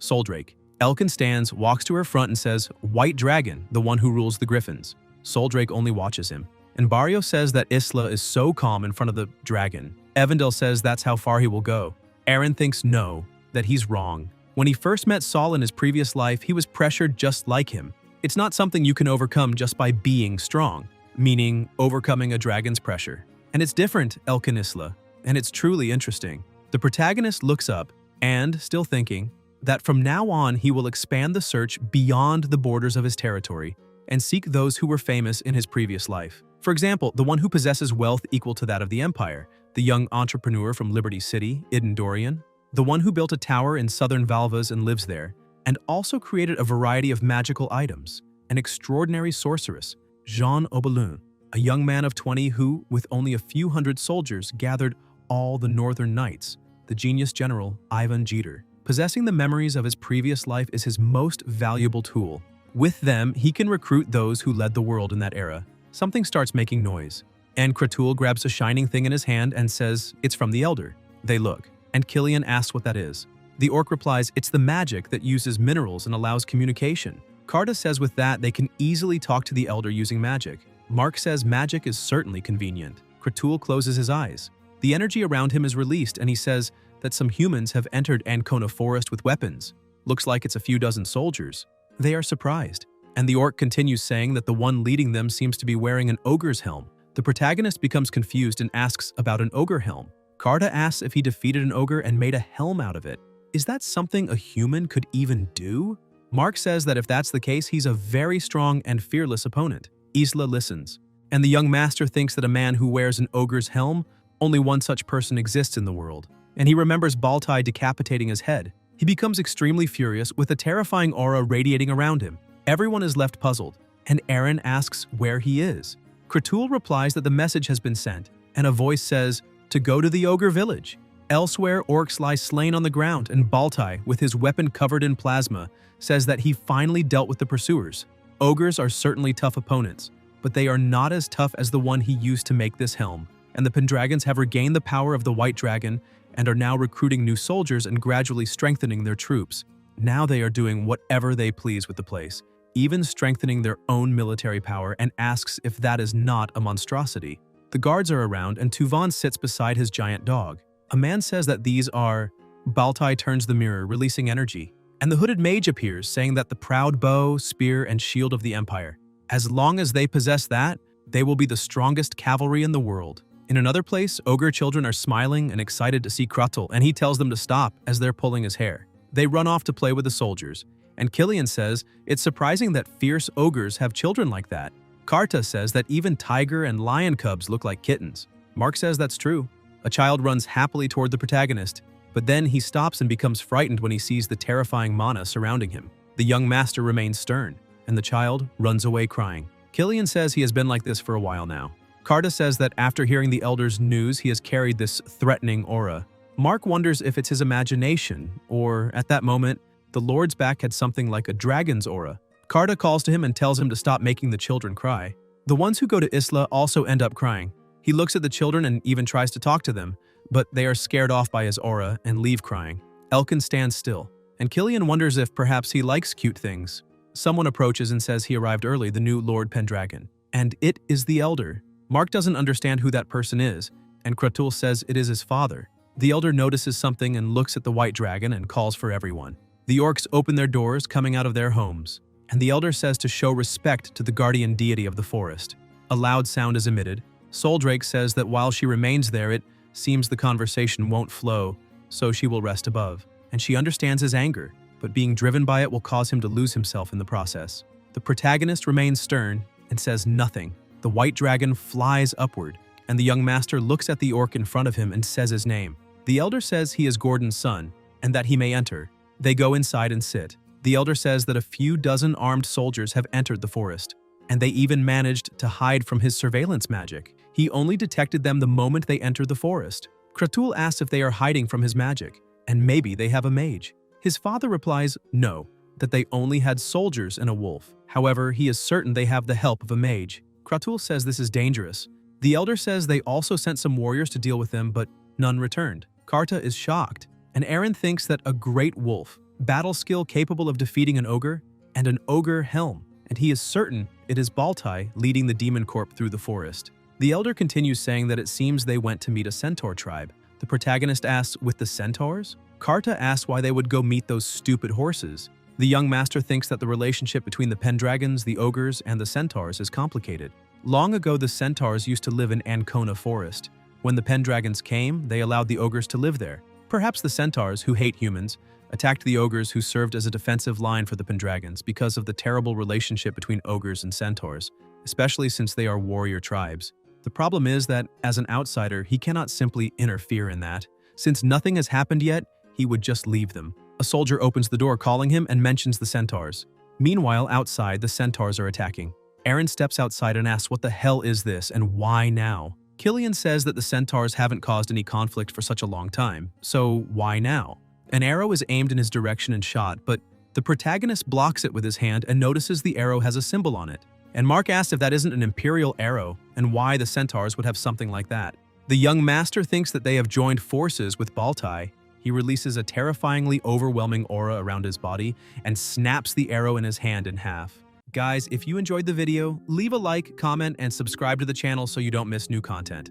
Soldrake. Elkin stands, walks to her front and says, "White dragon, the one who rules the griffins." Soldrake only watches him. And Barrio says that Isla is so calm in front of the dragon. Evandel says that's how far he will go. Aaron thinks no, that he's wrong. When he first met Saul in his previous life, he was pressured just like him. It's not something you can overcome just by being strong, meaning overcoming a dragon's pressure. And it's different, Elkin Isla, and it's truly interesting. The protagonist looks up and, still thinking, that from now on he will expand the search beyond the borders of his territory and seek those who were famous in his previous life. For example, the one who possesses wealth equal to that of the Empire, the young entrepreneur from Liberty City, Idun Dorian, the one who built a tower in southern Valvas and lives there, and also created a variety of magical items, an extraordinary sorceress, Jean Aubelin, a young man of 20 who, with only a few hundred soldiers, gathered all the Northern Knights, the genius general Ivan Jeter. Possessing the memories of his previous life is his most valuable tool. With them, he can recruit those who led the world in that era. Something starts making noise, and Kratul grabs a shining thing in his hand and says, "It's from the Elder." They look, and Killian asks what that is. The orc replies, "It's the magic that uses minerals and allows communication." Carta says with that, they can easily talk to the Elder using magic. Mark says magic is certainly convenient. Kratul closes his eyes. The energy around him is released, and he says that some humans have entered Ancona Forest with weapons. Looks like it's a few dozen soldiers. They are surprised, and the orc continues saying that the one leading them seems to be wearing an ogre's helm. The protagonist becomes confused and asks about an ogre helm. Carta asks if he defeated an ogre and made a helm out of it. Is that something a human could even do? Mark says that if that's the case, he's a very strong and fearless opponent. Isla listens, and the young master thinks that a man who wears an ogre's helm, only one such person exists in the world, and he remembers Baltai decapitating his head. He becomes extremely furious with a terrifying aura radiating around him. Everyone is left puzzled, and Aaron asks where he is. Kratul replies that the message has been sent, and a voice says to go to the ogre village. Elsewhere, orcs lie slain on the ground, and Baltai, with his weapon covered in plasma, says that he finally dealt with the pursuers. Ogres are certainly tough opponents, but they are not as tough as the one he used to make this helm, and the Pendragons have regained the power of the White Dragon and are now recruiting new soldiers and gradually strengthening their troops. Now they are doing whatever they please with the place, even strengthening their own military power, and asks if that is not a monstrosity. The guards are around, and Tuvan sits beside his giant dog. A man says that these are... Baltai turns the mirror, releasing energy, and the hooded mage appears, saying that the proud bow, spear, and shield of the Empire. As long as they possess that, they will be the strongest cavalry in the world. In another place, ogre children are smiling and excited to see Kratul, and he tells them to stop as they're pulling his hair. They run off to play with the soldiers, and Killian says it's surprising that fierce ogres have children like that. Carta says that even tiger and lion cubs look like kittens. Mark says that's true. A child runs happily toward the protagonist, but then he stops and becomes frightened when he sees the terrifying mana surrounding him. The young master remains stern, and the child runs away crying. Killian says he has been like this for a while now. Carta says that after hearing the Elder's news, he has carried this threatening aura. Mark wonders if it's his imagination, or, at that moment, the Lord's back had something like a dragon's aura. Carta calls to him and tells him to stop making the children cry. The ones who go to Isla also end up crying. He looks at the children and even tries to talk to them, but they are scared off by his aura and leave crying. Elkin stands still, and Killian wonders if perhaps he likes cute things. Someone approaches and says he arrived early, the new Lord Pendragon. And it is the Elder. Mark doesn't understand who that person is, and Kratul says it is his father. The Elder notices something and looks at the White Dragon and calls for everyone. The orcs open their doors, coming out of their homes, and the Elder says to show respect to the guardian deity of the forest. A loud sound is emitted. Soldrake says that while she remains there, it seems the conversation won't flow, so she will rest above. And she understands his anger, but being driven by it will cause him to lose himself in the process. The protagonist remains stern and says nothing. The White Dragon flies upward, and the young master looks at the orc in front of him and says his name. The Elder says he is Gordon's son, and that he may enter. They go inside and sit. The elder says that a few dozen armed soldiers have entered the forest, and they even managed to hide from his surveillance magic. He only detected them the moment they entered the forest. Kratul asks if they are hiding from his magic, and maybe they have a mage. His father replies no, that they only had soldiers and a wolf. However, he is certain they have the help of a mage. Kratul says this is dangerous. The elder says they also sent some warriors to deal with them, but none returned. Karta is shocked, and Aaron thinks that a great wolf, battle skill capable of defeating an ogre, and an ogre helm, and he is certain it is Baltai leading the demon corp through the forest. The elder continues saying that it seems they went to meet a centaur tribe. The protagonist asks, with the centaurs? Karta asks why they would go meet those stupid horses. The young master thinks that the relationship between the pendragons, the ogres, and the centaurs is complicated. Long ago, the centaurs used to live in Ancona Forest. When the pendragons came, they allowed the ogres to live there. Perhaps the centaurs, who hate humans, attacked the ogres who served as a defensive line for the pendragons because of the terrible relationship between ogres and centaurs, especially since they are warrior tribes. The problem is that, as an outsider, he cannot simply interfere in that. Since nothing has happened yet, he would just leave them. A soldier opens the door calling him and mentions the centaurs. Meanwhile, outside, the centaurs are attacking. Aaron steps outside and asks what the hell is this and why now? Killian says that the centaurs haven't caused any conflict for such a long time, so why now? An arrow is aimed in his direction and shot, but the protagonist blocks it with his hand and notices the arrow has a symbol on it. And Mark asks if that isn't an imperial arrow and why the centaurs would have something like that. The young master thinks that they have joined forces with Baltai. He releases a terrifyingly overwhelming aura around his body and snaps the arrow in his hand in half. Guys, if you enjoyed the video, leave a like, comment, and subscribe to the channel so you don't miss new content.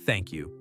Thank you.